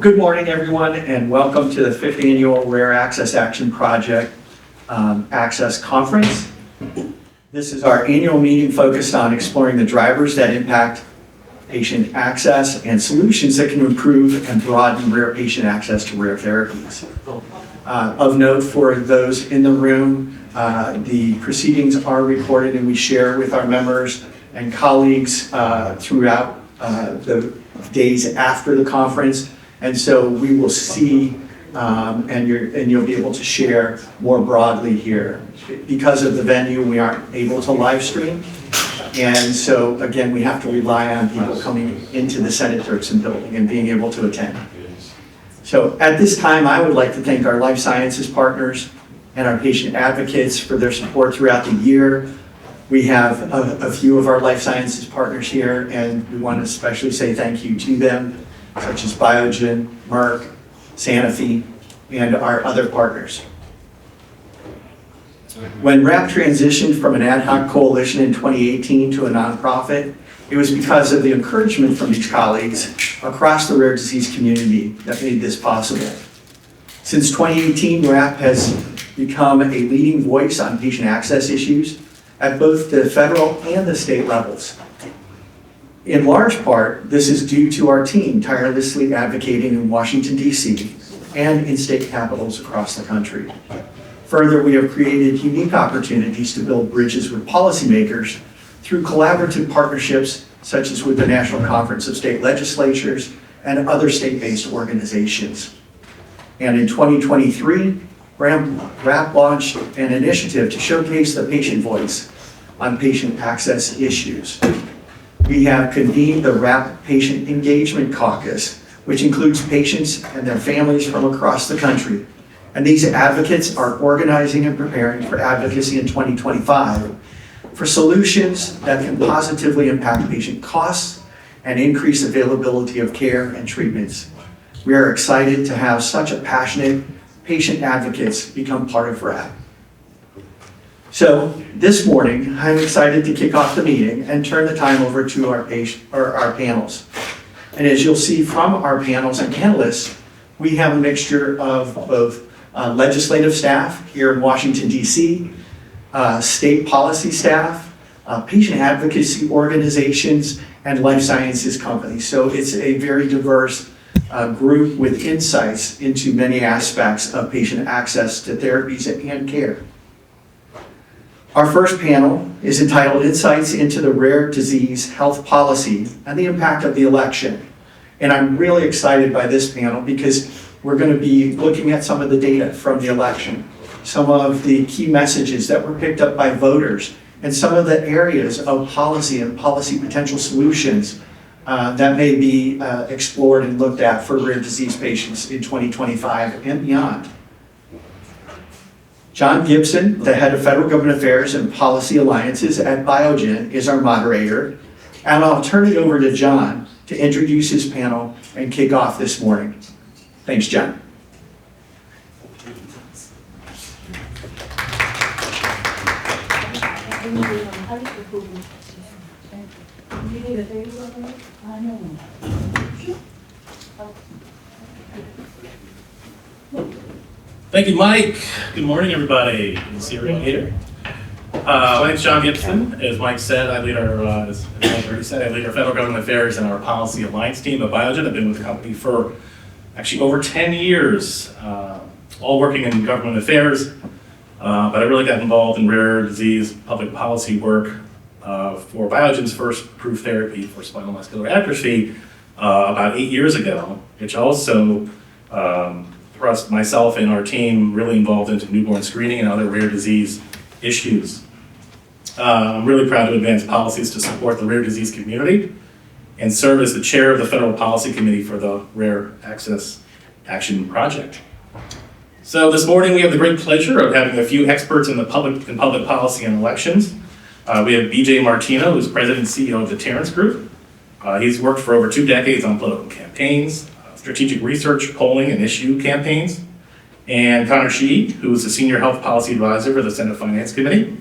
Good morning, everyone, and welcome to the 5th Annual Rare Access Action Project Access Conference. This is our annual meeting focused on exploring the drivers that impact patient access and solutions that can improve and broaden rare patient access to rare therapies. Of note for those in the room, the proceedings are recorded and we share with our members and colleagues throughout the days after the conference. And so we will see and you'll be able to share more broadly here. Because of the venue, we aren't able to live stream. And so again, we have to rely on people coming into the Senate Turkson building and being able to attend. So at this time, I would like to thank our life sciences partners and our patient advocates for their support throughout the year. We have a few of our life sciences partners here, and we want to especially say thank you to them, such as Biogen, Merck, Sanofi, and our other partners. When RAAP transitioned from an ad hoc coalition in 2018 to a nonprofit, it was because of the encouragement from these colleagues across the rare disease community that made this possible. Since 2018, RAAP has become a leading voice on patient access issues at both the federal and the state levels. In large part, this is due to our team tirelessly advocating in Washington, D.C. and in state capitals across the country. Further, we have created unique opportunities to build bridges with policymakers through collaborative partnerships such as with the National Conference of State Legislatures and other state-based organizations. And in 2023, RAAP launched an initiative to showcase the patient voice on patient access issues. We have convened the RAAP Patient Engagement Caucus, which includes patients and their families from across the country. And these advocates are organizing and preparing for advocacy in 2025 for solutions that can positively impact patient costs and increase availability of care and treatments. We are excited to have such a passionate patient advocates become part of RAAP. So this morning, I'm excited to kick off the meeting and turn the time over to our panels. And as you'll see from our panels and panelists, we have a mixture of both legislative staff here in Washington, D.C., state policy staff, patient advocacy organizations, and life sciences companies. So it's a very diverse group with insights into many aspects of patient access to therapies and care. Our first panel is entitled Insights into the Rare Disease Health Policy and the Impact of the Election. And I'm really excited by this panel because we're going to be looking at some of the data from the election, some of the key messages that were picked up by voters, and some of the areas of policy and policy potential solutions that may be explored and looked at for rare disease patients in 2025 and beyond. John Gibson, the head of Federal Government Affairs and Policy Alliances at Biogen, is our moderator. And I'll turn it over to John to introduce his panel and kick off this morning. Thanks, John. Thank you, Mike. Good morning, everybody. Good to see everyone here. My name is John Gibson. As Mike said, I lead as Mike already said, I lead our Federal Government Affairs and our Policy Alliance team at Biogen. I've been with the company for actually over 10 years, all working in government affairs, but I really got involved in rare disease public policy work for Biogen's first approved therapy for spinal muscular atrophy about 8 years ago, which also thrust myself and our team really involved into newborn screening and other rare disease issues. I'm really proud to advance policies to support the rare disease community and serve as the chair of the Federal Policy Committee for the Rare Access Action Project. So this morning we have the great pleasure of having a few experts in public policy and elections. We have BJ Martino, who's president and CEO of the Terrence Group. He's worked for over 2 decades on political campaigns, strategic research, polling, and issue campaigns. And Connor Shee, who is the Senior Health Policy Advisor for the Senate Finance Committee,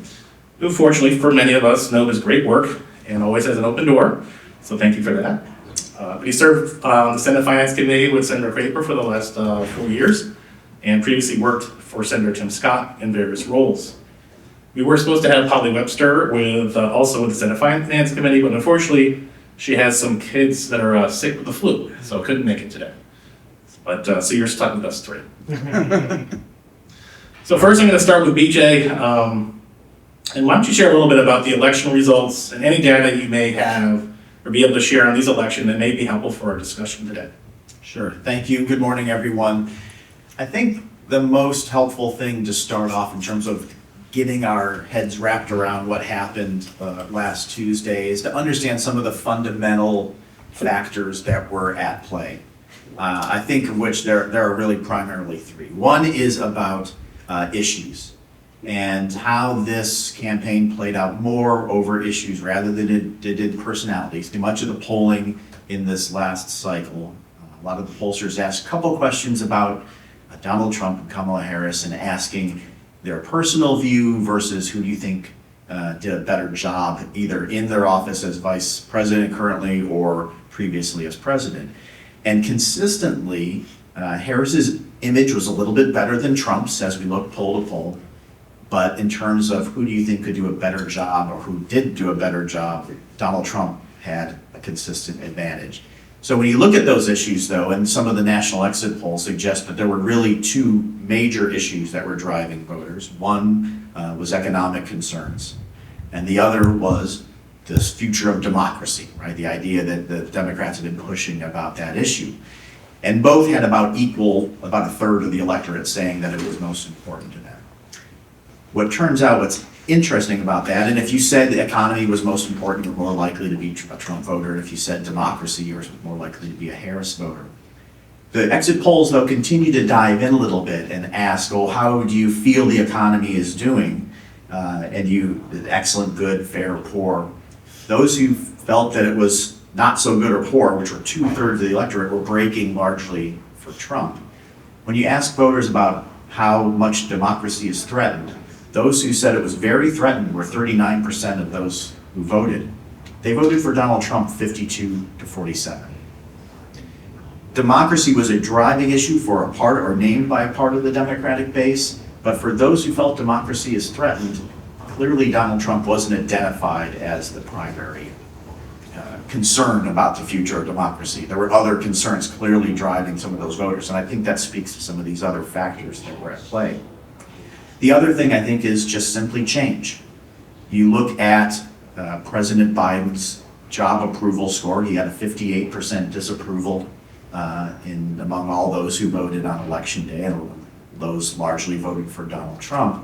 who fortunately for many of us know his great work and always has an open door. So thank you for that. But he served on the Senate Finance Committee with Senator Craper for the last 4 years, and previously worked for Senator Tim Scott in various roles. We were supposed to have Polly Webster also with the Senate Finance Committee, but unfortunately, she has some kids that are sick with the flu, so couldn't make it today. But so you're stuck with us three. So first, I'm going to start with BJ. And why don't you share a little bit about the election results and any data you may have or be able to share on these elections that may be helpful for our discussion today. Sure. Thank you. Good morning, everyone. I think the most helpful thing to start off in terms of getting our heads wrapped around what happened last Tuesday is to understand some of the fundamental factors that were at play. I think of which there are really primarily three. One is about issues and how this campaign played out more over issues rather than it did personalities. Much of the polling in this last cycle, a lot of the pollsters asked a couple questions about Donald Trump and Kamala Harris and asking their personal view versus who do you think did a better job either in their office as vice president currently or previously as president. And consistently, Harris's image was a little bit better than Trump's as we look poll to poll. But in terms of who do you think could do a better job or who did do a better job, Donald Trump had a consistent advantage. So when you look at those issues though, and some of the national exit polls suggest that there were really two major issues that were driving voters. One was economic concerns, and the other was this future of democracy, right? The idea that the Democrats have been pushing about that issue. And both had about a third of the electorate saying that it was most important to them. What turns out, what's interesting about that, and if you said the economy was most important, you're more likely to be a Trump voter. And if you said democracy, you're more likely to be a Harris voter. The exit polls, though, continue to dive in a little bit and ask, oh, how do you feel the economy is doing? Excellent, good, fair, poor. Those who felt that it was not so good or poor, which were 2/3 of the electorate, were breaking largely for Trump. When you ask voters about how much democracy is threatened, those who said it was very threatened were 39% of those who voted. They voted for Donald Trump 52-47. Democracy was a driving issue for a part or named by a part of the Democratic base, but for those who felt democracy is threatened, clearly Donald Trump wasn't identified as the primary concern about the future of democracy. There were other concerns clearly driving some of those voters, and I think that speaks to some of these other factors that were at play. The other thing I think is just simply change. You look at President Biden's job approval score. He had a 58% disapproval among all those who voted on election day, and those largely voted for Donald Trump.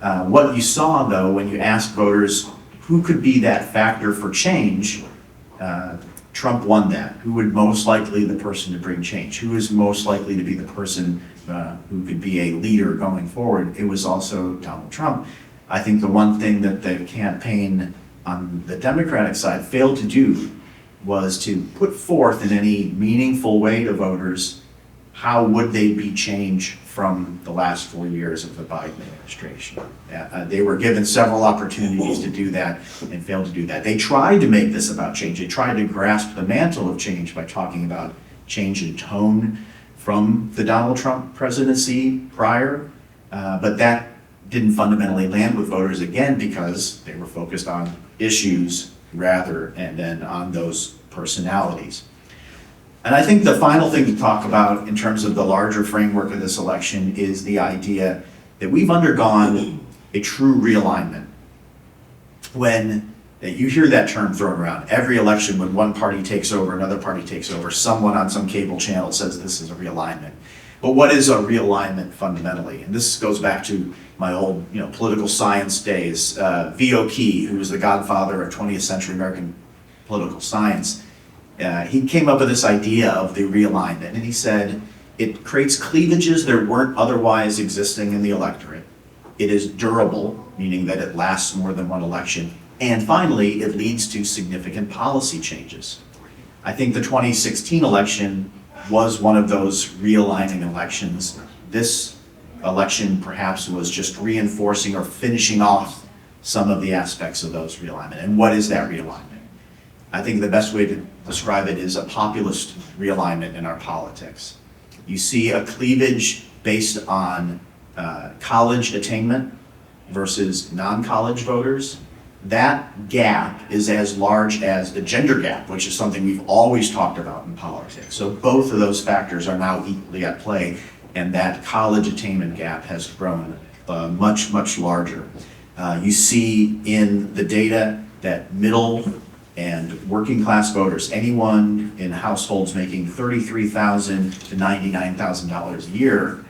What you saw, though, when you asked voters who could be that factor for change, Trump won that. Who would most likely the person to bring change? Who is most likely to be the person who could be a leader going forward? It was also Donald Trump. I think the one thing that the campaign on the Democratic side failed to do was to put forth in any meaningful way to voters how would they be changed from the last 4 years of the Biden administration. They were given several opportunities to do that and failed to do that. They tried to make this about change. They tried to grasp the mantle of change by talking about change in tone from the Donald Trump presidency prior, but that didn't fundamentally land with voters again because they were focused on issues rather than on those personalities. And I think the final thing to talk about in terms of the larger framework of this election is the idea that we've undergone a true realignment. When you hear that term thrown around, every election when one party takes over, another party takes over, someone on some cable channel says this is a realignment. But what is a realignment fundamentally? And this goes back to my old political science days. V.O. Key, who was the godfather of 20th century American political science, he came up with this idea of the realignment, and he said it creates cleavages that weren't otherwise existing in the electorate. It is durable, meaning that it lasts more than one election. And finally, it leads to significant policy changes. I think the 2016 election was one of those realigning elections. This election perhaps was just reinforcing or finishing off some of the aspects of those realignment. And what is that realignment? I think the best way to describe it is a populist realignment in our politics. You see a cleavage based on college attainment versus non-college voters. That gap is as large as the gender gap, which is something we've always talked about in politics. So both of those factors are now equally at play, and that college attainment gap has grown much, much larger. You see in the data that middle and working class voters, anyone in households making $33,000 to $99,000 a year,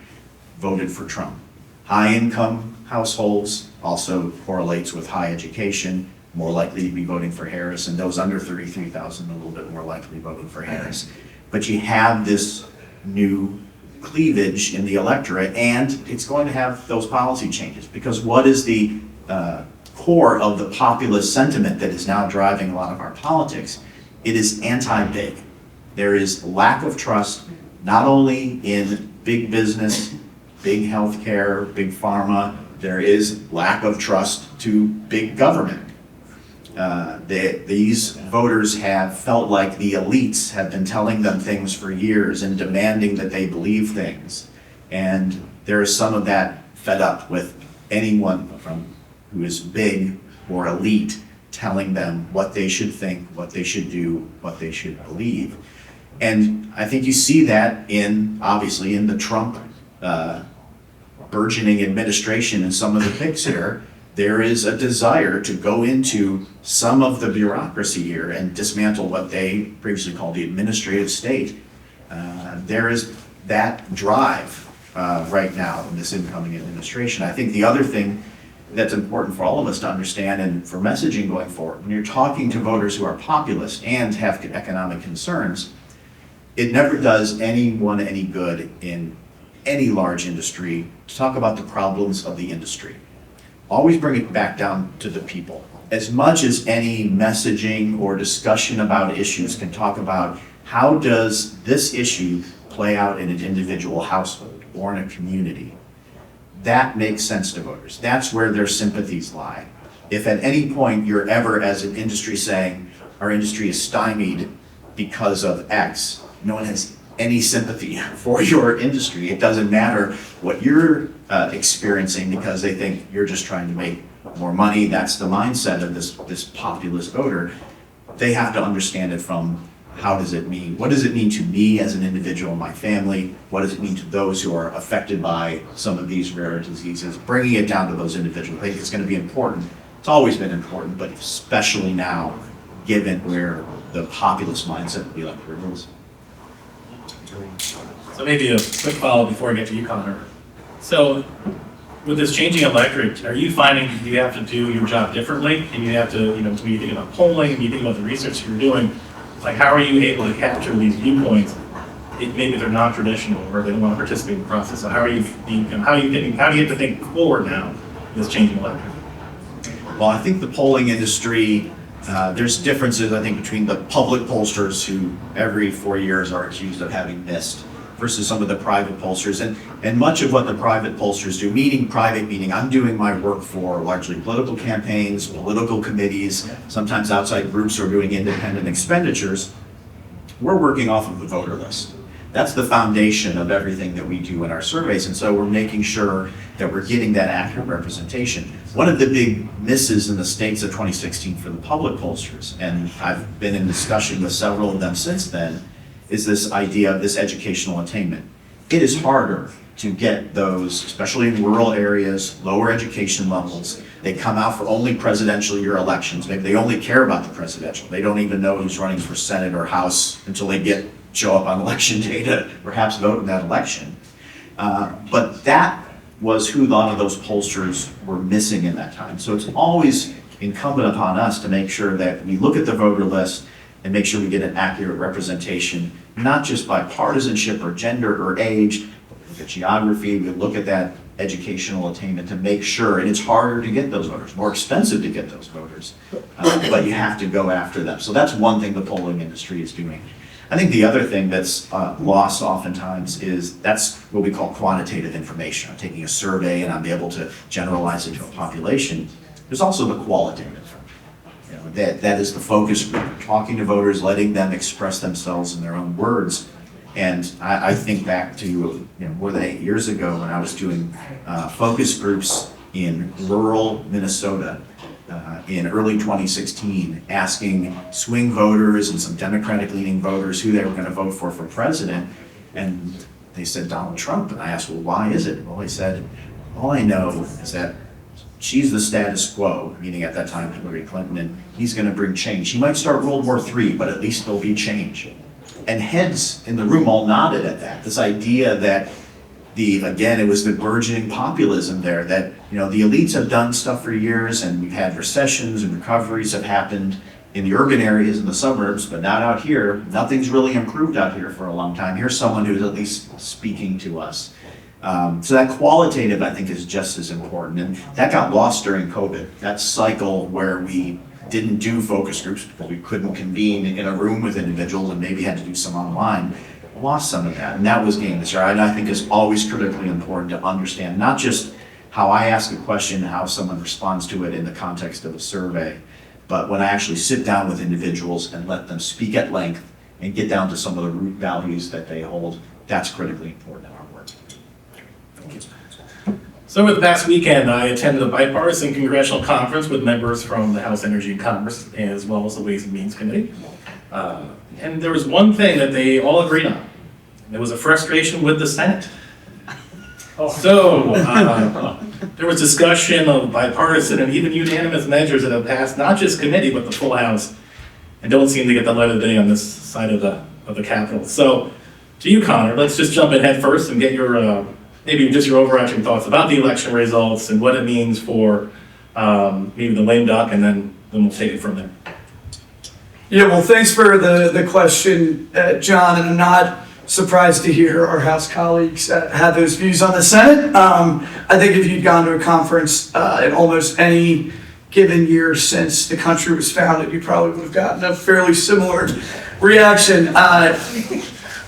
voted for Trump. High income households also correlates with high education, more likely to be voting for Harris, and those under 33,000 a little bit more likely voting for Harris. But you have this new cleavage in the electorate, and it's going to have those policy changes, because what is the core of the populist sentiment that is now driving a lot of our politics? It is anti-big. There is lack of trust, not only in big business, big healthcare, big pharma. There is lack of trust to big government. These voters have felt like the elites have been telling them things for years and demanding that they believe things. And there is some of that fed up with anyone who is big or elite telling them what they should think, what they should do, what they should believe. And I think you see that obviously in the Trump burgeoning administration and some of the picks here. There is a desire to go into some of the bureaucracy here and dismantle what they previously called the administrative state. There is that drive right now in this incoming administration. I think the other thing that's important for all of us to understand, and for messaging going forward, when you're talking to voters who are populist and have economic concerns, it never does anyone any good in any large industry to talk about the problems of the industry. Always bring it back down to the people. As much as any messaging or discussion about issues can talk about how does this issue play out in an individual household or in a community, that makes sense to voters. That's where their sympathies lie. If at any point you're ever, as an industry, saying our industry is stymied because of X, no one has any sympathy for your industry. It doesn't matter what you're experiencing, because they think you're just trying to make more money. That's the mindset of this populist voter. They have to understand it from how does it mean? What does it mean to me as an individual and my family? What does it mean to those who are affected by some of these rare diseases? Bringing it down to those individuals, I think it's going to be important. It's always been important, but especially now, given where the populist mindset of the electorate is. So maybe a quick follow-up before I get to you, Connor. So with this changing electorate, are you finding you have to do your job differently? And you have to, when you think about polling and you think about the research you're doing, like how are you able to capture these viewpoints? Maybe they're non-traditional or they don't want to participate in the process. So how do you get to think forward now in this changing electorate? Well, I think the polling industry, there's differences, I think, between the public pollsters who every 4 years are accused of having missed versus some of the private pollsters. And much of what the private pollsters do, meaning I'm doing my work for largely political campaigns, political committees, sometimes outside groups who are doing independent expenditures, we're working off of the voter list. That's the foundation of everything that we do in our surveys. And so we're making sure that we're getting that accurate representation. One of the big misses in the states of 2016 for the public pollsters, and I've been in discussion with several of them since then, is this idea of this educational attainment. It is harder to get those, especially in rural areas, lower education levels. They come out for only presidential year elections. Maybe they only care about the presidential. They don't even know who's running for Senate or House until they show up on election day to perhaps vote in that election. But that was who a lot of those pollsters were missing in that time. So it's always incumbent upon us to make sure that we look at the voter list and make sure we get an accurate representation, not just by partisanship or gender or age, but we look at geography, we look at that educational attainment to make sure, and it's harder to get those voters, more expensive to get those voters, but you have to go after them. So that's one thing the polling industry is doing. I think the other thing that's lost oftentimes is that's what we call quantitative information. I'm taking a survey and I'm able to generalize it to a population. There's also the qualitative. that is the focus group, talking to voters, letting them express themselves in their own words. And I think back to more than 8 years ago when I was doing focus groups in rural Minnesota in early 2016, asking swing voters and some Democratic-leaning voters who they were going to vote for president. And they said Donald Trump. And I asked, well, why is it? Well, he said, all I know is that she's the status quo, meaning at that time Hillary Clinton, and he's going to bring change. He might start World War III, but at least there'll be change. And heads in the room all nodded at that. This idea that it was the burgeoning populism there, that the elites have done stuff for years, and we've had recessions and recoveries have happened in the urban areas and the suburbs, but not out here. Nothing's really improved out here for a long time. Here's someone who's at least speaking to us. So that qualitative, I think, is just as important. And that got lost during COVID. That cycle where we didn't do focus groups because we couldn't convene in a room with individuals and maybe had to do some online, lost some of that. And that was gained this year. And I think is always critically important to understand not just how I ask a question, how someone responds to it in the context of a survey, but when I actually sit down with individuals and let them speak at length and get down to some of the root values that they hold, that's critically important in our work. Thank you. So over the past weekend, I attended a bipartisan congressional conference with members from the House Energy and Commerce, as well as the Ways and Means Committee. And there was one thing that they all agreed on, and there was a frustration with the Senate. So there was discussion of bipartisan and even unanimous measures that have passed not just committee, but the full House, and don't seem to get the light of day on this side of the Capitol. So to you, Connor, let's just jump in head first and get your maybe just your overarching thoughts about the election results and what it means for maybe the lame duck, and then we'll take it from there. Yeah, well, thanks for the question, John, and I'm not surprised to hear our House colleagues had those views on the Senate. I think if you'd gone to a conference in almost any given year since the country was founded, you probably would have gotten a fairly similar reaction.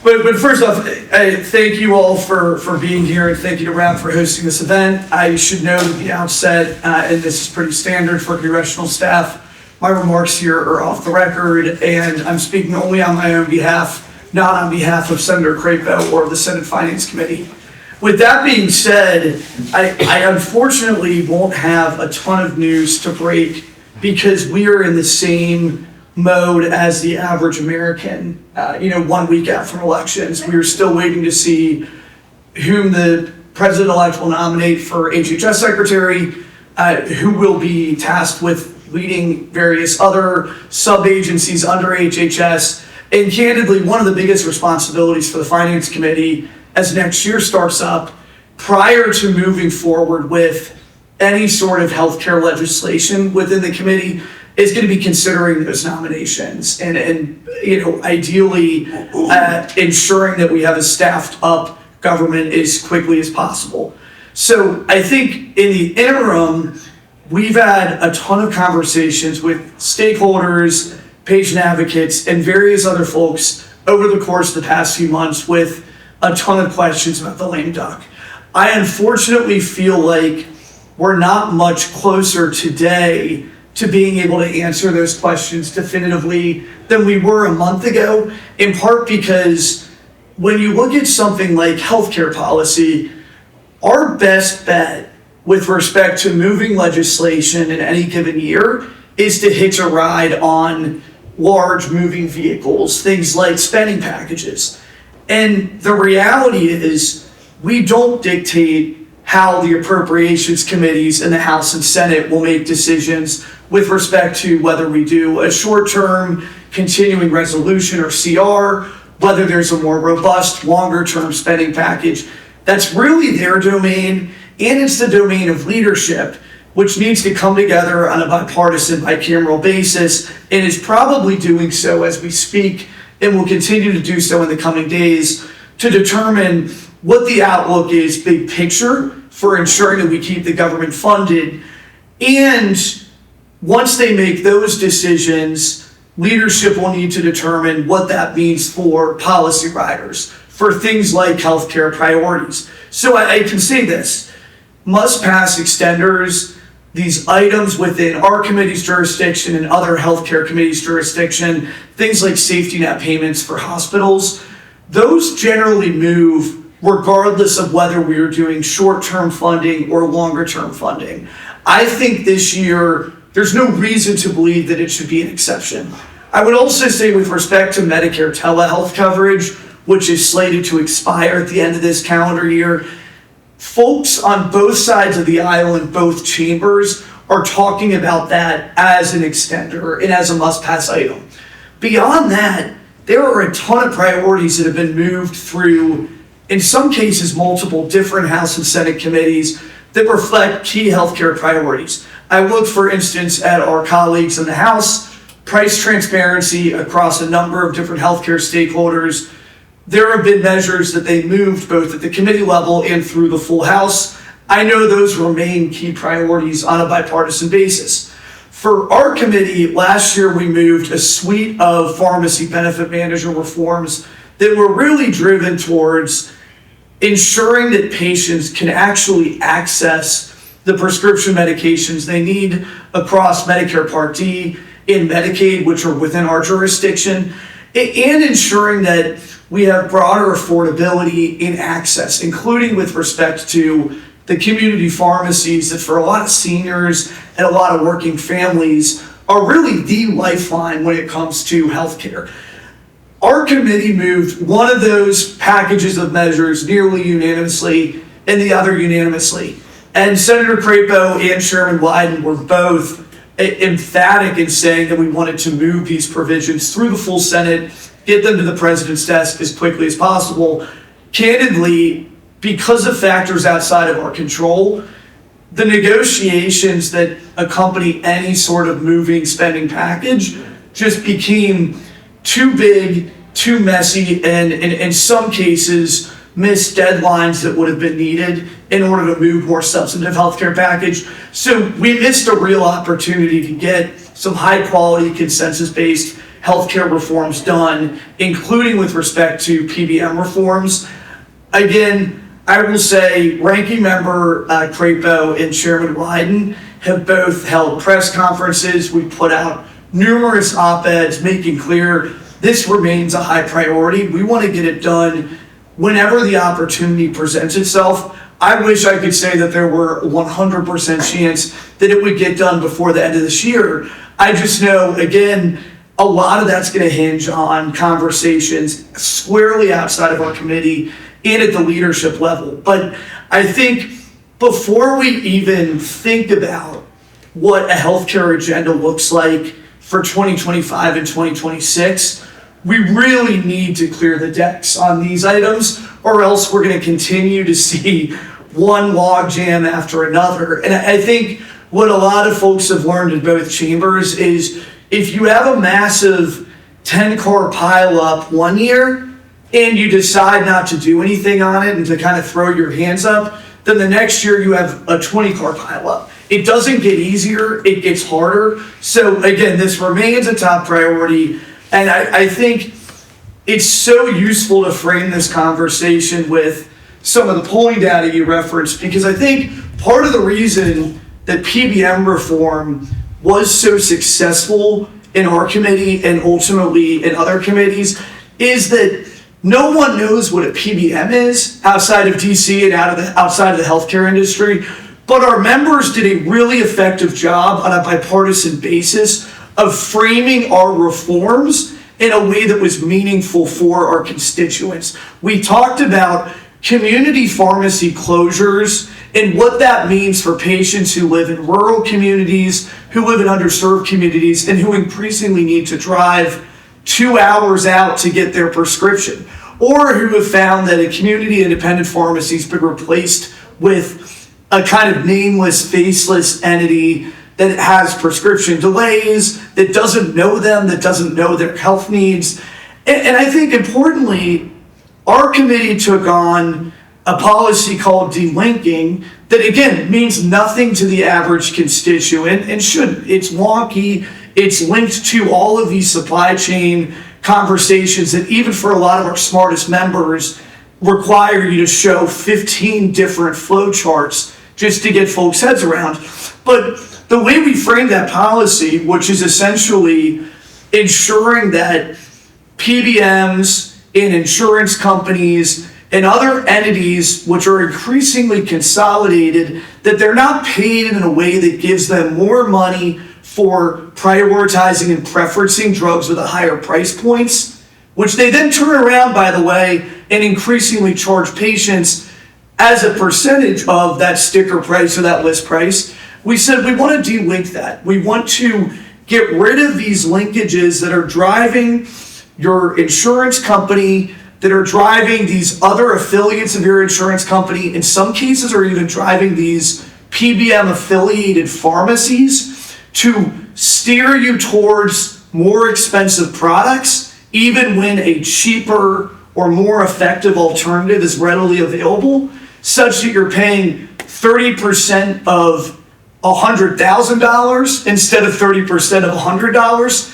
But first off, thank you all for being here, and thank you to RAAP for hosting this event. I should note at the outset, and this is pretty standard for congressional staff, my remarks here are off the record, and I'm speaking only on my own behalf, not on behalf of Senator Crapo or the Senate Finance Committee. With that being said, I unfortunately won't have a ton of news to break because we are in the same mode as the average American. 1 week out from elections, we are still waiting to see whom the president-elect will nominate for HHS secretary, who will be tasked with leading various other sub-agencies under HHS. And candidly, one of the biggest responsibilities for the Finance Committee as next year starts up, prior to moving forward with any sort of healthcare legislation within the committee, is going to be considering those nominations and ideally ensuring that we have a staffed up government as quickly as possible. So I think in the interim, we've had a ton of conversations with stakeholders, patient advocates, and various other folks over the course of the past few months with a ton of questions about the lame duck. I unfortunately feel like we're not much closer today to being able to answer those questions definitively than we were a month ago, in part because when you look at something like healthcare policy, our best bet with respect to moving legislation in any given year is to hitch a ride on large moving vehicles, things like spending packages. And the reality is we don't dictate how the appropriations committees in the House and Senate will make decisions with respect to whether we do a short-term continuing resolution or CR, whether there's a more robust, longer-term spending package. That's really their domain, and it's the domain of leadership, which needs to come together on a bipartisan, bicameral basis, and is probably doing so as we speak, and will continue to do so in the coming days, to determine what the outlook is, big picture, for ensuring that we keep the government funded. And once they make those decisions, leadership will need to determine what that means for policy riders, for things like healthcare priorities. So I can say this, must pass extenders, these items within our committee's jurisdiction and other healthcare committees' jurisdiction, things like safety net payments for hospitals, those generally move regardless of whether we are doing short-term funding or longer-term funding. I think this year, there's no reason to believe that it should be an exception. I would also say with respect to Medicare telehealth coverage, which is slated to expire at the end of this calendar year, folks on both sides of the aisle in both chambers are talking about that as an extender and as a must-pass item. Beyond that, there are a ton of priorities that have been moved through, in some cases, multiple different House and Senate committees that reflect key healthcare priorities. I look, for instance, at our colleagues in the House, price transparency across a number of different healthcare stakeholders. There have been measures that they moved both at the committee level and through the full House. I know those remain key priorities on a bipartisan basis. For our committee, last year we moved a suite of pharmacy benefit manager reforms that were really driven towards ensuring that patients can actually access the prescription medications they need across Medicare Part D and Medicaid, which are within our jurisdiction, and ensuring that we have broader affordability in access, including with respect to the community pharmacies that for a lot of seniors and a lot of working families are really the lifeline when it comes to healthcare. Our committee moved one of those packages of measures nearly unanimously and the other unanimously. And Senator Crapo and Chairman Wyden were both emphatic in saying that we wanted to move these provisions through the full Senate, get them to the president's desk as quickly as possible. Candidly, because of factors outside of our control, the negotiations that accompany any sort of moving spending package just became too big, too messy, and in some cases, missed deadlines that would have been needed in order to move more substantive healthcare package. So we missed a real opportunity to get some high quality consensus-based healthcare reforms done, including with respect to PBM reforms. Again, I will say Ranking Member Crapo and Chairman Wyden have both held press conferences. We put out numerous op-eds making clear this remains a high priority. We want to get it done whenever the opportunity presents itself. I wish I could say that there were 100% chance that it would get done before the end of this year. I just know, again, a lot of that's going to hinge on conversations squarely outside of our committee and at the leadership level. But I think before we even think about what a healthcare agenda looks like for 2025 and 2026, we really need to clear the decks on these items, or else we're going to continue to see one logjam after another. And I think what a lot of folks have learned in both chambers is if you have a massive 10-car pileup one year and you decide not to do anything on it and to kind of throw your hands up, then the next year you have a 20-car pileup. It doesn't get easier, it gets harder. So again, this remains a top priority. And I think it's so useful to frame this conversation with some of the polling data you referenced, because I think part of the reason that PBM reform was so successful in our committee and ultimately in other committees is that no one knows what a PBM is outside of DC and outside of the healthcare industry, but our members did a really effective job on a bipartisan basis of framing our reforms in a way that was meaningful for our constituents. We talked about community pharmacy closures and what that means for patients who live in rural communities, who live in underserved communities, and who increasingly need to drive 2 hours out to get their prescription, or who have found that a community independent pharmacy has been replaced with a kind of nameless, faceless entity that has prescription delays, that doesn't know them, that doesn't know their health needs. And I think importantly, our committee took on a policy called delinking that again means nothing to the average constituent and shouldn't. It's wonky, it's linked to all of these supply chain conversations that even for a lot of our smartest members require you to show 15 different flow charts just to get folks' heads around. But the way we frame that policy, which is essentially ensuring that PBMs and insurance companies and other entities which are increasingly consolidated, that they're not paid in a way that gives them more money for prioritizing and preferencing drugs with a higher price points, which they then turn around, by the way, and increasingly charge patients as a percentage of that sticker price or that list price. We said we want to de-link that. We want to get rid of these linkages that are driving your insurance company, that are driving these other affiliates of your insurance company, in some cases are even driving these PBM affiliated pharmacies to steer you towards more expensive products, even when a cheaper or more effective alternative is readily available, such that you're paying 30% of $100,000 instead of 30% of $100.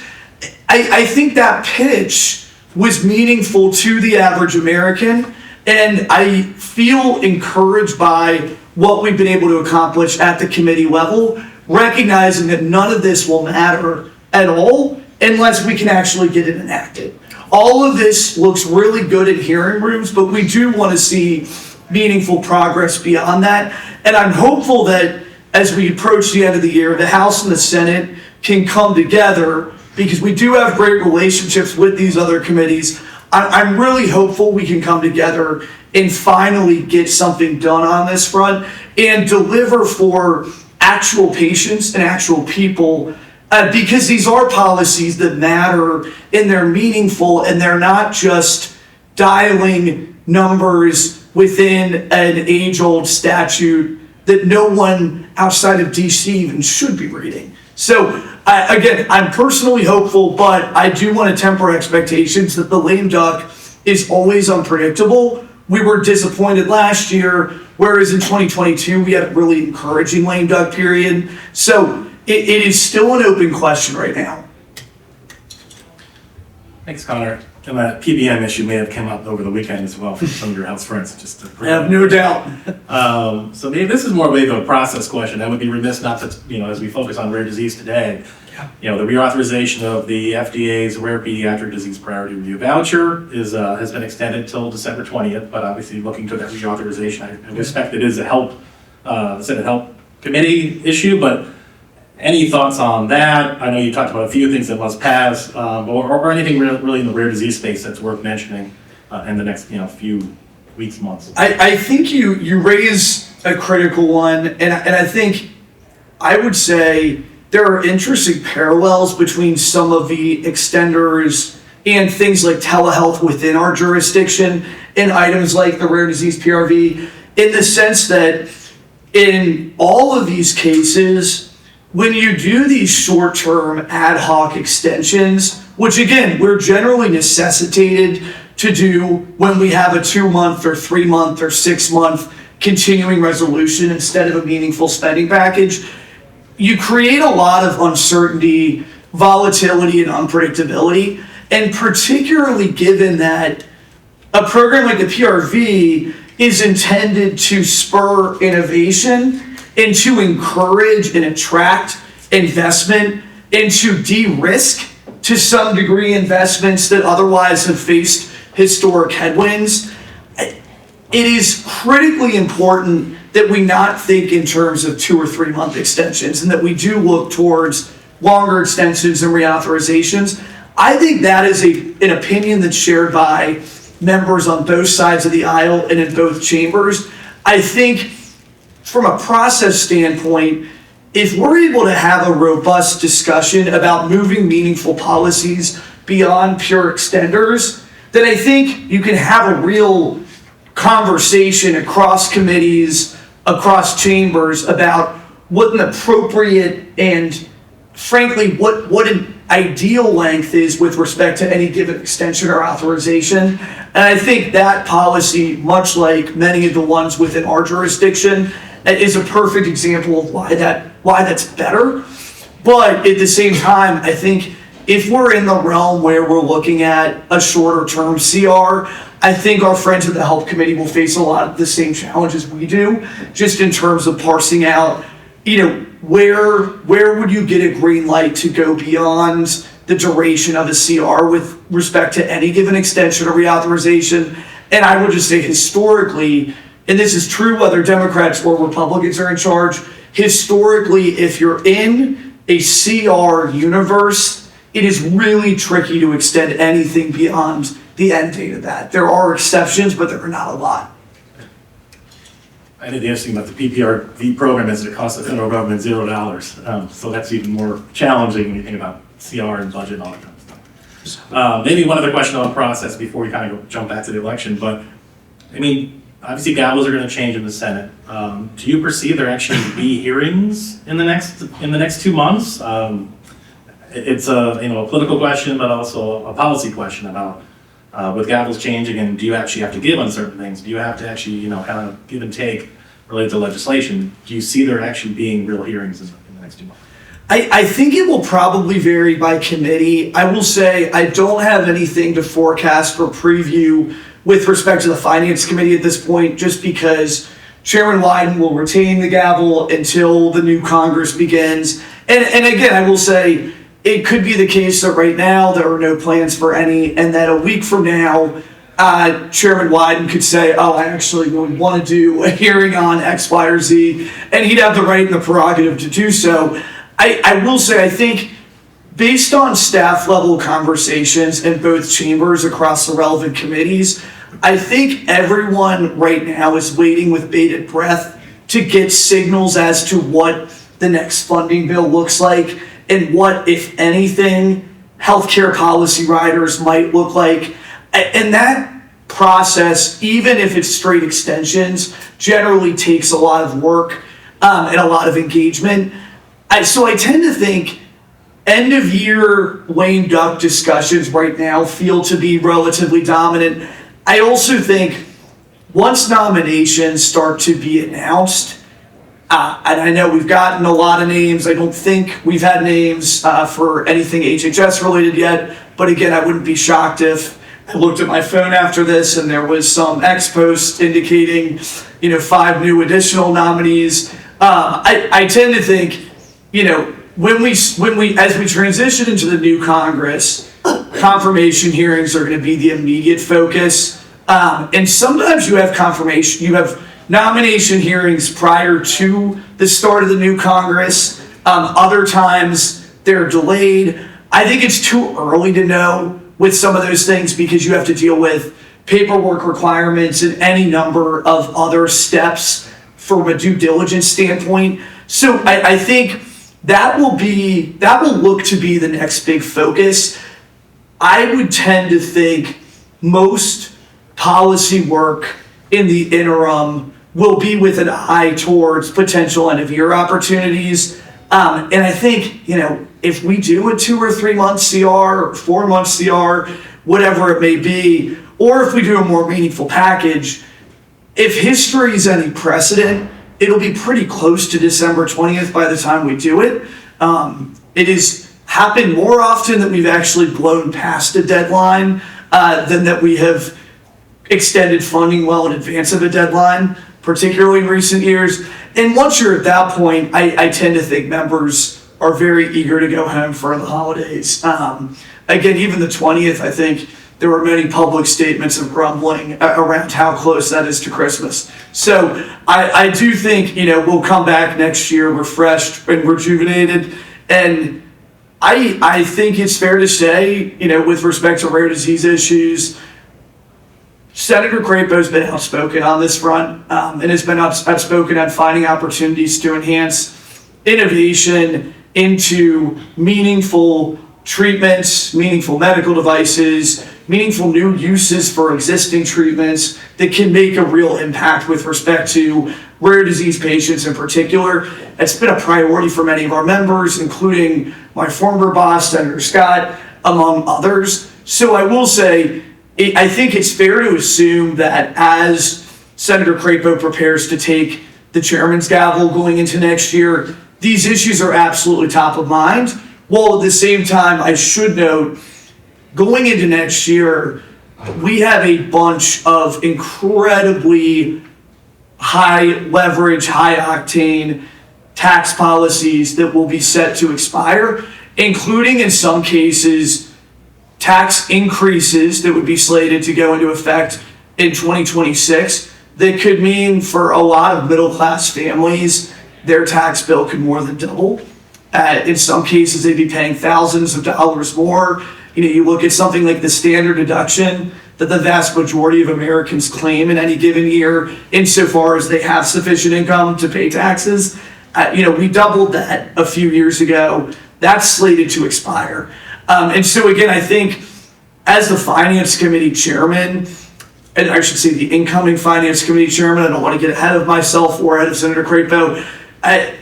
I think that pitch was meaningful to the average American, and I feel encouraged by what we've been able to accomplish at the committee level, recognizing that none of this will matter at all unless we can actually get it enacted. All of this looks really good in hearing rooms, but we do want to see meaningful progress beyond that. And I'm hopeful that as we approach the end of the year, the House and the Senate can come together, because we do have great relationships with these other committees. I'm really hopeful we can come together and finally get something done on this front and deliver for actual patients and actual people, because these are policies that matter and they're meaningful, and they're not just dialing numbers within an age-old statute that no one outside of DC even should be reading. So again, I'm personally hopeful, but I do want to temper expectations that the lame duck is always unpredictable. We were disappointed last year, whereas in 2022, we had a really encouraging lame duck period. So it is still an open question right now. Thanks, Connor. And that PBM issue may have come up over the weekend as well from some of your house friends. Just to I have no doubt. So maybe this is more of a process question. I would be remiss not to, as we focus on rare disease today, the reauthorization of the FDA's rare pediatric disease priority review voucher has been extended till December 20th, but obviously looking to that reauthorization, I respect it is the Senate Health Committee issue, but any thoughts on that? I know you talked about a few things that must pass, or anything really in the rare disease space that's worth mentioning in the next few weeks, months. I think you raise a critical one, and I think I would say there are interesting parallels between some of the extenders and things like telehealth within our jurisdiction and items like the rare disease PRV, in the sense that in all of these cases, when you do these short-term ad hoc extensions, which again, we're generally necessitated to do when we have a 2-month or 3-month or 6-month continuing resolution instead of a meaningful spending package, you create a lot of uncertainty, volatility, and unpredictability. And particularly given that a program like the PRV is intended to spur innovation and to encourage and attract investment and to de-risk to some degree investments that otherwise have faced historic headwinds, it is critically important that we not think in terms of 2 or 3 month extensions, and that we do look towards longer extensions and reauthorizations. I think that is an opinion that's shared by members on both sides of the aisle and in both chambers. I think from a process standpoint, if we're able to have a robust discussion about moving meaningful policies beyond pure extenders, then I think you can have a real conversation across committees, across chambers, about what an appropriate and frankly what an ideal length is with respect to any given extension or authorization. And I think that policy, much like many of the ones within our jurisdiction, is a perfect example of why that's better. But at the same time, I think if we're in the realm where we're looking at a shorter term CR, I think our friends at the Health Committee will face a lot of the same challenges we do, just in terms of parsing out, where would you get a green light to go beyond the duration of a CR with respect to any given extension or reauthorization. And I would just say historically, and this is true whether Democrats or Republicans are in charge, historically, if you're in a CR universe, it is really tricky to extend anything beyond the end date of that. There are exceptions, but there are not a lot. I think the interesting about the PPRV program is it costs the federal government $0. So that's even more challenging when you think about CR and budget and all that kind of stuff. Maybe one other question on the process before we kind of jump back to the election, but I mean, obviously gavels are going to change in the Senate. Do you perceive there actually be hearings in the next 2 months? It's a political question, but also a policy question about with gavels changing, and do you actually have to give on certain things? Do you have to actually kind of give and take related to legislation? Do you see there actually being real hearings in the next 2 months? I think it will probably vary by committee. I will say I don't have anything to forecast or preview with respect to the Finance Committee at this point, just because Chairman Wyden will retain the gavel until the new Congress begins. And again, I will say it could be the case that right now there are no plans for any, and that a week from now, Chairman Wyden could say, oh, I actually would want to do a hearing on X, Y, or Z, and he'd have the right and the prerogative to do so. I will say, I think, based on staff level conversations in both chambers across the relevant committees, I think everyone right now is waiting with bated breath to get signals as to what the next funding bill looks like and what, if anything, healthcare policy riders might look like. And that process, even if it's straight extensions, generally takes a lot of work and a lot of engagement. So I tend to think end of year lame duck discussions right now feel to be relatively dominant. I also think once nominations start to be announced, and I know we've gotten a lot of names, I don't think we've had names for anything HHS related yet, but again, I wouldn't be shocked if I looked at my phone after this and there was some X post indicating 5 new additional nominees. I tend to think, when we as we transition into the new Congress, confirmation hearings are going to be the immediate focus. And sometimes you have nomination hearings prior to the start of the new Congress. Other times they're delayed. I think it's too early to know with some of those things because you have to deal with paperwork requirements and any number of other steps from a due diligence standpoint. So I think that will look to be the next big focus. I would tend to think most policy work in the interim will be with an eye towards potential end of year opportunities. And I think, if we do a 2 or 3 month CR or 4 month CR, whatever it may be, or if we do a more meaningful package, if history is any precedent, it'll be pretty close to December 20th by the time we do it. It has happened more often that we've actually blown past a deadline than that we have extended funding well in advance of a deadline, particularly in recent years. And once you're at that point, I tend to think members are very eager to go home for the holidays. Again, even the 20th, I think there were many public statements of grumbling around how close that is to Christmas. So I do think, we'll come back next year refreshed and rejuvenated. And I think it's fair to say, with respect to rare disease issues, Senator Crapo's been outspoken on this front and has been outspoken on finding opportunities to enhance innovation into meaningful treatments, meaningful medical devices, meaningful new uses for existing treatments that can make a real impact with respect to rare disease patients in particular. It's been a priority for many of our members, including my former boss, Senator Scott, among others. So I will say, I think it's fair to assume that as Senator Crapo prepares to take the chairman's gavel going into next year, these issues are absolutely top of mind. While at the same time, I should note, going into next year, we have a bunch of incredibly high leverage, high octane tax policies that will be set to expire, including in some cases tax increases that would be slated to go into effect in 2026 that could mean for a lot of middle class families their tax bill could more than double. In some cases they'd be paying thousands of dollars more. You look at something like the standard deduction that the vast majority of Americans claim in any given year insofar as they have sufficient income to pay taxes. We doubled that a few years ago. That's slated to expire. And so again, I think as the Finance Committee Chairman, and I should say the incoming Finance Committee Chairman, I don't want to get ahead of myself or ahead of Senator Crapo.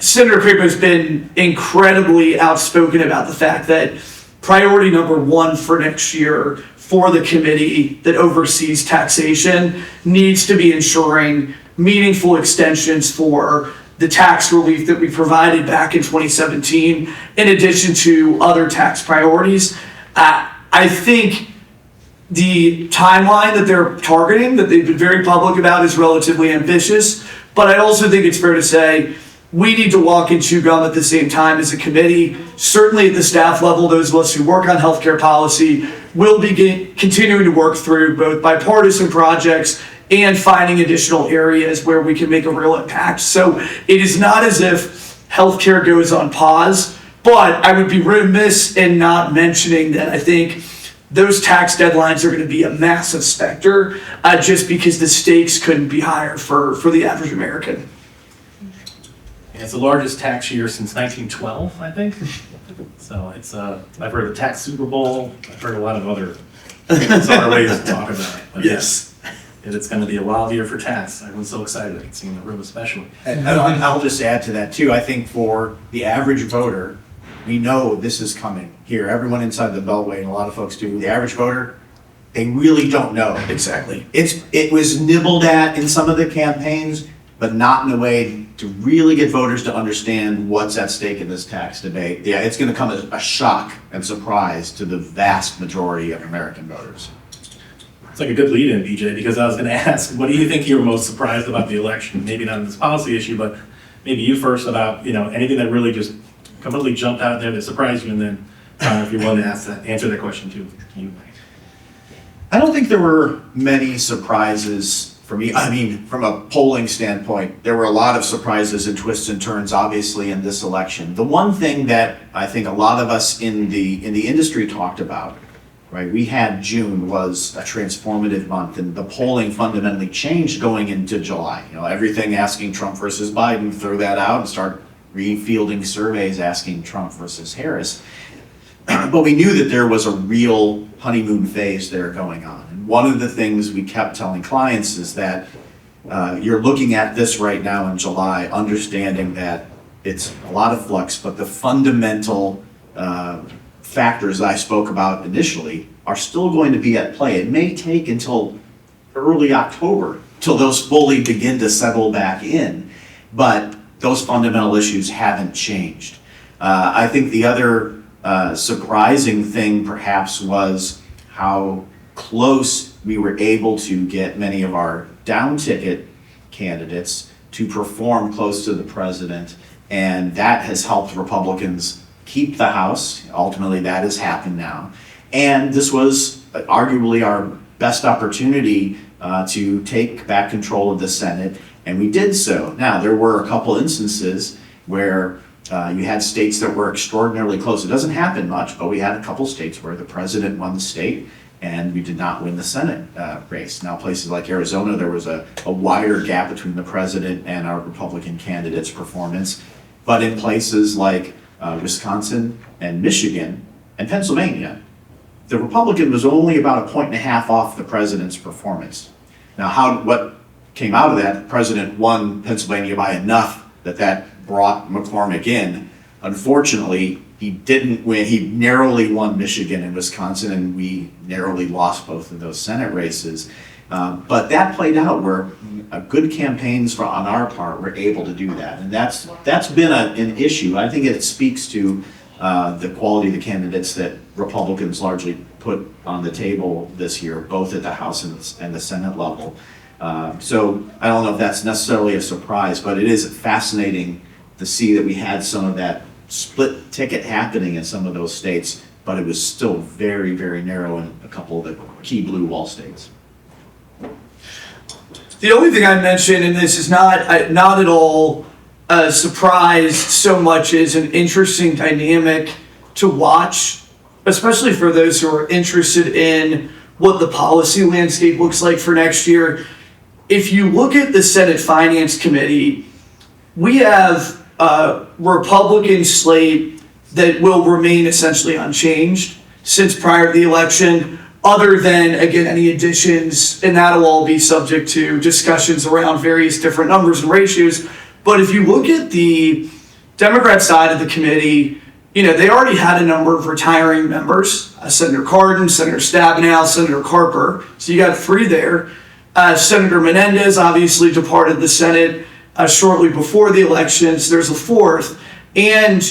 Senator Crapo's been incredibly outspoken about the fact that priority number one for next year for the committee that oversees taxation needs to be ensuring meaningful extensions for the tax relief that we provided back in 2017, in addition to other tax priorities. I think the timeline that they're targeting, that they've been very public about, is relatively ambitious, but I also think it's fair to say we need to walk and chew gum at the same time as a committee. Certainly at the staff level, those of us who work on healthcare policy will be continuing to work through both bipartisan projects and finding additional areas where we can make a real impact. So it is not as if healthcare goes on pause, but I would be remiss in not mentioning that I think those tax deadlines are going to be a massive specter just because the stakes couldn't be higher for the average American. It's the largest tax year since 1912, I think. So it's I've heard the tax Super Bowl. I've heard a lot of other ways to talk about it. But Yes. It's going to be a wild year for tax. Everyone's so excited. I can see in the room especially. And I'll just add to that too. I think for the average voter, we know this is coming here. Everyone inside the Beltway, and a lot of folks do. The average voter, they really don't know. Exactly. It was nibbled at in some of the campaigns, but not in a way to really get voters to understand what's at stake in this tax debate. Yeah, it's going to come as a shock and surprise to the vast majority of American voters. It's like a good lead-in, BJ, because I was going to ask, what do you think you were most surprised about the election? Maybe not in this policy issue, but maybe you first about anything that really just completely jumped out there that surprised you, and then if you're willing to answer that question too. I don't think there were many surprises for me. I mean, from a polling standpoint, there were a lot of surprises and twists and turns, obviously, in this election. The one thing that I think a lot of us in the industry talked about, right? We had June was a transformative month, and the polling fundamentally changed going into July. Everything asking Trump versus Biden, throw that out and start refielding surveys asking Trump versus Harris. But we knew that there was a real honeymoon phase there going on. And one of the things we kept telling clients is that you're looking at this right now in July, understanding that it's a lot of flux, but the fundamental factors I spoke about initially are still going to be at play. It may take until early October till those fully begin to settle back in, but those fundamental issues haven't changed. I think the other surprising thing perhaps was how close we were able to get many of our down ticket candidates to perform close to the president, and that has helped Republicans keep the House. Ultimately, that has happened now. And this was arguably our best opportunity to take back control of the Senate, and we did so. Now, there were a couple instances where you had states that were extraordinarily close. It doesn't happen much, but we had a couple states where the president won the state and we did not win the Senate race. Now, places like Arizona, there was a wider gap between the president and our Republican candidate's performance. But in places like Wisconsin and Michigan and Pennsylvania, the Republican was only about 1.5 points off the president's performance. Now, what came out of that, the president won Pennsylvania by enough that brought McCormick in. Unfortunately, he didn't win. He narrowly won Michigan and Wisconsin, and we narrowly lost both of those Senate races. But that played out where good campaigns on our part were able to do that. And that's been an issue. I think it speaks to the quality of the candidates that Republicans largely put on the table this year, both at the House and the Senate level. So I don't know if that's necessarily a surprise, but it is fascinating to see that we had some of that split ticket happening in some of those states, but it was still very, very narrow in a couple of the key blue wall states. The only thing I mentioned, and this is not at all a surprise so much as an interesting dynamic to watch, especially for those who are interested in what the policy landscape looks like for next year. If you look at the Senate Finance Committee, we have a Republican slate that will remain essentially unchanged since prior to the election, other than, again, any additions, and that'll all be subject to discussions around various different numbers and ratios. But if you look at the Democrat side of the committee, they already had a number of retiring members, Senator Cardin, Senator Stabenow, Senator Carper. So you got 3 there. Senator Menendez obviously departed the Senate shortly before the elections. There's a 4th. And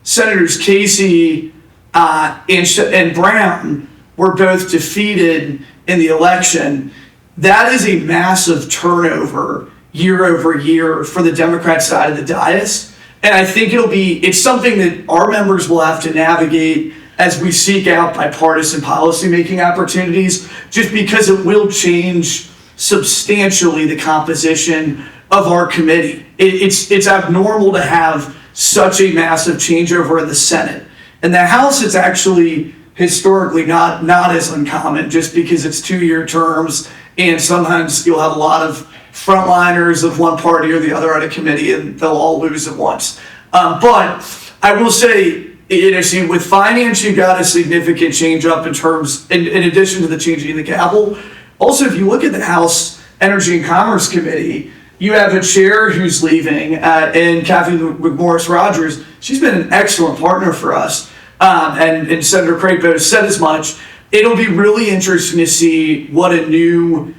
Senators Casey and Brown were both defeated in the election. That is a massive turnover year over year for the Democrat side of the dais. And I think it's something that our members will have to navigate as we seek out bipartisan policymaking opportunities, just because it will change substantially the composition of our committee. It's abnormal to have such a massive changeover in the Senate. In the House, it's actually historically not as uncommon, just because it's 2-year terms, and sometimes you'll have a lot of frontliners of one party or the other on a committee, and they'll all lose at once. But I will say, see, with finance, you got a significant change up in terms, in addition to the changing of the gavel. Also, if you look at the House Energy and Commerce Committee, you have a chair who's leaving, and Kathy McMorris Rogers. She's been an excellent partner for us, and Senator Crapo said as much. It'll be really interesting to see what a new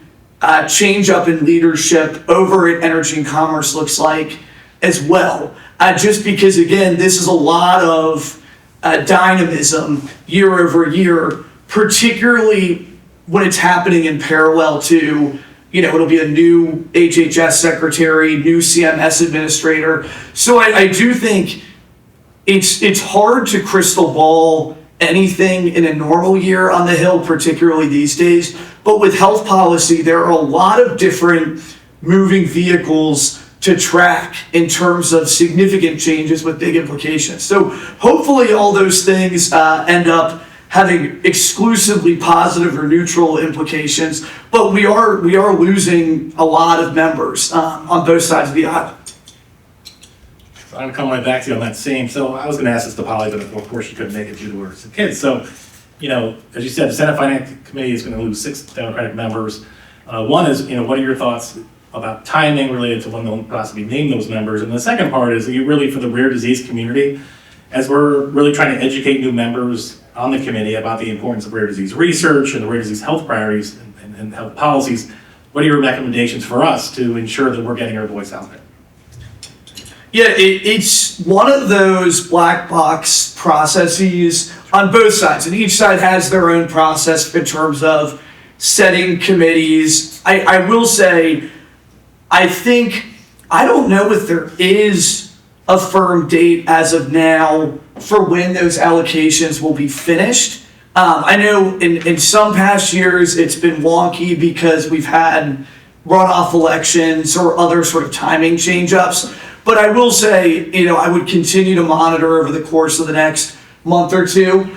change up in leadership over at Energy and Commerce looks like as well. Just because, again, this is a lot of dynamism year over year, particularly when it's happening in parallel to, it'll be a new HHS secretary, new CMS administrator. So I do think it's hard to crystal ball anything in a normal year on the Hill, particularly these days. But with health policy, there are a lot of different moving vehicles to track in terms of significant changes with big implications. So hopefully all those things end up having exclusively positive or neutral implications. But we are losing a lot of members on both sides of the aisle. I'm going to come right back to you on that same. So I was going to ask this to Polly, but of course she couldn't make it due to her kids. So, as you said, the Senate Finance Committee is going to lose 6 Democratic members. One is, what are your thoughts about timing related to when they'll possibly name those members? And the second part is, are you really for the rare disease community, as we're really trying to educate new members on the committee about the importance of rare disease research and the rare disease health priorities and health policies, what are your recommendations for us to ensure that we're getting our voice out there? Yeah, it's one of those black box processes on both sides, and each side has their own process in terms of setting committees. I will say, I don't know if there is a firm date as of now for when those allocations will be finished. I know in some past years it's been wonky because we've had runoff elections or other sort of timing change-ups. But I will say, I would continue to monitor over the course of the next month or two,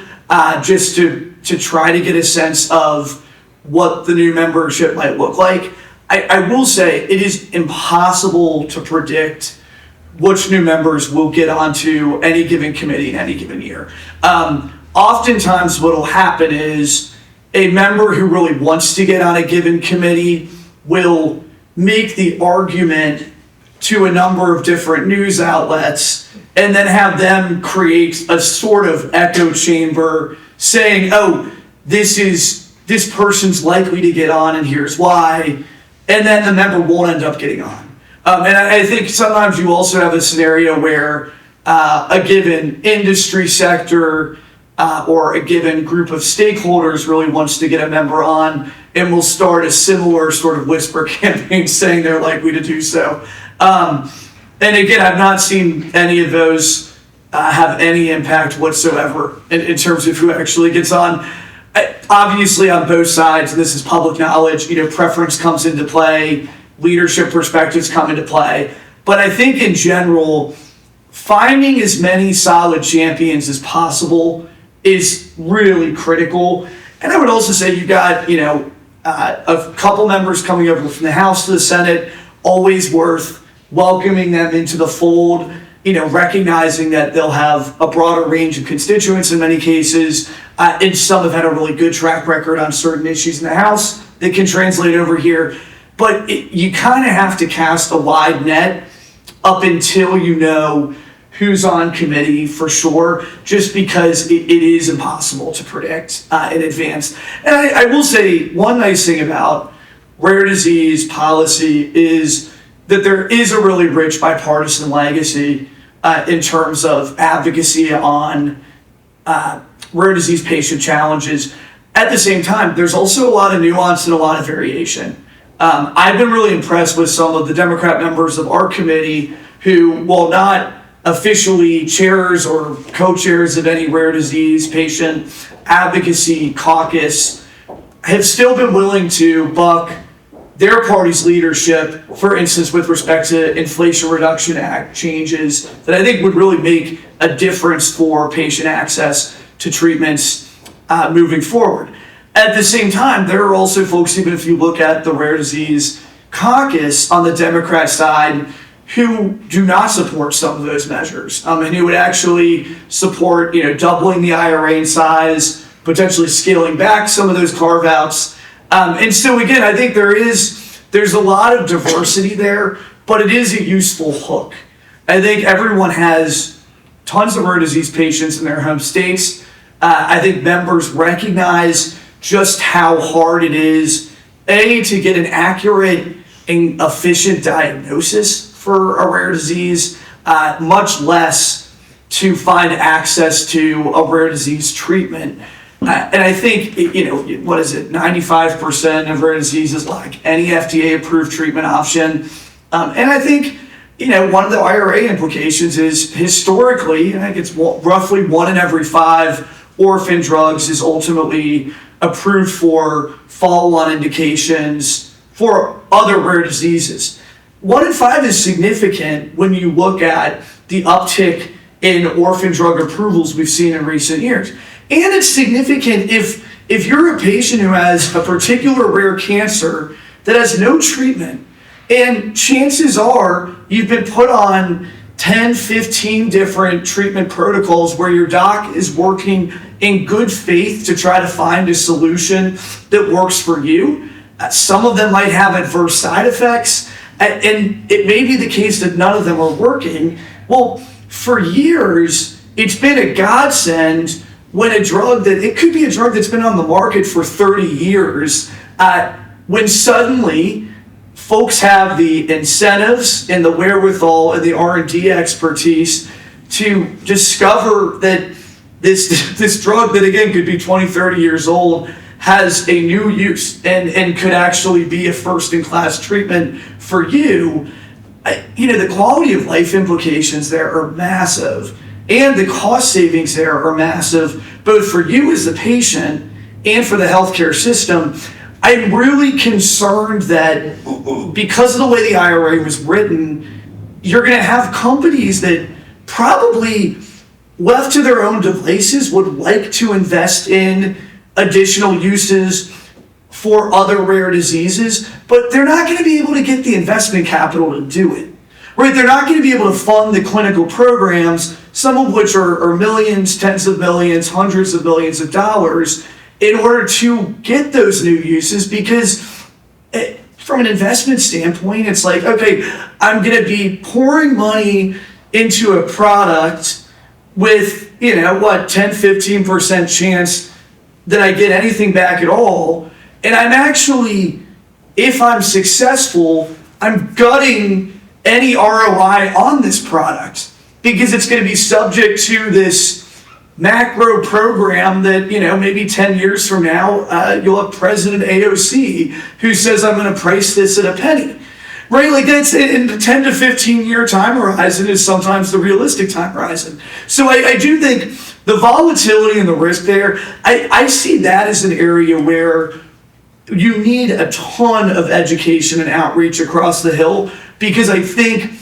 just to try to get a sense of what the new membership might look like. I will say it is impossible to predict which new members will get onto any given committee in any given year. Oftentimes what will happen is a member who really wants to get on a given committee will make the argument to a number of different news outlets and then have them create a sort of echo chamber saying, oh, this person's likely to get on and here's why. And then the member won't end up getting on. And I think sometimes you also have a scenario where a given industry sector or a given group of stakeholders really wants to get a member on, and will start a similar sort of whisper campaign saying they're likely to do so. And again, I've not seen any of those have any impact whatsoever in terms of who actually gets on. Obviously, on both sides, and this is public knowledge, preference comes into play, leadership perspectives come into play. But I think in general, finding as many solid champions as possible is really critical. And I would also say you got, a couple members coming over from the House to the Senate, always worth welcoming them into the fold, recognizing that they'll have a broader range of constituents in many cases, and some have had a really good track record on certain issues in the House that can translate over here. But you kind of have to cast a wide net up until you know who's on committee for sure, just because it is impossible to predict in advance. And I will say one nice thing about rare disease policy is that there is a really rich bipartisan legacy in terms of advocacy on rare disease patient challenges. At the same time, there's also a lot of nuance and a lot of variation. I've been really impressed with some of the Democrat members of our committee who, while not officially chairs or co-chairs of any rare disease patient advocacy caucus, have still been willing to buck their party's leadership, for instance, with respect to Inflation Reduction Act changes that I think would really make a difference for patient access to treatments moving forward. At the same time, there are also folks, even if you look at the rare disease caucus on the Democrat side, who do not support some of those measures, and who would actually support, doubling the IRA in size, potentially scaling back some of those carve-outs. And so again, I think there's a lot of diversity there, but it is a useful hook. I think everyone has tons of rare disease patients in their home states. I think members recognize just how hard it is, to get an accurate and efficient diagnosis for a rare disease, much less to find access to a rare disease treatment. And I think, 95% of rare diseases lack any FDA-approved treatment option. And I think, one of the IRA implications is historically, I think it's roughly 1 in every 5 orphan drugs is ultimately approved for follow-on indications for other rare diseases. 1 in 5 is significant when you look at the uptick in orphan drug approvals we've seen in recent years. And it's significant if you're a patient who has a particular rare cancer that has no treatment, and chances are you've been put on 10, 15 different treatment protocols where your doc is working in good faith to try to find a solution that works for you. Some of them might have adverse side effects, and it may be the case that none of them are working. Well, for years, it's been a godsend when it could be a drug that's been on the market for 30 years, when suddenly folks have the incentives and the wherewithal and the R&D expertise to discover that this drug that, again, could be 20, 30 years old, has a new use and could actually be a first-in-class treatment for you. The quality of life implications there are massive, and the cost savings there are massive, both for you as the patient and for the healthcare system. I'm really concerned that because of the way the IRA was written, you're going to have companies that probably, left to their own devices, would like to invest in additional uses for other rare diseases, but they're not going to be able to get the investment capital to do it. Right? They're not going to be able to fund the clinical programs, some of which are millions, tens of millions, hundreds of millions of dollars, in order to get those new uses, because from an investment standpoint, it's like, okay, I'm going to be pouring money into a product with, 10, 15% chance that I get anything back at all. And I'm actually, if I'm successful, I'm gutting any ROI on this product, because it's going to be subject to this macro program that, maybe 10 years from now, you'll have President AOC who says, I'm going to price this at a penny. Right, like that's in the 10 to 15 year time horizon is sometimes the realistic time horizon. So I do think the volatility and the risk there, I see that as an area where you need a ton of education and outreach across the Hill, because I think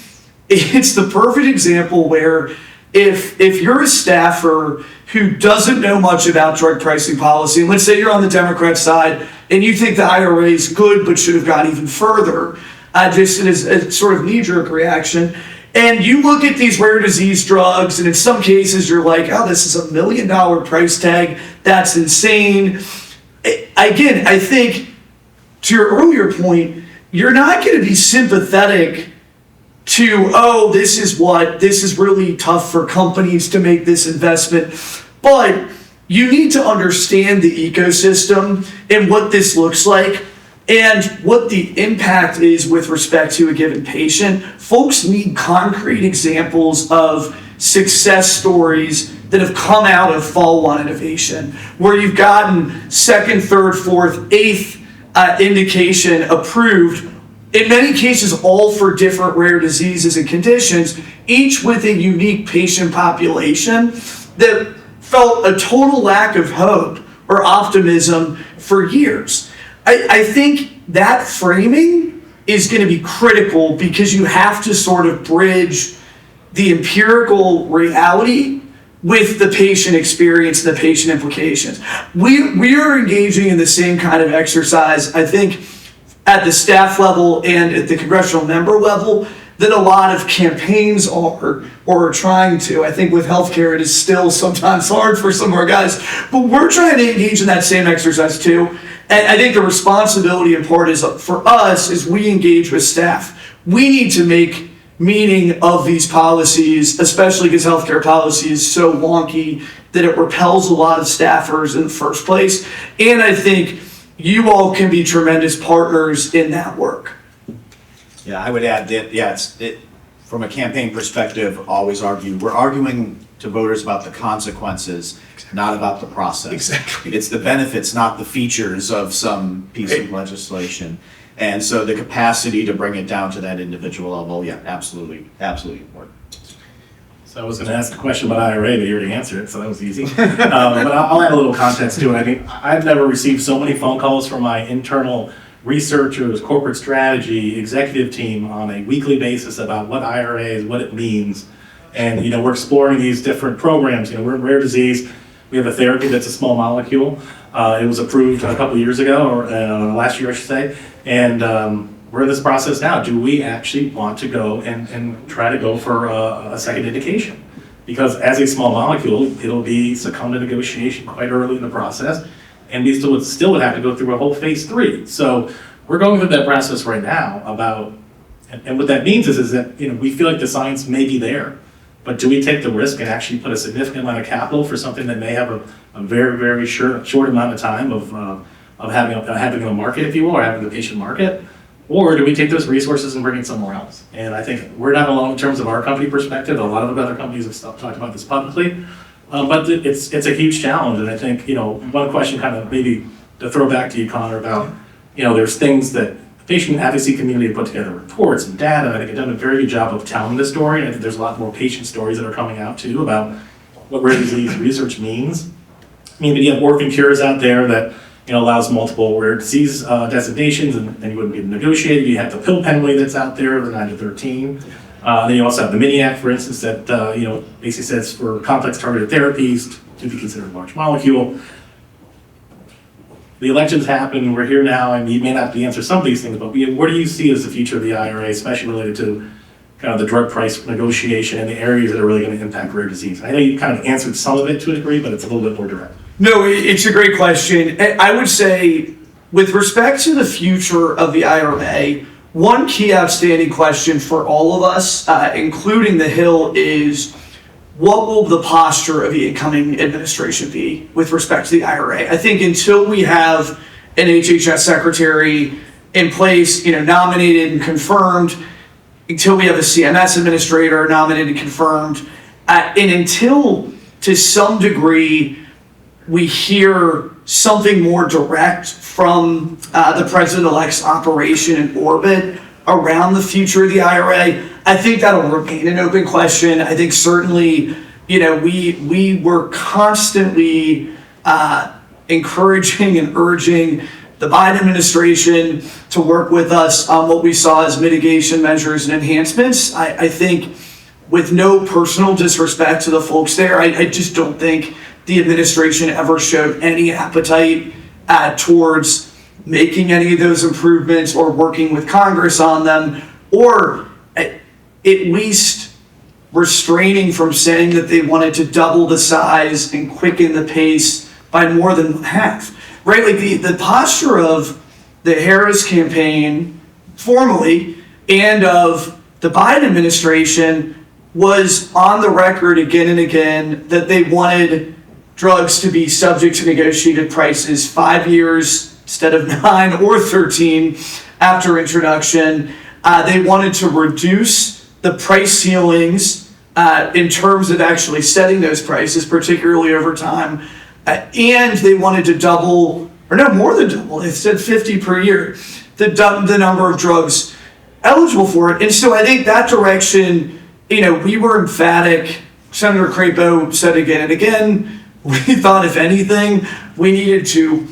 it's the perfect example where if you're a staffer who doesn't know much about drug pricing policy, and let's say you're on the Democrat side and you think the IRA is good but should have gone even further, just as a sort of knee-jerk reaction, and you look at these rare disease drugs, and in some cases you're like, oh, this is $1 million price tag, that's insane. Again, I think, to your earlier point, you're not going to be sympathetic to, oh, this is really tough for companies to make this investment, but you need to understand the ecosystem and what this looks like and what the impact is with respect to a given patient. Folks need concrete examples of success stories that have come out of follow-on innovation, where you've gotten second, third, fourth, eighth indication approved, in many cases all for different rare diseases and conditions, each with a unique patient population that felt a total lack of hope or optimism for years. I think that framing is going to be critical, because you have to sort of bridge the empirical reality with the patient experience and the patient implications. We are engaging in the same kind of exercise, I think, at the staff level and at the congressional member level that a lot of campaigns are or are trying to. I think with healthcare, it is still sometimes hard for some of our guys, but we're trying to engage in that same exercise too. And I think the responsibility in part is for us as we engage with staff. We need to make meaning of these policies, especially because healthcare policy is so wonky that it repels a lot of staffers in the first place. And I think you all can be tremendous partners in that work. Yeah, I would add that, from a campaign perspective, always we're arguing to voters about the consequences, not about the process. Exactly. It's the benefits, not the features of some piece of legislation. And so the capacity to bring it down to that individual level, yeah, absolutely important. So I was going to ask a question about IRA, but you already answered it, so that was easy. But I'll add a little context to it. I mean, I've never received so many phone calls from my internal researchers, corporate strategy, executive team on a weekly basis about what IRA is, what it means. And, we're exploring these different programs. We're in rare disease. We have a therapy that's a small molecule. It was approved a couple of years ago, or last year, I should say. And we're in this process now. Do we actually want to go and try to go for a second indication? Because as a small molecule, it'll be succumb to negotiation quite early in the process. And we still would have to go through a whole phase 3. So we're going through that process right now about, and what that means is that, we feel like the science may be there. But do we take the risk and actually put a significant amount of capital for something that may have a very, very short amount of time of having a market, if you will, or having the patient market? Or do we take those resources and bring it somewhere else? And I think we're not alone in terms of our company perspective. A lot of other companies have talked about this publicly. But it's a huge challenge. And I think, one question kind of maybe to throw back to you, Connor, about, there's things that the patient advocacy community put together reports and data. I think they've done a very good job of telling this story. And I think there's a lot more patient stories that are coming out too about what rare disease research means. I mean, you have orphan cures out there that, allows multiple rare disease designations, and you wouldn't be negotiated. You have the pill penalty that's out there, the 9 to 13. Then you also have the Mini Act, for instance, that basically says for complex targeted therapies to be considered a large molecule. The elections happen, we're here now, and you may not be able to answer some of these things, but what do you see as the future of the IRA, especially related to kind of the drug price negotiation and the areas that are really going to impact rare disease? I know you kind of answered some of it to a degree, but it's a little bit more direct. No, it's a great question. I would say, with respect to the future of the IRA, one key outstanding question for all of us, including the Hill, is what will the posture of the incoming administration be with respect to the IRA? I think until we have an HHS secretary in place, nominated and confirmed, until we have a CMS administrator nominated and confirmed, and until to some degree, we hear something more direct from the president-elect's operation in orbit around the future of the IRA. I think that'll remain an open question. I think certainly, we were constantly encouraging and urging the Biden administration to work with us on what we saw as mitigation measures and enhancements. I think, with no personal disrespect to the folks there, I just don't think the administration ever showed any appetite towards making any of those improvements or working with Congress on them, or at least restraining from saying that they wanted to double the size and quicken the pace by more than half, right? Like the posture of the Harris campaign formally and of the Biden administration was on the record again and again that they wanted drugs to be subject to negotiated prices 5 years instead of 9 or 13 after introduction. They wanted to reduce the price ceilings in terms of actually setting those prices, particularly over time. And they wanted to double, or no, more than double, they said 50 per year, the number of drugs eligible for it. And so I think that direction, we were emphatic. Senator Crapo said again and again, we thought, if anything, we needed to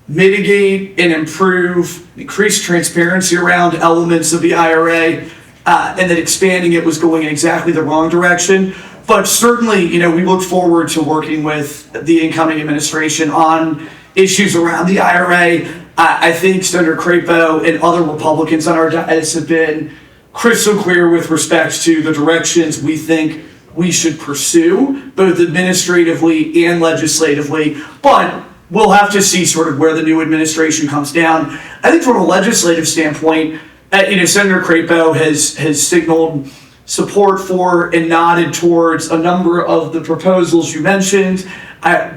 mitigate and improve, increase transparency around elements of the IRA, and that expanding it was going in exactly the wrong direction. But certainly, we look forward to working with the incoming administration on issues around the IRA. I think Senator Crapo and other Republicans on our dais have been crystal clear with respect to the directions we think we should pursue, both administratively and legislatively. But we'll have to see sort of where the new administration comes down. I think from a legislative standpoint, Senator Crapo has signaled support for and nodded towards a number of the proposals you mentioned.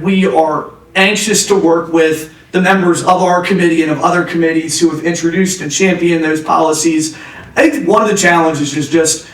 We are anxious to work with the members of our committee and of other committees who have introduced and championed those policies. I think one of the challenges is just,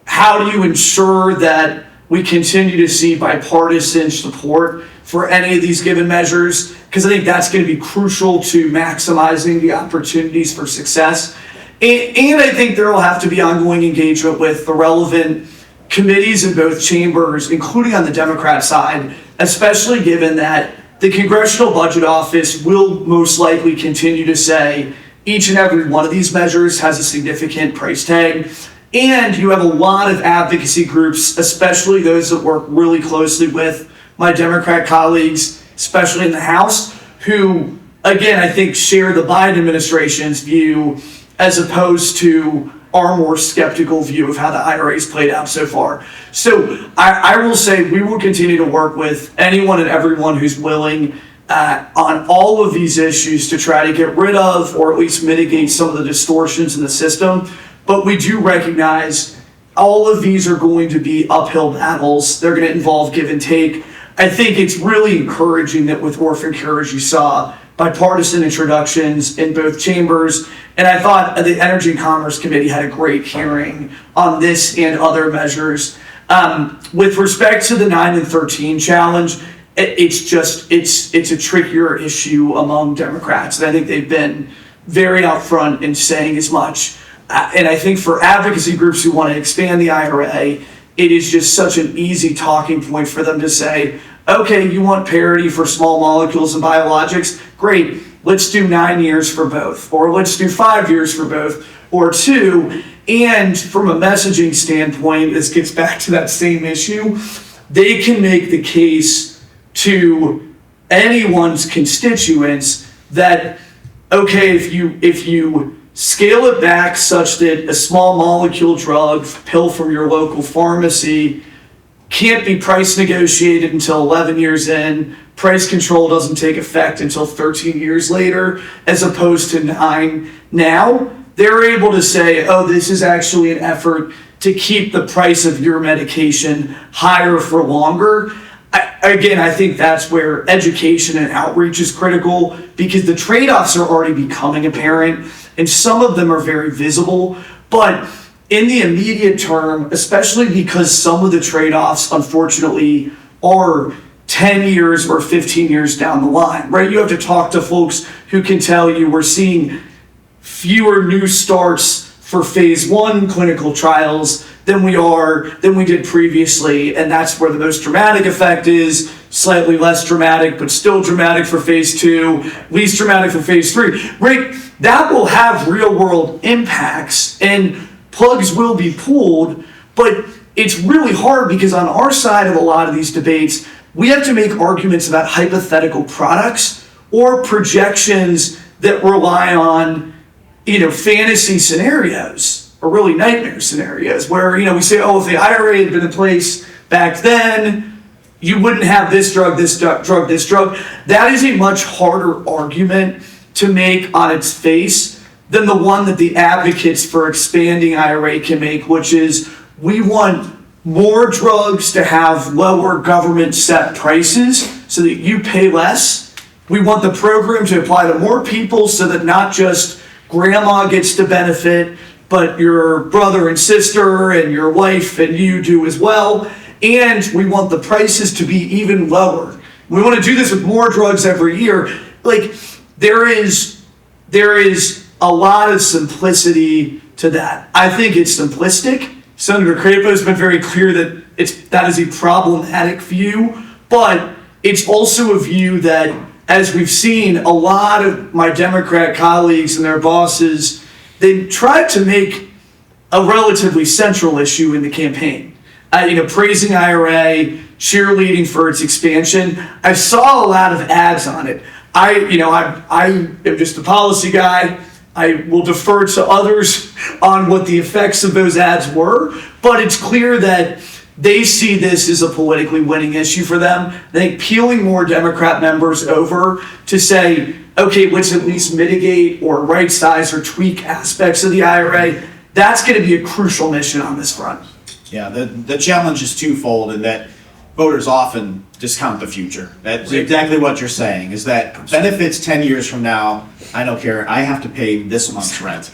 how do you ensure that we continue to see bipartisan support for any of these given measures? Because I think that's going to be crucial to maximizing the opportunities for success. And I think there will have to be ongoing engagement with the relevant committees in both chambers, including on the Democrat side, especially given that the Congressional Budget Office will most likely continue to say each and every one of these measures has a significant price tag. And you have a lot of advocacy groups, especially those that work really closely with my Democrat colleagues, especially in the House, who, again, I think share the Biden administration's view as opposed to our more skeptical view of how the IRA's played out so far. So I will say we will continue to work with anyone and everyone who's willing on all of these issues to try to get rid of or at least mitigate some of the distortions in the system. But we do recognize all of these are going to be uphill battles. They're going to involve give and take. I think it's really encouraging that with orphan care, as you saw, bipartisan introductions in both chambers. And I thought the Energy and Commerce Committee had a great hearing on this and other measures. With respect to the 9 and 13 challenge, it's a trickier issue among Democrats. And I think they've been very upfront in saying as much. And I think for advocacy groups who want to expand the IRA, it is just such an easy talking point for them to say, okay, you want parity for small molecules and biologics? Great, let's do 9 years for both, or let's do 5 years for both, or 2. And from a messaging standpoint, this gets back to that same issue, they can make the case to anyone's constituents that, okay, if you scale it back such that a small molecule drug pill from your local pharmacy can't be price negotiated until 11 years in, price control doesn't take effect until 13 years later, as opposed to 9 now, they're able to say, oh, this is actually an effort to keep the price of your medication higher for longer. Again, I think that's where education and outreach is critical, because the trade-offs are already becoming apparent, and some of them are very visible. But in the immediate term, especially because some of the trade-offs, unfortunately, are 10 years or 15 years down the line, right? You have to talk to folks who can tell you we're seeing fewer new starts for phase 1 clinical trials than we did previously, and that's where the most dramatic effect is. Slightly less dramatic, but still dramatic for phase 2, least dramatic for phase 3, right? That will have real world impacts, and plugs will be pulled, but it's really hard because on our side of a lot of these debates, we have to make arguments about hypothetical products or projections that rely on, fantasy scenarios or really nightmare scenarios where, we say, oh, if the IRA had been in place back then, you wouldn't have this drug, this drug, this drug. That is a much harder argument to make on its face than the one that the advocates for expanding IRA can make, which is we want more drugs to have lower government set prices so that you pay less. We want the program to apply to more people so that not just grandma gets to benefit, but your brother and sister and your wife and you do as well. And we want the prices to be even lower. We want to do this with more drugs every year. Like, there is a lot of simplicity to that. I think it's simplistic. Senator Crapo has been very clear that that is a problematic view, but it's also a view that, as we've seen, a lot of my Democrat colleagues and their bosses, they tried to make a relatively central issue in the campaign. Praising IRA, cheerleading for its expansion. I saw a lot of ads on it. I am just a policy guy. I will defer to others on what the effects of those ads were, but it's clear that they see this as a politically winning issue for them. I think peeling more Democrat members over to say, okay, let's at least mitigate or right size or tweak aspects of the IRA, that's going to be a crucial mission on this front. Yeah, the challenge is twofold in that voters often discount the future. That's exactly what you're saying, is that benefits 10 years from now, I don't care, I have to pay this month's rent.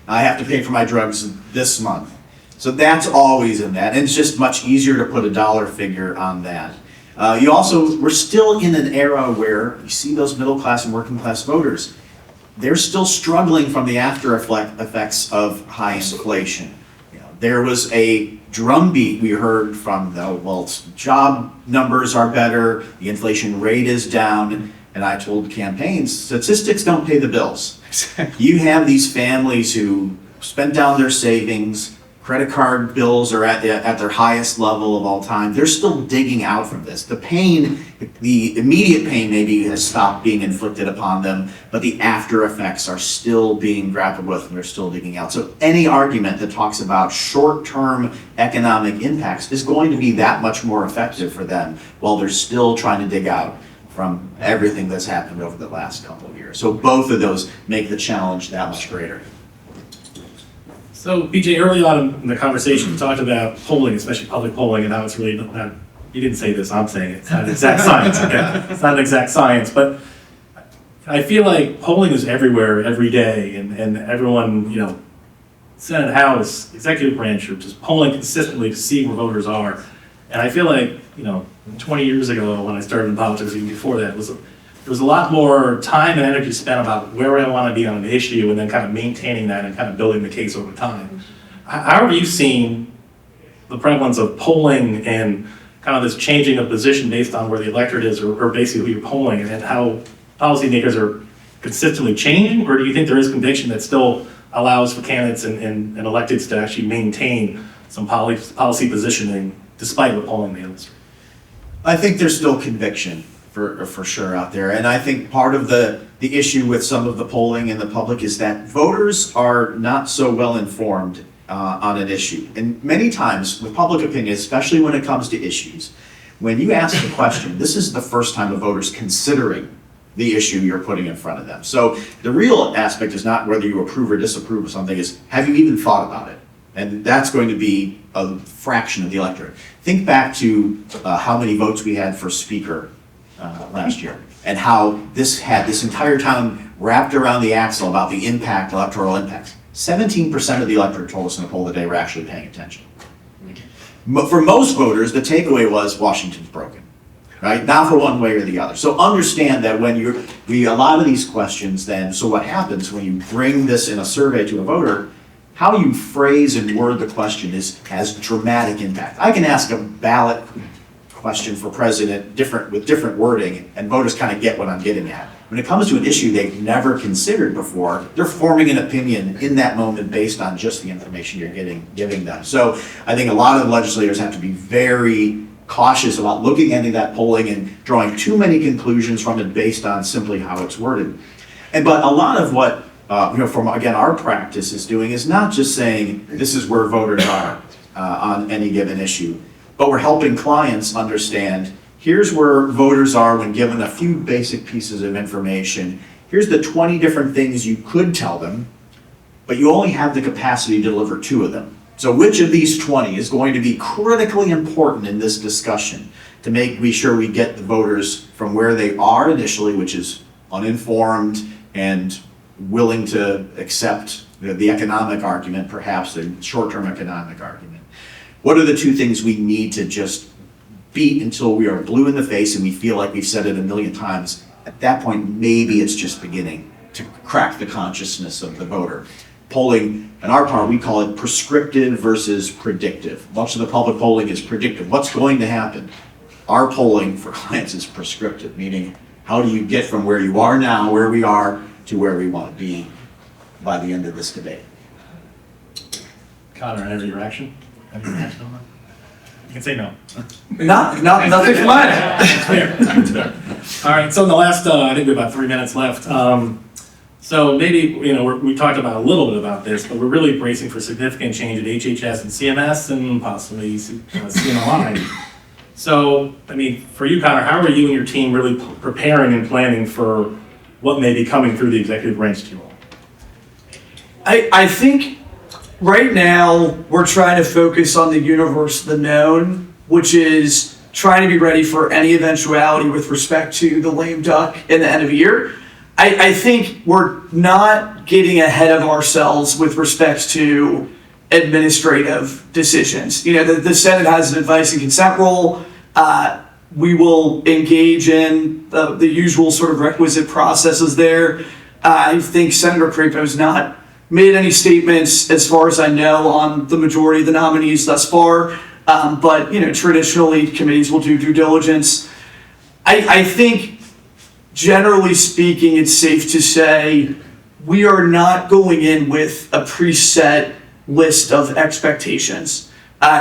I have to pay for my drugs this month. So that's always in that, and it's just much easier to put a dollar figure on that. We're still in an era where you see those middle class and working class voters, they're still struggling from the after effects of high inflation. There was a drumbeat we heard from job numbers are better, the inflation rate is down, and I told campaigns, statistics don't pay the bills. You have these families who spent down their savings, credit card bills are at their highest level of all time. They're still digging out from this. The pain, the immediate pain maybe has stopped being inflicted upon them, but the after effects are still being grappled with and they're still digging out. So any argument that talks about short-term economic impacts is going to be that much more effective for them while they're still trying to dig out from everything that's happened over the last couple of years. So both of those make the challenge that much greater. So, BJ, early on in the conversation, you talked about polling, especially public polling, and how it's really not, you didn't say this, I'm saying it. It's not an exact science, okay? It's not an exact science, but I feel like polling is everywhere, every day, and everyone, Senate, House, executive branch are just polling consistently to see where voters are. And I feel like, 20 years ago when I started in politics, even before that, there was a lot more time and energy spent about where I want to be on an issue and then kind of maintaining that and kind of building the case over time. How have you seen the prevalence of polling and kind of this changing of position based on where the electorate is or basically who you're polling, and how policymakers are consistently changing? Or do you think there is conviction that still allows for candidates and electeds to actually maintain some policy positioning despite what polling may illustrate? I think there's still conviction for sure out there. And I think part of the issue with some of the polling in the public is that voters are not so well informed on an issue. And many times with public opinion, especially when it comes to issues, when you ask a question, this is the first time a voter's considering the issue you're putting in front of them. So the real aspect is not whether you approve or disapprove of something, is have you even thought about it? And that's going to be a fraction of the electorate. Think back to how many votes we had for speaker last year, and how this had this entire town wrapped around the axle about the electoral impacts. 17% of the electorate told us in a poll today we're actually paying attention. But for most voters, the takeaway was Washington's broken. right? Not for one way or the other. So understand that when a lot of these questions then, so what happens when you bring this in a survey to a voter, how you phrase and word the question has dramatic impact. I can ask a ballot question for president with different wording, and voters kind of get what I'm getting at. When it comes to an issue they've never considered before, they're forming an opinion in that moment based on just the information you're giving them. So I think a lot of legislators have to be very cautious about looking into that polling and drawing too many conclusions from it based on simply how it's worded. But a lot of what from again our practice is doing is not just saying this is where voters are on any given issue, but we're helping clients understand here's where voters are when given a few basic pieces of information. Here's the 20 different things you could tell them, but you only have the capacity to deliver 2 of them. So which of these 20 is going to be critically important in this discussion to be sure we get the voters from where they are initially, which is uninformed and willing to accept the economic argument, perhaps the short-term economic argument. What are the 2 things we need to just beat until we are blue in the face and we feel like we've said it a million times? At that point, maybe it's just beginning to crack the consciousness of the voter. Polling, on our part, we call it prescriptive versus predictive. Much of the public polling is predictive. What's going to happen? Our polling for clients is prescriptive, meaning how do you get from where you are now, where we are, to where we want to be by the end of this debate. Connor, any reaction? Any reaction on that? You can say no. Nothing from mine. It's fair. All right, so in the last, I think we have about 3 minutes left. So maybe, we talked about a little bit about this, but we're really bracing for significant change at HHS and CMS and possibly CMLI. So, for you, Connor, how are you and your team really preparing and planning for what may be coming through the executive branch to you all? I think right now we're trying to focus on the universe of the known, which is trying to be ready for any eventuality with respect to the lame duck in the end of the year. I think we're not getting ahead of ourselves with respect to administrative decisions. The Senate has an advice and consent role. We will engage in the usual sort of requisite processes there. I think Senator Crapo has not made any statements, as far as I know, on the majority of the nominees thus far. But traditionally committees will do due diligence. I think, generally speaking, it's safe to say we are not going in with a preset list of expectations,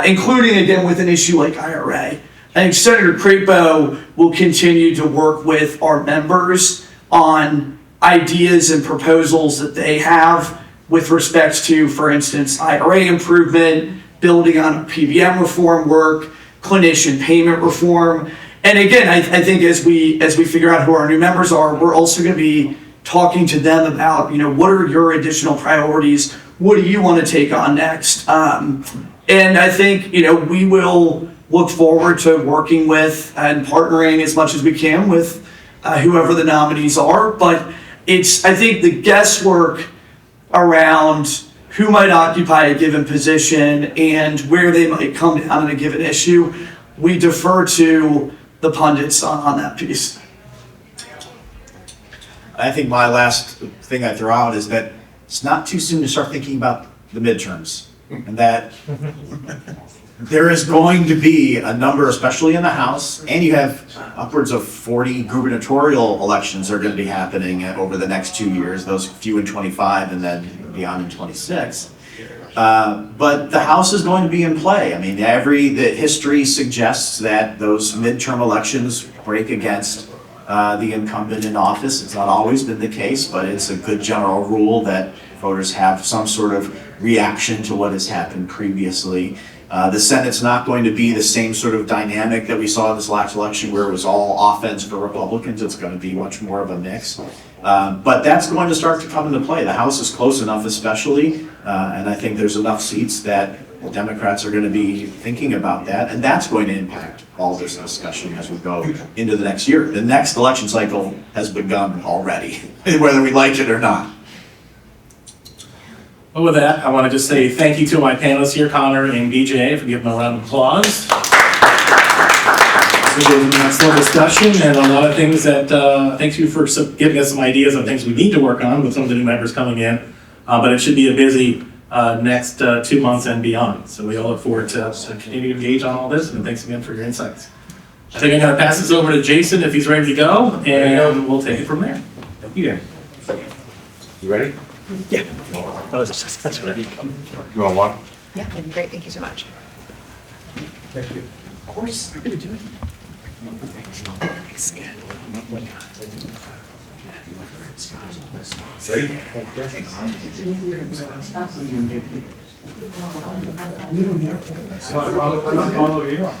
including, again, with an issue like IRA. I think Senator Crapo will continue to work with our members on ideas and proposals that they have with respect to, for instance, IRA improvement, building on PBM reform work, clinician payment reform. And again, I think as we figure out who our new members are, we're also going to be talking to them about, what are your additional priorities? What do you want to take on next? And I think, we will look forward to working with and partnering as much as we can with whoever the nominees are. But I think the guesswork around who might occupy a given position and where they might come down on a given issue, we defer to the pundits on that piece. I think my last thing I throw out is that it's not too soon to start thinking about the midterms, and that there is going to be a number, especially in the House, and you have upwards of 40 gubernatorial elections that are going to be happening over the next 2 years, those few in 25 and then beyond in 26. But the House is going to be in play. The history suggests that those midterm elections break against the incumbent in office. It's not always been the case, but it's a good general rule that voters have some sort of reaction to what has happened previously. The Senate's not going to be the same sort of dynamic that we saw in this last election where it was all offense for Republicans. It's going to be much more of a mix. But that's going to start to come into play. The House is close enough especially, and I think there's enough seats that the Democrats are going to be thinking about that, and that's going to impact all this discussion as we go into the next year. The next election cycle has begun already, whether we like it or not. Well, with that, I want to just say thank you to my panelists here, Connor and BJ, for giving them a round of applause. an excellent discussion and a lot of things that, thanks you for giving us some ideas on things we need to work on with some of the new members coming in. But it should be a busy next 2 months and beyond. So we all look forward to continue to engage on all this, and thanks again for your insights. I think I'm going to pass this over to Jason if he's ready to go, and we'll take it from there. Thank you. You ready? Yeah. That's ready. You want one? Yeah, that'd be great. Thank you so much. Thank you. Of course. I'm going to do it.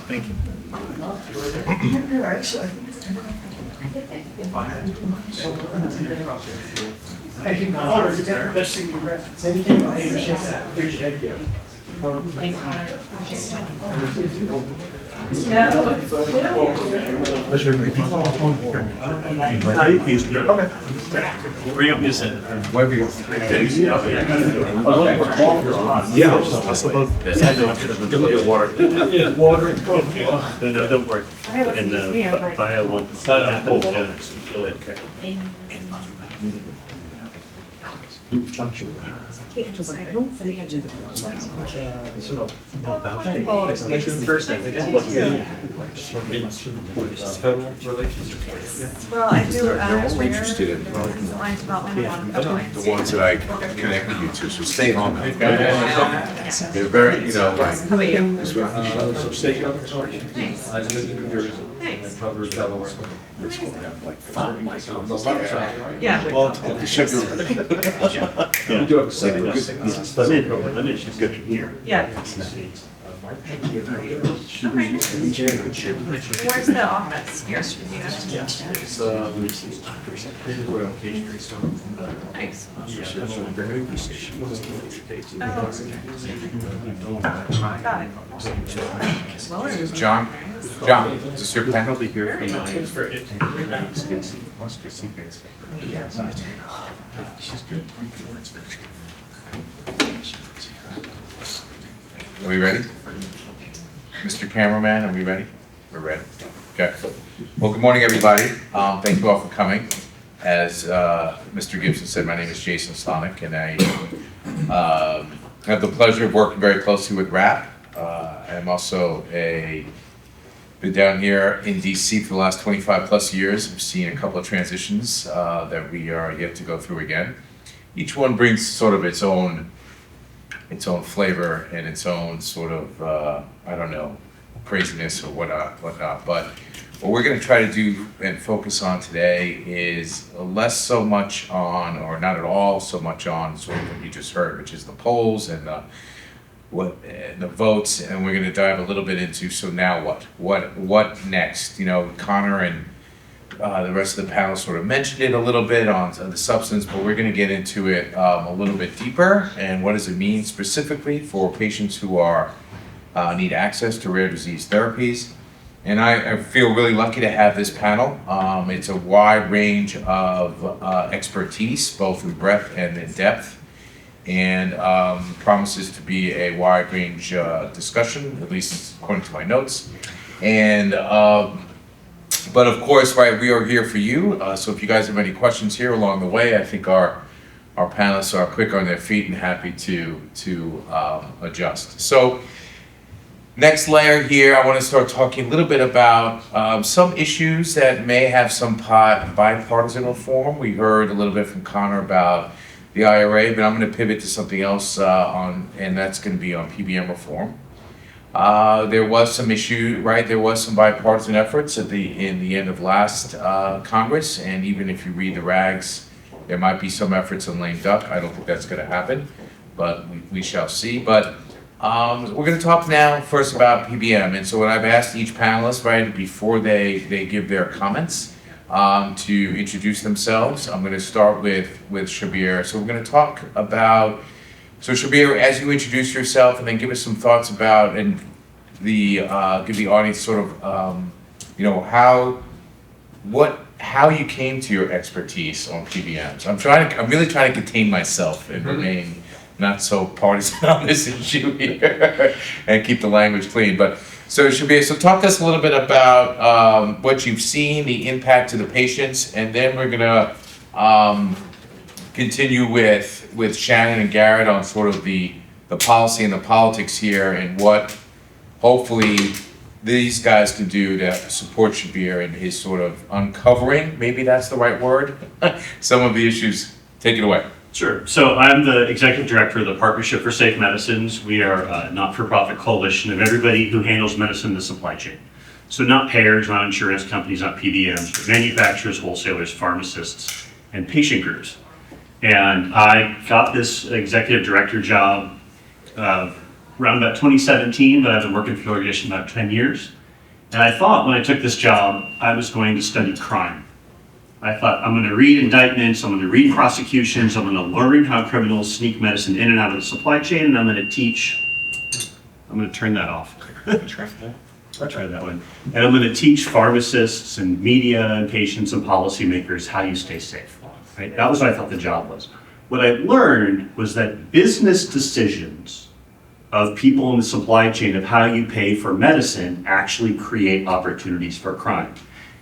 Thank you. Bring up your seat. Wherever you Yeah. Look at water. Yeah, water. No, don't worry. And fire one. Well, I do, I'm interested in Alliance Development. the ones that I connected you to, so stay on them. They're very, you know, like. How about you? Yeah. She's good to hear. Yeah. Where's the office? Here. Nice. Got it. Well, John, is this your pen? I'll be here. Are we ready? Mr. Cameraman, are we ready? We're ready. Okay. Well, good morning, everybody. Thank you all for coming. As Mr. Gibson said, my name is Jason Sonic, and I have the pleasure of working very closely with RAAP. I'm also been down here in DC for the last 25 plus years. I've seen a couple of transitions that we are yet to go through again. Each one brings sort of its own flavor and its own sort of, I don't know, craziness or whatnot. But what we're going to try to do and focus on today is less so much on, or not at all so much on, sort of what you just heard, which is the polls and the votes, and we're going to dive a little bit into, so now what next? You know, Connor and the rest of the panel sort of mentioned it a little bit on the substance, but we're going to get into it a little bit deeper, and what does it mean specifically for patients who are need access to rare disease therapies. And I feel really lucky to have this panel. It's a wide range of expertise, both in breadth and in depth, and promises to be a wide range discussion, at least according to my notes. And but of course, right, we are here for you. So if you guys have any questions here along the way, I think our panelists are quick on their feet and happy to adjust. So next layer here, I want to start talking a little bit about some issues that may have some bipartisan reform. We heard a little bit from Connor about the IRA, but I'm going to pivot to something else and that's going to be on PBM reform. There was some issue, right? There was some bipartisan efforts in the end of last Congress, and even if you read the rags, there might be some efforts on lame duck. I don't think that's going to happen, but we shall see. But we're going to talk now first about PBM, and so what I've asked each panelist, right, before they give their comments, to introduce themselves. I'm going to start with Shabir. So we're going to talk about. So Shabir, as you introduce yourself, and then give us some thoughts about and give the audience sort of you know how you came to your expertise on PBMs. I'm really trying to contain myself and remain not so partisan on this issue here and keep the language clean. But so Shabir, so talk to us a little bit about what you've seen, the impact to the patients, and then we're gonna continue with Shannon and Garrett on sort of the policy and the politics here and what hopefully these guys can do to support Shabir in his sort of uncovering, maybe that's the right word, some of the issues. Take it away. Sure. So I'm the executive director of the Partnership for Safe Medicines. We are a not-for-profit coalition of everybody who handles medicine in the supply chain. So not payers, not insurance companies, not PBMs, but manufacturers, wholesalers, pharmacists, and patient groups. And I got this executive director job around about 2017, but I've been working for the organization about 10 years. And I thought when I took this job, I was going to study crime. I thought, I'm going to read indictments, I'm going to read prosecutions, I'm going to learn how criminals sneak medicine in and out of the supply chain, and I'm going to teach. I'm going to turn that off. I'll try that one. And I'm going to teach pharmacists and media and patients and policymakers how you stay safe. Right? That was what I thought the job was. What I learned was that business decisions of people in the supply chain of how you pay for medicine actually create opportunities for crime.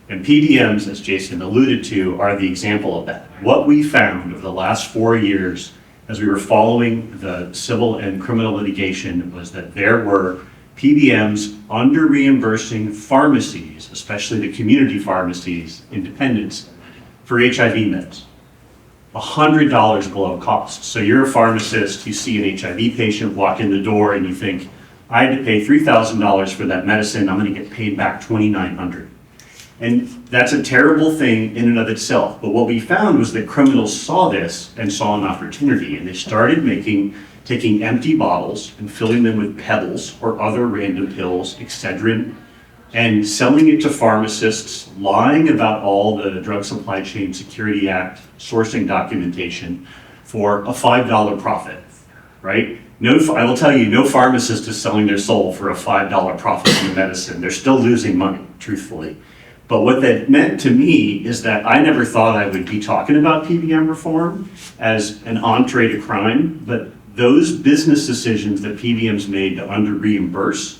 And PBMs, as Jason alluded to, are the example of that. What we found over the last 4 years as we were following the civil and criminal litigation was that there were PBMs under reimbursing pharmacies, especially the community pharmacies, independents, for HIV meds. $100 below cost. So you're a pharmacist, you see an HIV patient walk in the door and you think, I had to pay $3,000 for that medicine, I'm gonna get paid back $2,900. And that's a terrible thing in and of itself. But what we found was that criminals saw this and saw an opportunity, and they started taking empty bottles and filling them with pebbles or other random pills, Excedrin, and selling it to pharmacists, lying about all the Drug Supply Chain Security Act sourcing documentation for a $5 profit, right? I will tell you, no pharmacist is selling their soul for a $5 profit on the medicine. They're still losing money, truthfully. But what that meant to me is that I never thought I would be talking about PBM reform as an entree to crime, but those business decisions that PBMs made to under-reimburse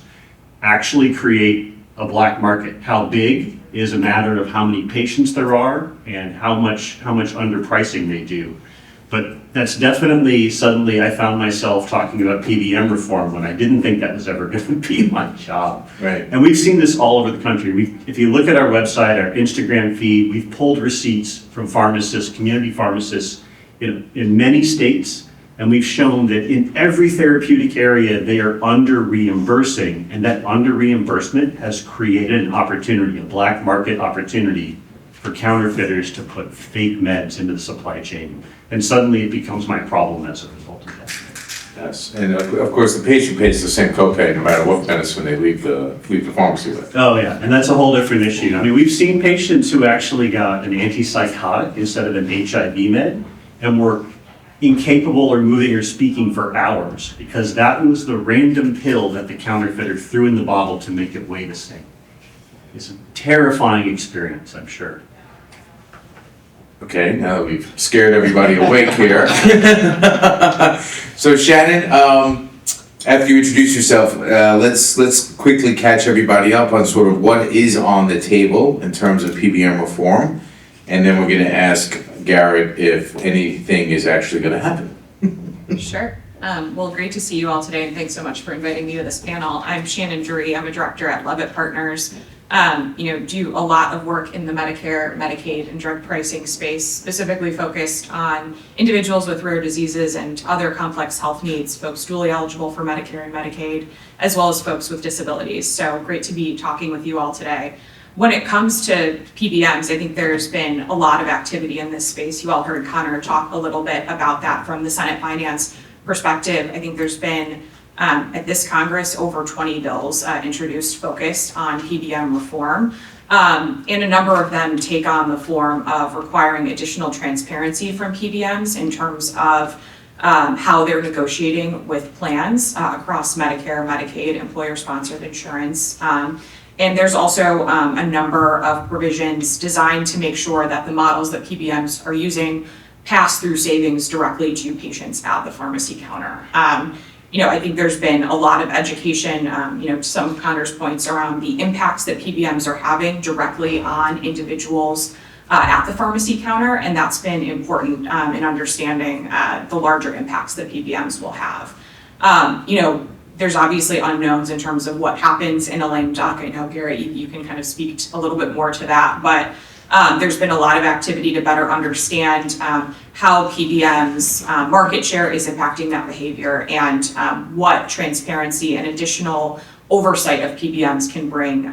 actually create a black market. How big is a matter of how many patients there are and how much underpricing they do. But that's definitely, suddenly I found myself talking about PBM reform when I didn't think that was ever going to be my job. Right. And we've seen this all over the country. If you look at our website, our Instagram feed, we've pulled receipts from pharmacists, community pharmacists in many states, and we've shown that in every therapeutic area, they are under reimbursing, and that under reimbursement has created an opportunity, a black market opportunity for counterfeiters to put fake meds into the supply chain. And suddenly it becomes my problem as a result of that. Yes, and of course, the patient pays the same copay no matter what medicine they leave the pharmacy with. Oh yeah, and that's a whole different issue. I mean, we've seen patients who actually got an antipsychotic instead of an HIV med and were incapable or moving or speaking for hours because that was the random pill that the counterfeiter threw in the bottle to make it weigh the same. It's a terrifying experience, I'm sure. Okay, now that we've scared everybody awake here. So Shannon, after you introduce yourself, let's quickly catch everybody up on sort of what is on the table in terms of PBM reform, and then we're going to ask Garrett if anything is actually going to happen. Sure. Well, great to see you all today, and thanks so much for inviting me to this panel. I'm Shannon Drury. I'm a director at Levitt Partners. Do a lot of work in the Medicare, Medicaid, and drug pricing space, specifically focused on individuals with rare diseases and other complex health needs, folks dually eligible for Medicare and Medicaid, as well as folks with disabilities. So great to be talking with you all today. When it comes to PBMs, I think there's been a lot of activity in this space. You all heard Connor talk a little bit about that from the Senate Finance perspective. I think there's been at this Congress over 20 bills introduced focused on PBM reform, and a number of them take on the form of requiring additional transparency from PBMs in terms of how they're negotiating with plans across Medicare, Medicaid, employer-sponsored insurance. And there's also a number of provisions designed to make sure that the models that PBMs are using pass-through savings directly to patients at the pharmacy counter. I think there's been a lot of education, some of Connor's points around the impacts that PBMs are having directly on individuals at the pharmacy counter, and that's been important in understanding the larger impacts that PBMs will have. There's obviously unknowns in terms of what happens in a lame duck. I know, Garrett, you can kind of speak a little bit more to that, but there's been a lot of activity to better understand how PBM's market share is impacting that behavior and what transparency and additional oversight of PBMs can bring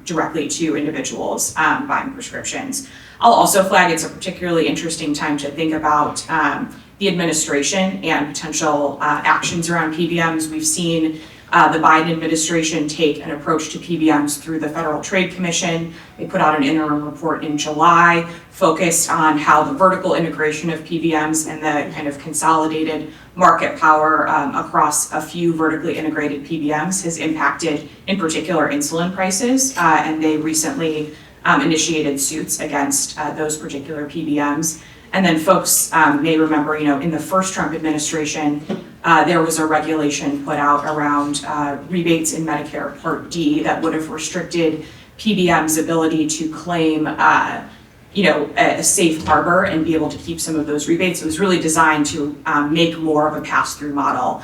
directly to individuals buying prescriptions. I'll also flag it's a particularly interesting time to think about the administration and potential actions around PBMs. We've seen the Biden administration take an approach to PBMs through the Federal Trade Commission. They put out an interim report in July focused on how the vertical integration of PBMs and the kind of consolidated market power across a few vertically integrated PBMs has impacted, in particular, insulin prices. And they recently initiated suits against those particular PBMs. And then folks may remember, in the first Trump administration, there was a regulation put out around rebates in Medicare Part D that would have restricted PBM's ability to claim, a safe harbor and be able to keep some of those rebates. It was really designed to make more of a pass-through model.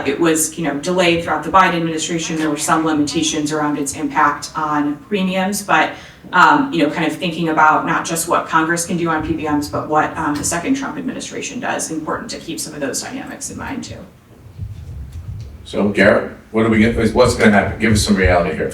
It was, delayed throughout the Biden administration. There were some limitations around its impact on premiums, but kind of thinking about not just what Congress can do on PBMs, but what the second Trump administration does. Important to keep some of those dynamics in mind too. So Garrett, what's gonna happen? Give us some reality here.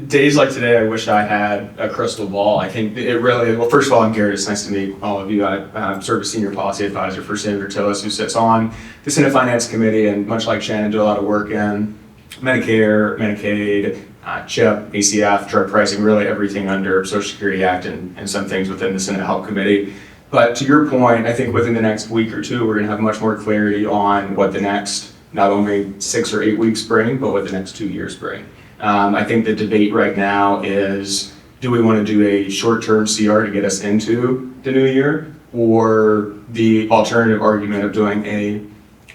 Days like today, I wish I had a crystal ball. I think it really, well, first of all, I'm Garrett. It's nice to meet all of you. I serve as senior policy advisor for Senator Tillis, who sits on the Senate Finance Committee, and much like Shannon, do a lot of work in Medicare, Medicaid, CHIP, ACF, drug pricing, really everything under Social Security Act and some things within the Senate Health Committee. But to your point, I think within the next week or two, we're gonna have much more clarity on what the next not only 6 or 8 weeks bring, but what the next 2 years bring. I think the debate right now is, do we want to do a short-term CR to get us into the new year, or the alternative argument of doing a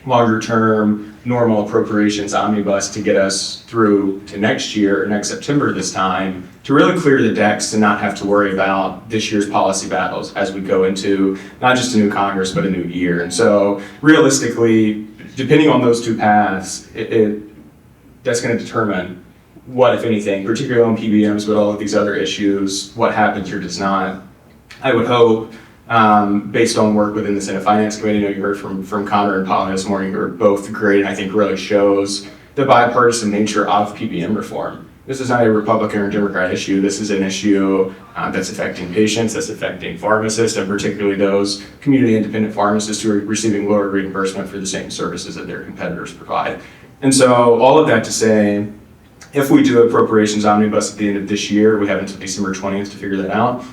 longer-term normal appropriations omnibus to get us through to next year, next September this time, to really clear the decks to not have to worry about this year's policy battles as we go into not just a new Congress, but a new year. And so realistically, depending on those two paths, that's going to determine what, if anything, particularly on PBMs, but all of these other issues, what happens or does not. I would hope, based on work within the Senate Finance Committee, I know you heard from Connor and Polly this morning, who are both great, and I think really shows the bipartisan nature of PBM reform. This is not a Republican or Democrat issue. This is an issue that's affecting patients, that's affecting pharmacists, and particularly those community independent pharmacists who are receiving lower reimbursement for the same services that their competitors provide. And so all of that to say, if we do appropriations omnibus at the end of this year, we have until December 20th to figure that out.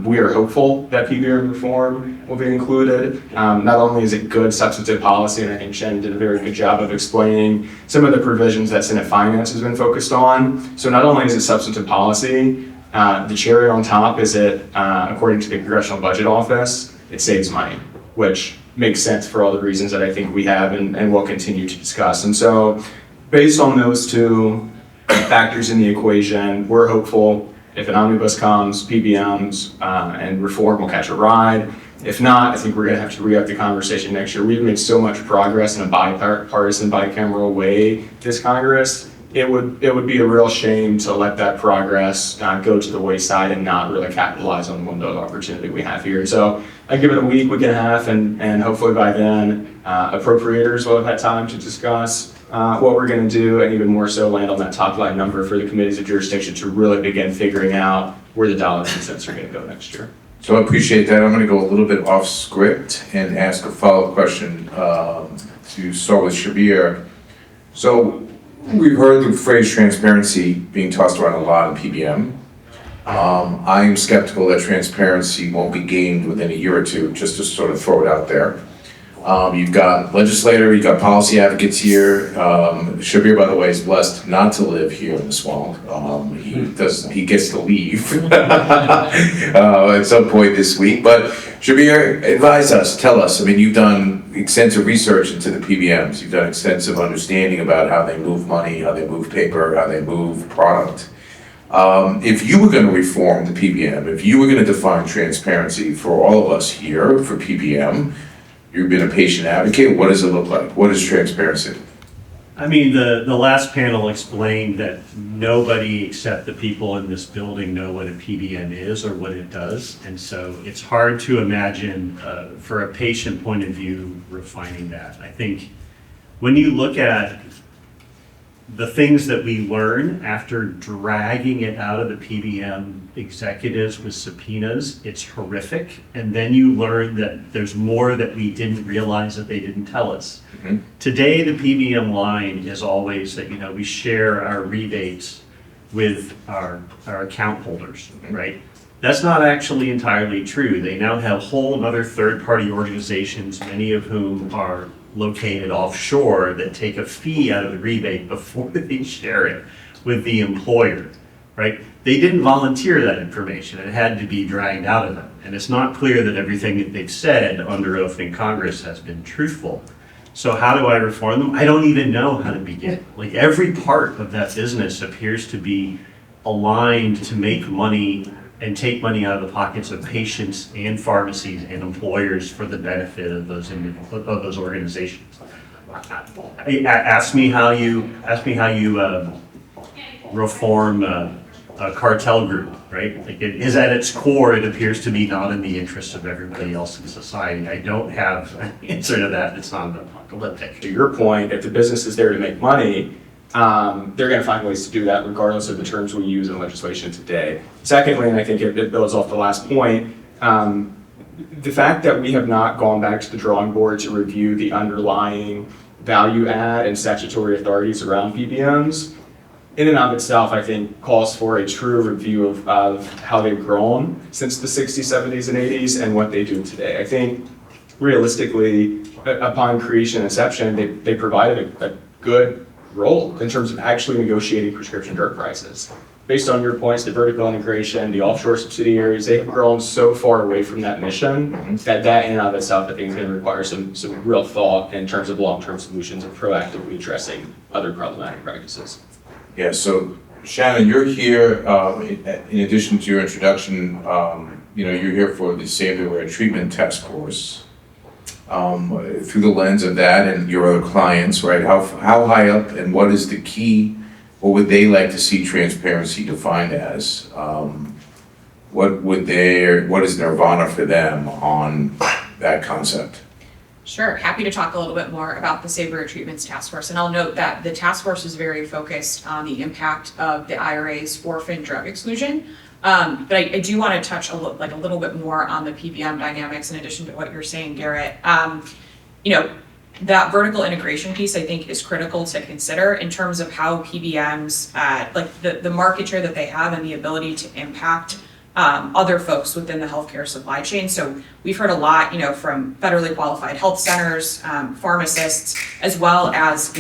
We are hopeful that PBM reform will be included. Not only is it good substantive policy, and I think Shannon did a very good job of explaining some of the provisions that Senate Finance has been focused on. So not only is it substantive policy, the cherry on top is it, according to the Congressional Budget Office, it saves money, which makes sense for all the reasons that I think we have and will continue to discuss. And so based on those two factors in the equation, we're hopeful if an omnibus comes, PBMs and reform will catch a ride. If not, I think we're going to have to re-up the conversation next year. We've made so much progress in a bipartisan, bicameral way this Congress. It would be a real shame to let that progress go to the wayside and not really capitalize on the window of opportunity we have here. So I give it a week and a half, and hopefully by then, appropriators will have had time to discuss what we're going to do, and even more so land on that top line number for the committees of jurisdiction to really begin figuring out where the dollars and cents are going to go next year. So I appreciate that. I'm going to go a little bit off script and ask a follow-up question to start with Shabir. So we've heard the phrase transparency being tossed around a lot in PBM. I am skeptical that transparency won't be gained within a year or two, just to sort of throw it out there. You've got legislator, you've got policy advocates here. Shabir, by the way, is blessed not to live here in the swamp. He gets to leave at some point this week. But Shabir, advise us, tell us. I mean, you've done extensive research into the PBMs. You've done extensive understanding about how they move money, how they move paper, how they move product. If you were going to reform the PBM, if you were going to define transparency for all of us here for PBM, you've been a patient advocate, what does it look like? What is transparency? I mean, the last panel explained that nobody except the people in this building know what a PBM is or what it does. And so it's hard to imagine, for a patient point of view, refining that. I think when you look at the things that we learn after dragging it out of the PBM executives with subpoenas, it's horrific. And then you learn that there's more that we didn't realize that they didn't tell us. Mm-hmm. Today, the PBM line is always that, we share our rebates with our account holders, right? That's not actually entirely true. They now have whole other third-party organizations, many of whom are located offshore, that take a fee out of the rebate before they share it with the employer, right? They didn't volunteer that information. It had to be dragged out of them. And it's not clear that everything that they've said under oath in Congress has been truthful. So how do I reform them? I don't even know how to begin. Like, every part of that business appears to be aligned to make money and take money out of the pockets of patients and pharmacies and employers for the benefit of those organizations. Ask me how you reform a cartel group, right? Like, it is at its core, it appears to be not in the interest of everybody else in society. I don't have an answer to that. It's not apocalyptic. To your point, if the business is there to make money, they're going to find ways to do that regardless of the terms we use in legislation today. Secondly, and I think it builds off the last point, the fact that we have not gone back to the drawing board to review the underlying value add and statutory authorities around PBMs, in and of itself, I think, calls for a true review of how they've grown since the 60s, 70s, and 80s and what they do today. I think, realistically, upon creation and inception, they provided a good role in terms of actually negotiating prescription drug prices. Based on your points, the vertical integration, the offshore subsidiaries, they have grown so far away from that mission that in and of itself, I think, is going to require some real thought in terms of long-term solutions and proactively addressing other problematic practices. Yeah, so Shannon, you're here, in addition to your introduction, you're here for the Save the Rare Treatment Task Force. Through the lens of that and your other clients, right? How high up and what is the key? What would they like to see transparency defined as? What is nirvana for them on that concept? Sure, happy to talk a little bit more about the Save Rare Treatments Task Force. And I'll note that the task force is very focused on the impact of the IRA's orphan drug exclusion. But I do want to touch a little bit more on the PBM dynamics in addition to what you're saying, Garrett. That vertical integration piece, I think, is critical to consider in terms of how PBMs, the market share that they have and the ability to impact other folks within the healthcare supply chain. So we've heard a lot, from federally qualified health centers, pharmacists, as well as,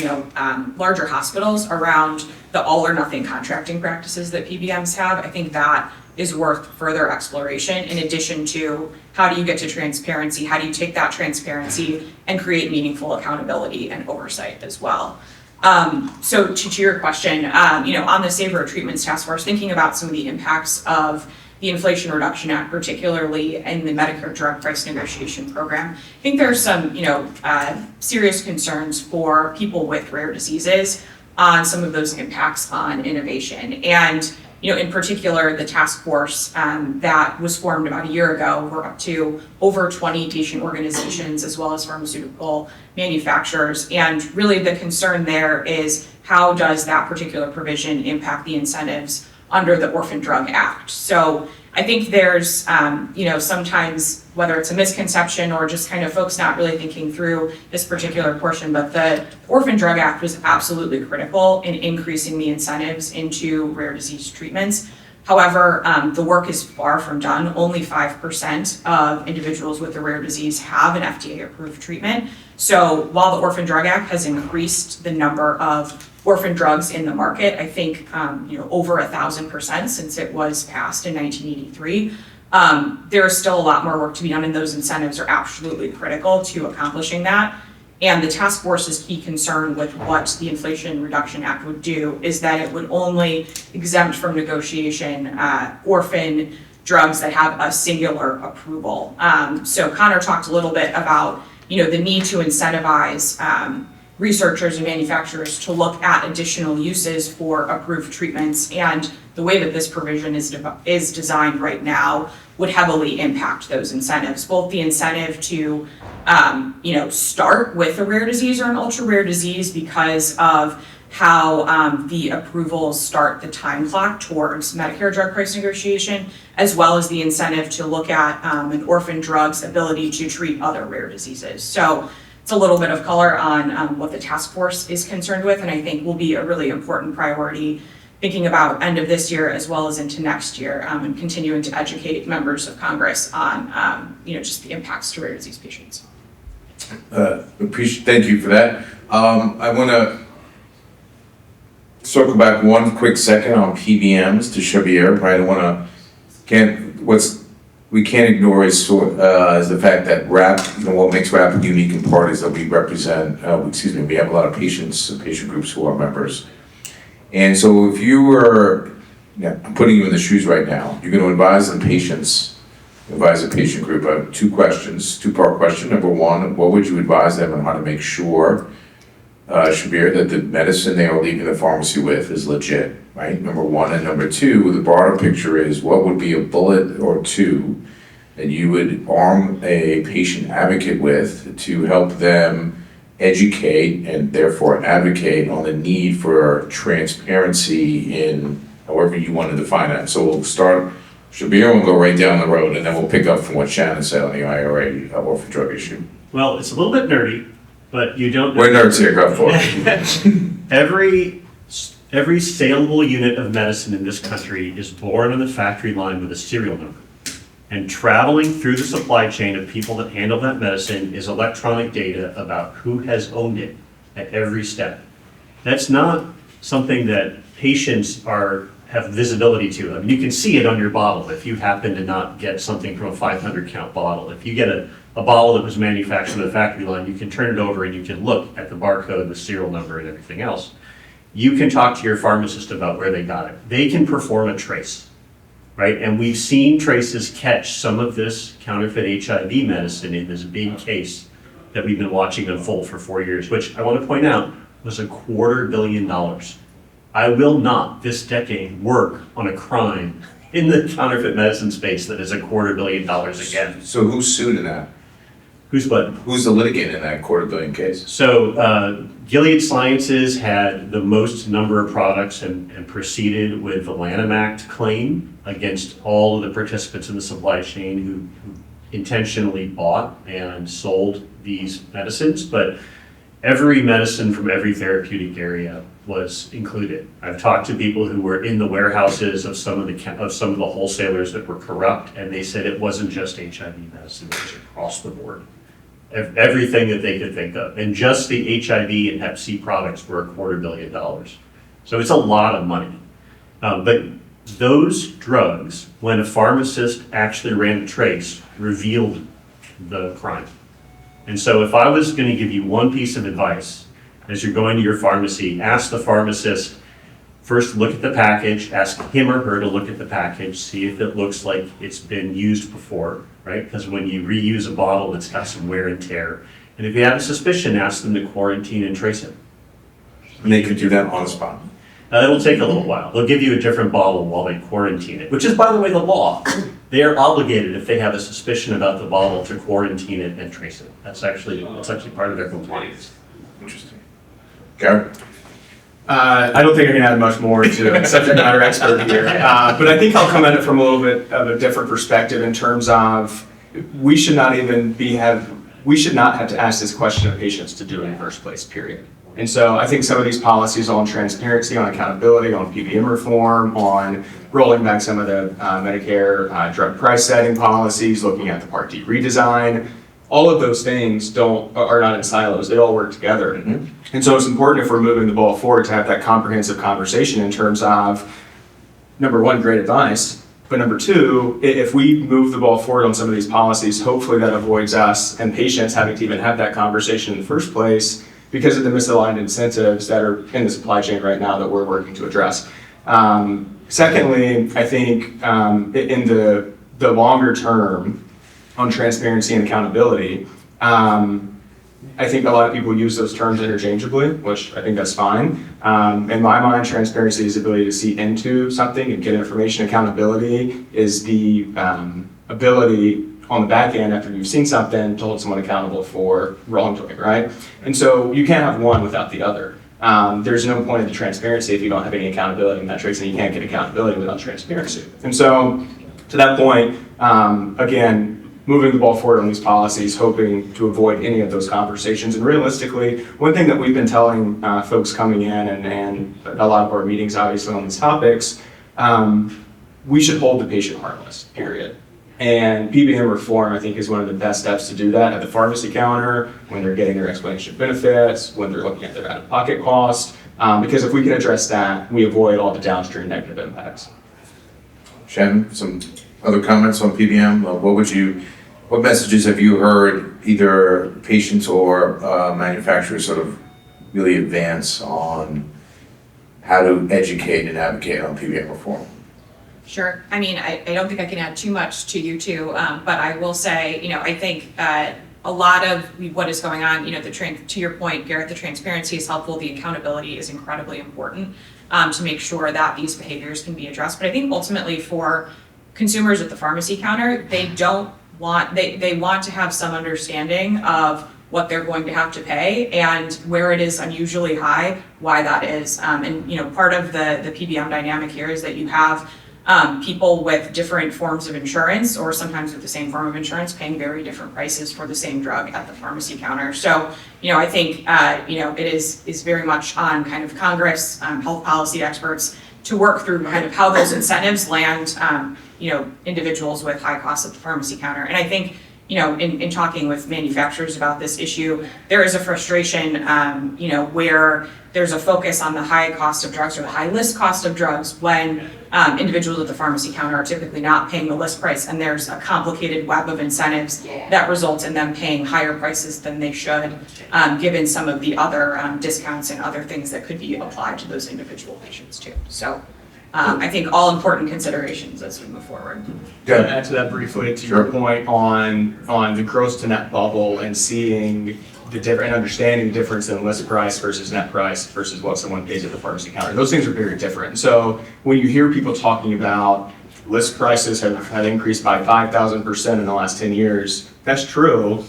larger hospitals around the all or nothing contracting practices that PBMs have. I think that is worth further exploration in addition to how do you get to transparency? How do you take that transparency and create meaningful accountability and oversight as well? So to your question, on the Save Rare Treatments Task Force, thinking about some of the impacts of the Inflation Reduction Act, particularly in the Medicare Drug Price Negotiation Program, I think there's some, serious concerns for people with rare diseases on some of those impacts on innovation. And, in particular, the task force that was formed about a year ago, we're up to over 20 patient organizations as well as pharmaceutical manufacturers. And really the concern there is how does that particular provision impact the incentives under the Orphan Drug Act? So I think there's, sometimes whether it's a misconception or just kind of folks not really thinking through this particular portion, but the Orphan Drug Act was absolutely critical in increasing the incentives into rare disease treatments. However, the work is far from done. Only 5% of individuals with the rare disease have an FDA-approved treatment. So while the Orphan Drug Act has increased the number of orphan drugs in the market, I think, over 1,000% since it was passed in 1983, there is still a lot more work to be done, and those incentives are absolutely critical to accomplishing that. And the task force's key concern with what the Inflation Reduction Act would do is that it would only exempt from negotiation orphan drugs that have a singular approval. So Connor talked a little bit about, the need to incentivize researchers and manufacturers to look at additional uses for approved treatments, and the way that this provision is designed right now would heavily impact those incentives, both the incentive to start with a rare disease or an ultra rare disease because of how the approvals start the time clock towards Medicare drug price negotiation, as well as the incentive to look at an orphan drug's ability to treat other rare diseases. So it's a little bit of color on what the task force is concerned with, and I think will be a really important priority thinking about end of this year as well as into next year, and continuing to educate members of Congress on just the impacts to rare disease patients. Thank you for that. I want to circle back one quick second on PBMs to Shabir. Right, we can't ignore is the fact that RAAP, what makes RAAP unique in part is that we represent, we have a lot of patient groups who are members. And so if you were, I'm putting you in the shoes right now, you're going to advise a patient group of two-part question. Number one, what would you advise them on how to make sure, Shabir, that the medicine they are leaving the pharmacy with is legit, right? Number one. And number two, the broader picture is what would be a bullet or two that you would arm a patient advocate with to help them educate and therefore advocate on the need for transparency in however you want to define that. So we'll start, Shabir, we'll go right down the road, and then we'll pick up from what Shannon said on the IRA orphan drug issue. Well, it's a little bit nerdy, but you don't. We're nerds here, go for it. Every saleable unit of medicine in this country is born on the factory line with a serial number. And traveling through the supply chain of people that handle that medicine is electronic data about who has owned it at every step. That's not something that patients have visibility to. I mean, you can see it on your bottle if you happen to not get something from a 500 count bottle. If you get a bottle that was manufactured on the factory line, you can turn it over and you can look at the barcode, the serial number, and everything else. You can talk to your pharmacist about where they got it. They can perform a trace. Right, and we've seen traces catch some of this counterfeit HIV medicine in this big case that we've been watching unfold for 4 years, which I want to point out was $250 million. I will not this decade work on a crime in the counterfeit medicine space that is $250 million again. So who's sued in that? Who's what? Who's the litigant in that $250 million case? So Gilead Sciences had the most number of products and proceeded with the Lanham Act claim against all of the participants in the supply chain who intentionally bought and sold these medicines, but every medicine from every therapeutic area was included. I've talked to people who were in the warehouses of some of the wholesalers that were corrupt, and they said it wasn't just HIV medicine, it was across the board. Everything that they could think of. And just the HIV and Hep C products were $250 million. So it's a lot of money. But those drugs, when a pharmacist actually ran a trace, revealed the crime. And so if I was going to give you one piece of advice as you're going to your pharmacy, ask the pharmacist, first look at the package, ask him or her to look at the package, see if it looks like it's been used before, right? Because when you reuse a bottle, it's got some wear and tear. And if you have a suspicion, ask them to quarantine and trace it. And they could do that on the spot. It'll take a little while. They'll give you a different bottle while they quarantine it, which is, by the way, the law. They are obligated, if they have a suspicion about the bottle, to quarantine it and trace it. That's actually part of their compliance. Interesting. Gary? I don't think I can add much more to a subject matter expert here, but I think I'll come at it from a little bit of a different perspective in terms of we should not have to ask this question of patients to do it in the first place, period. And so I think some of these policies on transparency, on accountability, on PBM reform, on rolling back some of the Medicare drug price setting policies, looking at the Part D redesign, all of those things are not in silos. They all work together. And so it's important if we're moving the ball forward to have that comprehensive conversation in terms of, number one, great advice, but number two, if we move the ball forward on some of these policies, hopefully that avoids us and patients having to even have that conversation in the first place because of the misaligned incentives that are in the supply chain right now that we're working to address. Secondly, I think in the longer term on transparency and accountability, I think a lot of people use those terms interchangeably, which I think that's fine. In my mind, transparency is the ability to see into something and get information. Accountability is the ability on the back end after you've seen something to hold someone accountable for wrongdoing, right? And so you can't have one without the other. There's no point in the transparency if you don't have any accountability metrics, and you can't get accountability without transparency. And so to that point, again, moving the ball forward on these policies, hoping to avoid any of those conversations. And realistically, one thing that we've been telling folks coming in and a lot of our meetings obviously on these topics, we should hold the patient harmless, period. And PBM reform, I think, is one of the best steps to do that at the pharmacy counter, when they're getting their explanation of benefits, when they're looking at their out-of-pocket cost, because if we can address that, we avoid all the downstream negative impacts. Shannon, some other comments on PBM? What messages have you heard either patients or manufacturers sort of really advance on how to educate and advocate on PBM reform? Sure. I mean, I don't think I can add too much to you two, but I will say, I think a lot of what is going on, to your point, Garrett, the transparency is helpful. The accountability is incredibly important to make sure that these behaviors can be addressed. But I think ultimately for consumers at the pharmacy counter, they want to have some understanding of what they're going to have to pay and where it is unusually high, why that is. And part of the PBM dynamic here is that you have people with different forms of insurance, or sometimes with the same form of insurance, paying very different prices for the same drug at the pharmacy counter. So, I think, it is very much on kind of Congress, health policy experts to work through kind of how those incentives land, individuals with high costs at the pharmacy counter. And I think, in talking with manufacturers about this issue, there is a frustration, where there's a focus on the high cost of drugs or the high list cost of drugs when individuals at the pharmacy counter are typically not paying the list price, and there's a complicated web of incentives that results in them paying higher prices than they should, given some of the other discounts and other things that could be applied to those individual patients too. So I think all important considerations as we move forward. To add to that briefly, to your point on the gross to net bubble and seeing the different and understanding the difference in list price versus net price versus what someone pays at the pharmacy counter. Those things are very different. So when you hear people talking about list prices have increased by 5,000% in the last 10 years, that's true.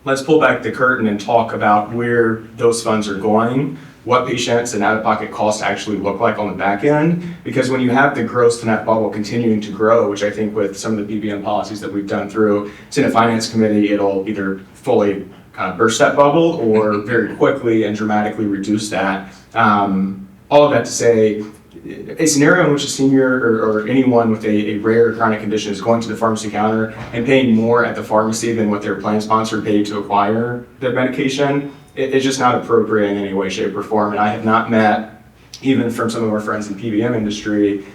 Let's pull back the curtain and talk about where those funds are going, what patients and out-of-pocket costs actually look like on the back end. Because when you have the gross to net bubble continuing to grow, which I think with some of the PBM policies that we've done through Senate Finance Committee, it'll either fully kind of burst that bubble or very quickly and dramatically reduce that. All of that to say, a scenario in which a senior or anyone with a rare chronic condition is going to the pharmacy counter and paying more at the pharmacy than what their plan sponsor paid to acquire their medication, it's just not appropriate in any way, shape, or form. And I have not met, even from some of our friends in the PBM industry,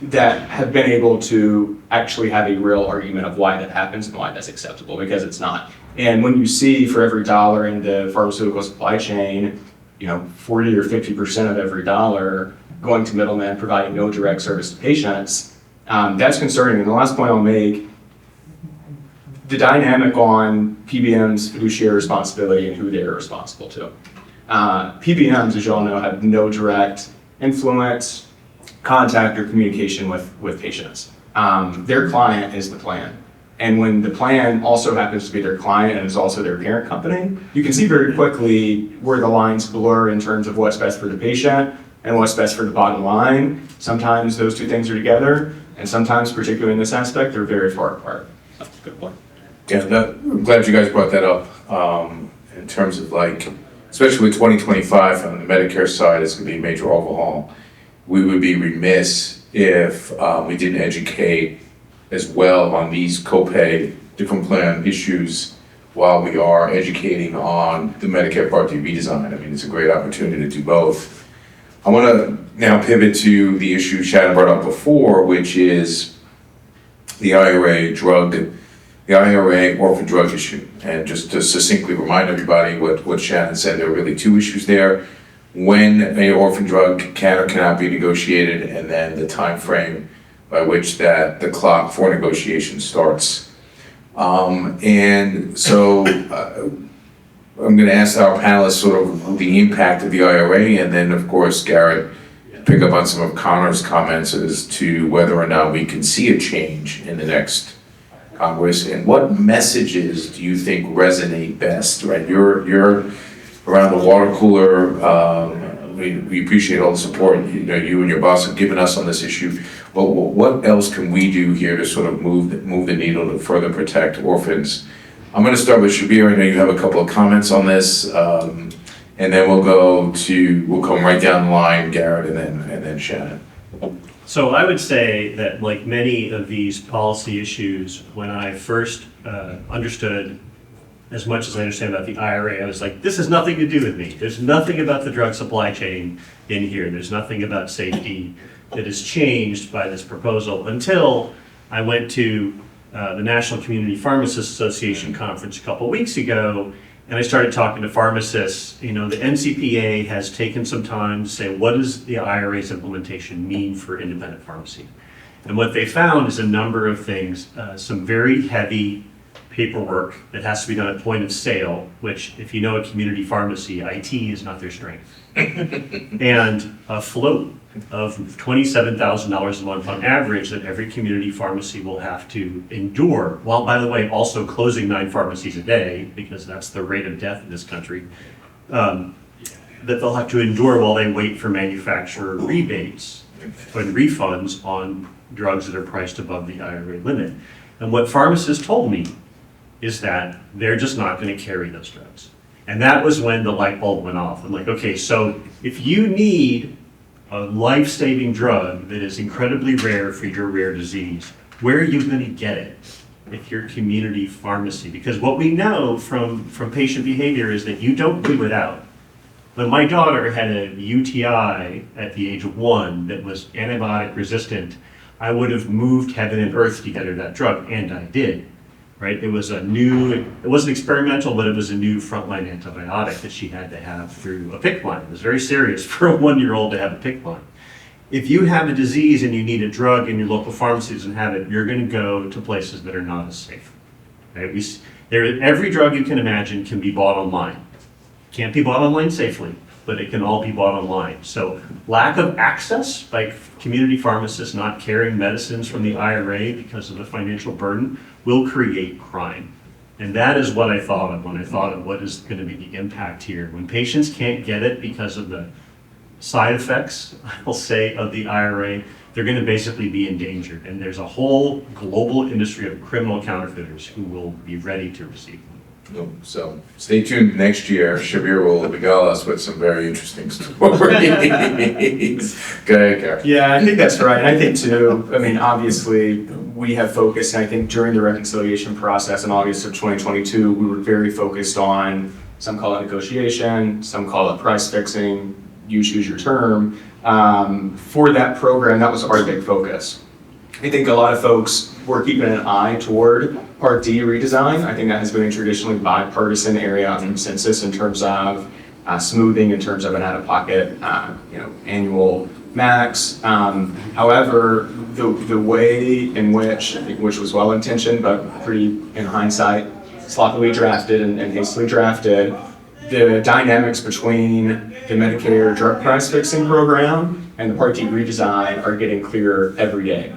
that have been able to actually have a real argument of why that happens and why that's acceptable, because it's not. And when you see for every dollar in the pharmaceutical supply chain, 40 or 50% of every dollar going to middlemen providing no direct service to patients, that's concerning. And the last point I'll make, the dynamic on PBM's fiduciary responsibility and who they're responsible to. PBMs, as you all know, have no direct influence, contact, or communication with patients. Their client is the plan. And when the plan also happens to be their client and is also their parent company, you can see very quickly where the lines blur in terms of what's best for the patient and what's best for the bottom line. Sometimes those two things are together, and sometimes, particularly in this aspect, they're very far apart. That's a good point. Yeah, I'm glad you guys brought that up in terms of especially with 2025 on the Medicare side, it's going to be a major overhaul. We would be remiss if we didn't educate as well on these copay different plan issues while we are educating on the Medicare Part D redesign. I mean, it's a great opportunity to do both. I want to now pivot to the issue Shannon brought up before, which is the IRA orphan drug issue. And just to succinctly remind everybody what Shannon said, there are really two issues there. When an orphan drug can or cannot be negotiated, and then the time frame by which that the clock for negotiation starts. And so I'm going to ask our panelists sort of the impact of the IRA, and then of course Garrett pick up on some of Connor's comments as to whether or not we can see a change in the next Congress, and what messages do you think resonate best? Right, you're around the water cooler. We appreciate all the support you and your boss have given us on this issue. But what else can we do here to sort of move the needle to further protect orphans? I'm going to start with Shabir. I know you have a couple of comments on this, and then we'll come right down the line, Garrett, and then Shannon. So I would say that, like many of these policy issues, when I first understood as much as I understand about the IRA, I was like, this has nothing to do with me. There's nothing about the drug supply chain in here. There's nothing about safety that is changed by this proposal, until I went to the National Community Pharmacists Association conference a couple weeks ago, and I started talking to pharmacists. The NCPA has taken some time to say, what does the IRA's implementation mean for independent pharmacy? And what they found is a number of things, some very heavy paperwork that has to be done at point of sale, which, if you know a community pharmacy, IT is not their strength. And a float of $27,000 a month on average that every community pharmacy will have to endure, while, by the way, also closing 9 pharmacies a day, because that's the rate of death in this country, that they'll have to endure while they wait for manufacturer rebates and refunds on drugs that are priced above the IRA limit. And what pharmacists told me is that they're just not going to carry those drugs. And that was when the light bulb went off. I'm like, okay, so if you need a life-saving drug that is incredibly rare for your rare disease, where are you going to get it? If you're community pharmacy. Because what we know from patient behavior is that you don't do it out. When my daughter had a UTI at the age of 1 that was antibiotic resistant, I would have moved heaven and earth to get her that drug, and I did. Right? It wasn't experimental, but it was a new frontline antibiotic that she had to have through a PICC line. It was very serious for a 1-year-old to have a PICC line. If you have a disease and you need a drug and your local pharmacy doesn't have it, you're going to go to places that are not as safe. Right? Every drug you can imagine can be bought online. Can't be bought online safely, but it can all be bought online. So lack of access by community pharmacists not carrying medicines from the IRA because of the financial burden will create crime. And that is what I thought of when I thought of what is going to be the impact here. When patients can't get it because of the side effects, I'll say, of the IRA, they're going to basically be endangered. And there's a whole global industry of criminal counterfeiters who will be ready to receive them. So stay tuned next year. Shabir will regale us with some very interesting stories. Go ahead, Garrett. Yeah, I think that's right. And I think too, obviously we have focused, and I think during the reconciliation process in August of 2022, we were very focused on, some call it negotiation, some call it price fixing, you choose your term. For that program, that was our big focus. I think a lot of folks were keeping an eye toward Part D redesign. I think that has been a traditionally bipartisan area of consensus in terms of smoothing, in terms of an out-of-pocket, annual max. However, the way in which was well-intentioned, but pretty, in hindsight, sloppily drafted and hastily drafted, the dynamics between the Medicare drug price fixing program and the Part D redesign are getting clearer every day.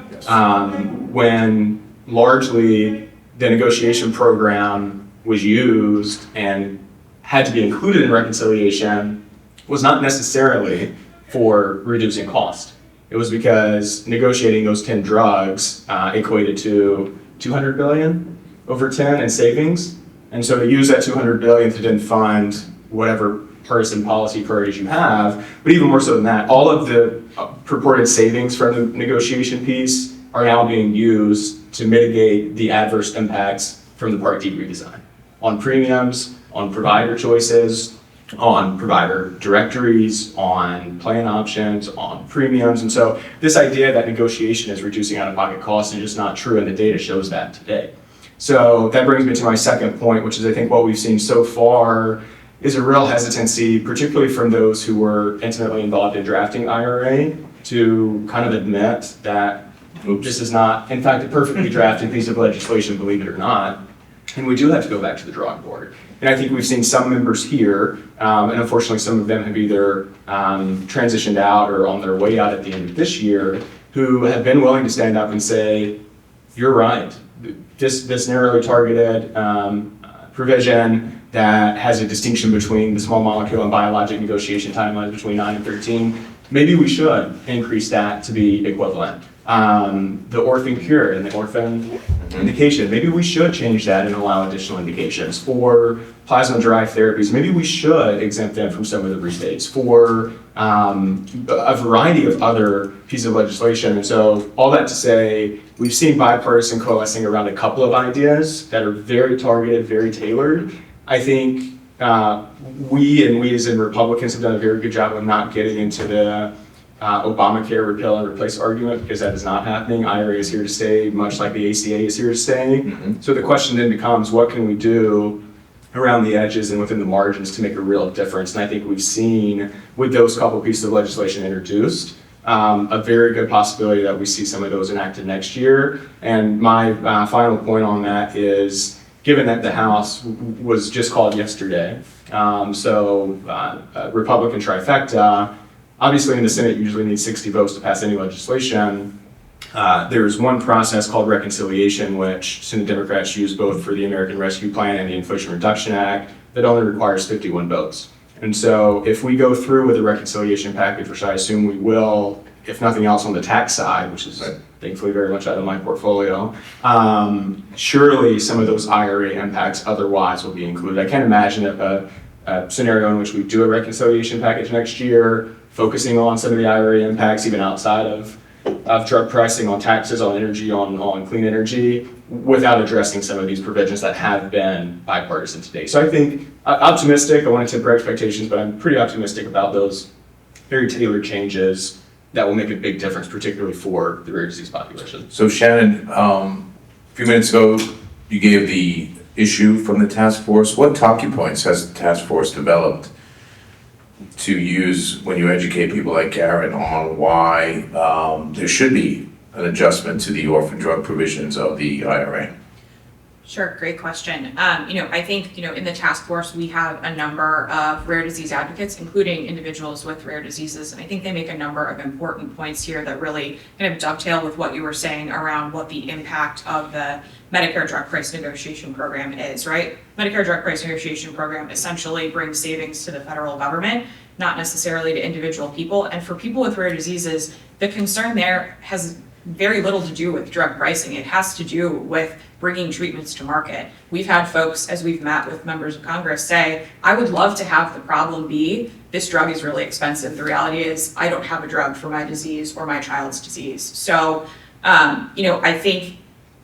When largely the negotiation program was used and had to be included in reconciliation was not necessarily for reducing cost. It was because negotiating those 10 drugs equated to $200 billion over 10 in savings. And so to use that $200 billion to then fund whatever partisan policy priorities you have, but even more so than that, all of the purported savings from the negotiation piece are now being used to mitigate the adverse impacts from the Part D redesign on premiums, on provider choices, on provider directories, on plan options, on premiums. And so this idea that negotiation is reducing out-of-pocket costs is just not true, and the data shows that today. So that brings me to my second point, which is I think what we've seen so far is a real hesitancy, particularly from those who were intimately involved in drafting IRA, to kind of admit that this is not, in fact, a perfectly drafted piece of legislation, believe it or not, and we do have to go back to the drawing board. And I think we've seen some members here, and unfortunately some of them have either transitioned out or on their way out at the end of this year, who have been willing to stand up and say, you're right, this narrowly targeted provision that has a distinction between the small molecule and biologic negotiation timelines between 9 and 13, maybe we should increase that to be equivalent. The orphan cure and the orphan indication, maybe we should change that and allow additional indications. For plasma-derived therapies, maybe we should exempt them from some of the rebates. For a variety of other pieces of legislation. And so all that to say, we've seen bipartisan coalescing around a couple of ideas that are very targeted, very tailored. I think we as in Republicans have done a very good job of not getting into the Obamacare repeal and replace argument, because that is not happening. IRA is here to stay, much like the ACA is here to stay. Mm-hmm. So the question then becomes, what can we do around the edges and within the margins to make a real difference? And I think we've seen with those couple pieces of legislation introduced, a very good possibility that we see some of those enacted next year. And my final point on that is, given that the House was just called yesterday, Republican trifecta, obviously in the Senate you usually need 60 votes to pass any legislation. There's one process called reconciliation, which Senate Democrats use both for the American Rescue Plan and the Inflation Reduction Act, that only requires 51 votes. And so if we go through with a reconciliation package, which I assume we will, if nothing else on the tax side, which is thankfully very much out of my portfolio, surely some of those IRA impacts otherwise will be included. I can't imagine a scenario in which we do a reconciliation package next year, focusing on some of the IRA impacts, even outside of drug pricing, on taxes, on energy, on clean energy, without addressing some of these provisions that have been bipartisan today. So I think optimistic, I want to temper expectations, but I'm pretty optimistic about those very tailored changes that will make a big difference, particularly for the rare disease population. So Shannon, a few minutes ago, you gave the issue from the task force. What talking points has the task force developed to use when you educate people like Garrett on why there should be an adjustment to the orphan drug provisions of the IRA? Sure, great question. I think, in the task force, we have a number of rare disease advocates, including individuals with rare diseases. And I think they make a number of important points here that really kind of dovetail with what you were saying around what the impact of the Medicare drug price negotiation program is, right? Medicare drug price negotiation program essentially brings savings to the federal government, not necessarily to individual people. And for people with rare diseases, the concern there has very little to do with drug pricing. It has to do with bringing treatments to market. We've had folks, as we've met with members of Congress, say, I would love to have the problem be, this drug is really expensive. The reality is, I don't have a drug for my disease or my child's disease. So, I think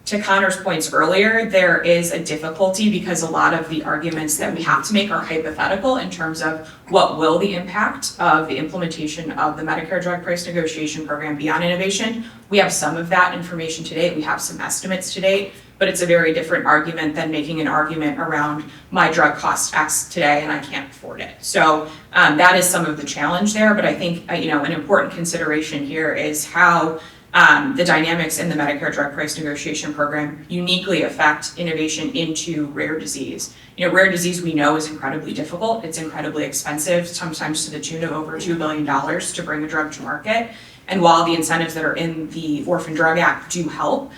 to Connor's points earlier, there is a difficulty because a lot of the arguments that we have to make are hypothetical in terms of what will the impact of the implementation of the Medicare drug price negotiation program be on innovation. We have some of that information today. We have some estimates to date, but it's a very different argument than making an argument around my drug costs X today and I can't afford it. So that is some of the challenge there, but I think an important consideration here is how the dynamics in the Medicare drug price negotiation program uniquely affect innovation into rare disease. Rare disease we know is incredibly difficult. It's incredibly expensive, sometimes to the tune of over $2 billion to bring a drug to market. And while the incentives that are in the Orphan Drug Act do help,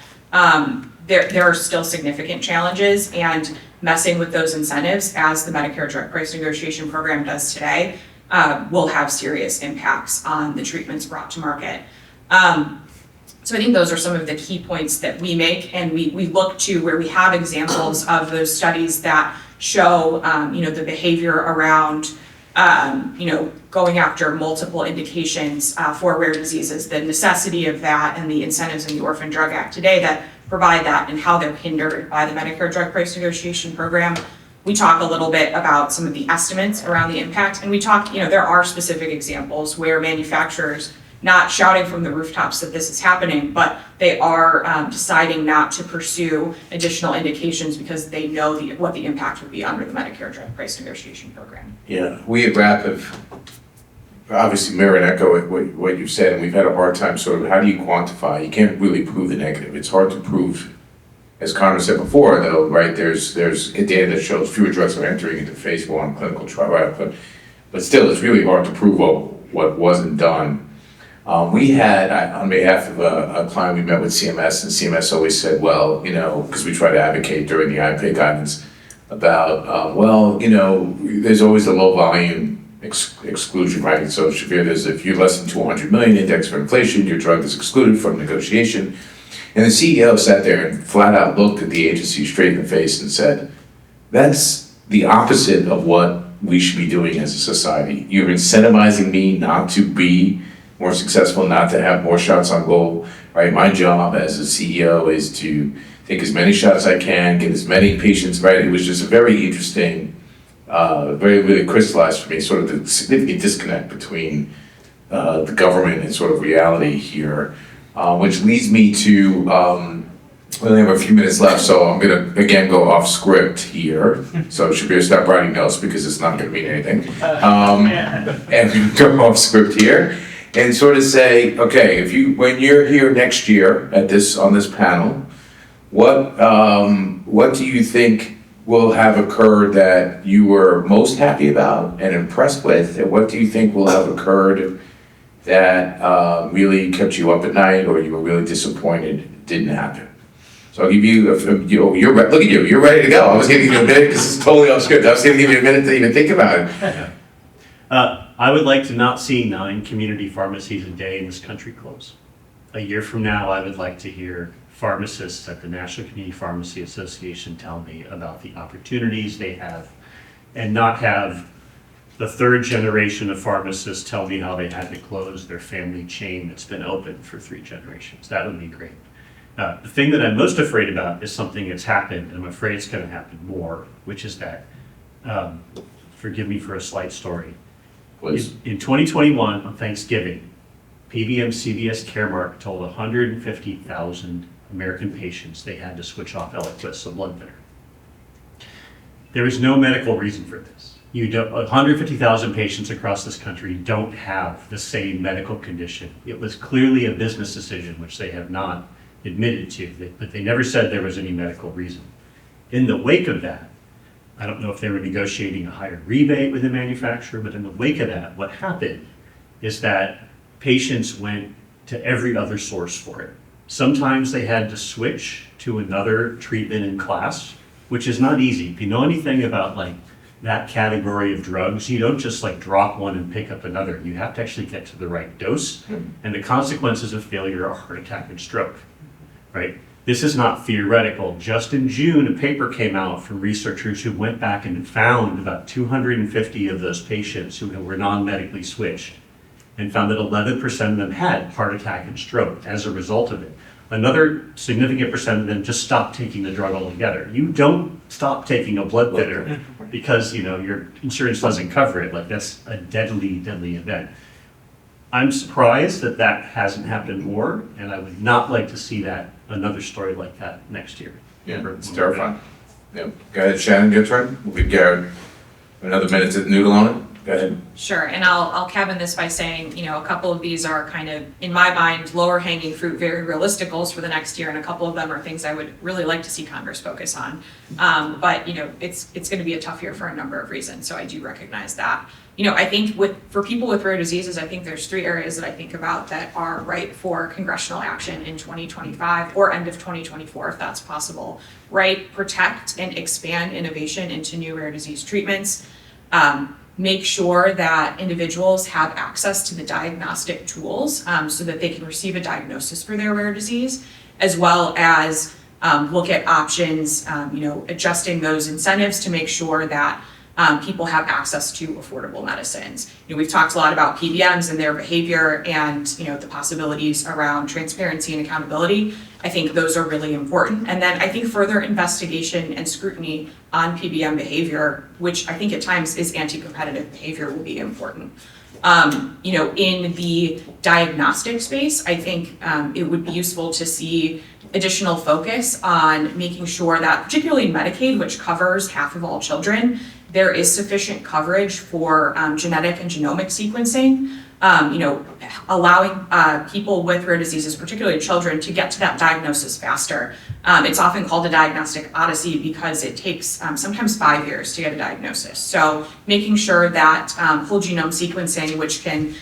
there are still significant challenges, and messing with those incentives, as the Medicare drug price negotiation program does today, will have serious impacts on the treatments brought to market. So I think those are some of the key points that we make, and we look to where we have examples of those studies that show, the behavior around going after multiple indications for rare diseases, the necessity of that and the incentives in the Orphan Drug Act today that provide that and how they're hindered by the Medicare Drug Price Negotiation Program. We talk a little bit about some of the estimates around the impact, and we talk, there are specific examples where manufacturers, not shouting from the rooftops that this is happening, but they are deciding not to pursue additional indications because they know what the impact would be under the Medicare Drug Price Negotiation Program. Yeah, we at RAAP have obviously mirror and echo what you said, and we've had a hard time sort of, how do you quantify? You can't really prove the negative. It's hard to prove, as Connor said before, though, right? There's data that shows fewer drugs are entering into phase 1 clinical trial, right? But still, it's really hard to prove what wasn't done. We had, on behalf of a client, we met with CMS, and CMS always said, well, because we try to advocate during the IPA guidance about, there's always the low volume exclusion, right? So Shabir, if you're less than 200 million index for inflation, your drug is excluded from negotiation. And the CEO sat there and flat out looked at the agency straight in the face and said, that's the opposite of what we should be doing as a society. You're incentivizing me not to be more successful, not to have more shots on goal, right? My job as a CEO is to take as many shots as I can, get as many patients, right? It was just a very interesting, really crystallized for me, sort of the significant disconnect between the government and sort of reality here, which leads me to, we only have a few minutes left, so I'm gonna, again, go off script here. So Shabir, stop writing notes because it's not gonna mean anything. And we can go off script here and sort of say, okay, when you're here next year on this panel, what do you think will have occurred that you were most happy about and impressed with, and what do you think will have occurred that really kept you up at night or you were really disappointed didn't happen? So I'll give you, look at you, you're ready to go. I was gonna give you a minute because it's totally off script. I was gonna give you a minute to even think about it. I would like to not see 9 community pharmacies a day in this country close. A year from now, I would like to hear pharmacists at the National Community Pharmacy Association tell me about the opportunities they have, and not have the 3rd generation of pharmacists tell me how they had to close their family chain that's been open for 3 generations. That would be great. The thing that I'm most afraid about is something that's happened, and I'm afraid it's going to happen more, which is that, forgive me for a slight story. Please. In 2021, on Thanksgiving, PBM CVS Caremark told 150,000 American patients they had to switch off Eliquis, a blood thinner. There is no medical reason for this. 150,000 patients across this country don't have the same medical condition. It was clearly a business decision, which they have not admitted to, but they never said there was any medical reason. In the wake of that, I don't know if they were negotiating a higher rebate with the manufacturer, but in the wake of that, what happened is that patients went to every other source for it. Sometimes they had to switch to another treatment in class, which is not easy. If you know anything about that category of drugs, you don't just drop one and pick up another. You have to actually get to the right dose, and the consequences of failure are heart attack and stroke, right? This is not theoretical. Just in June, a paper came out from researchers who went back and found about 250 of those patients who were non-medically switched, and found that 11% of them had heart attack and stroke as a result of it. Another significant percent of them just stopped taking the drug altogether. You don't stop taking a blood thinner because your insurance doesn't cover it. That's a deadly event. I'm surprised that hasn't happened more, and I would not like to see another story like that next year. Yeah, it's terrifying. Yeah. Go ahead, Shannon, your turn. We'll give Garrett another minute to noodle on it. Go ahead. Sure, and I'll cabin this by saying, a couple of these are kind of, in my mind, lower hanging fruit, very realistic goals for the next year, and a couple of them are things I would really like to see Congress focus on. But it's going to be a tough year for a number of reasons, so I do recognize that. I think for people with rare diseases, I think there's 3 areas that I think about that are ripe for congressional action in 2025 or end of 2024, if that's possible. Right, protect and expand innovation into new rare disease treatments. Make sure that individuals have access to the diagnostic tools so that they can receive a diagnosis for their rare disease, as well as look at options, adjusting those incentives to make sure that people have access to affordable medicines. We've talked a lot about PBMs and their behavior and, the possibilities around transparency and accountability. I think those are really important. And then I think further investigation and scrutiny on PBM behavior, which I think at times is anti-competitive behavior, will be important. In the diagnostic space, I think it would be useful to see additional focus on making sure that, particularly in Medicaid, which covers half of all children, there is sufficient coverage for genetic and genomic sequencing, allowing people with rare diseases, particularly children, to get to that diagnosis faster. It's often called a diagnostic odyssey because it takes sometimes 5 years to get a diagnosis. So making sure that whole genome sequencing, which can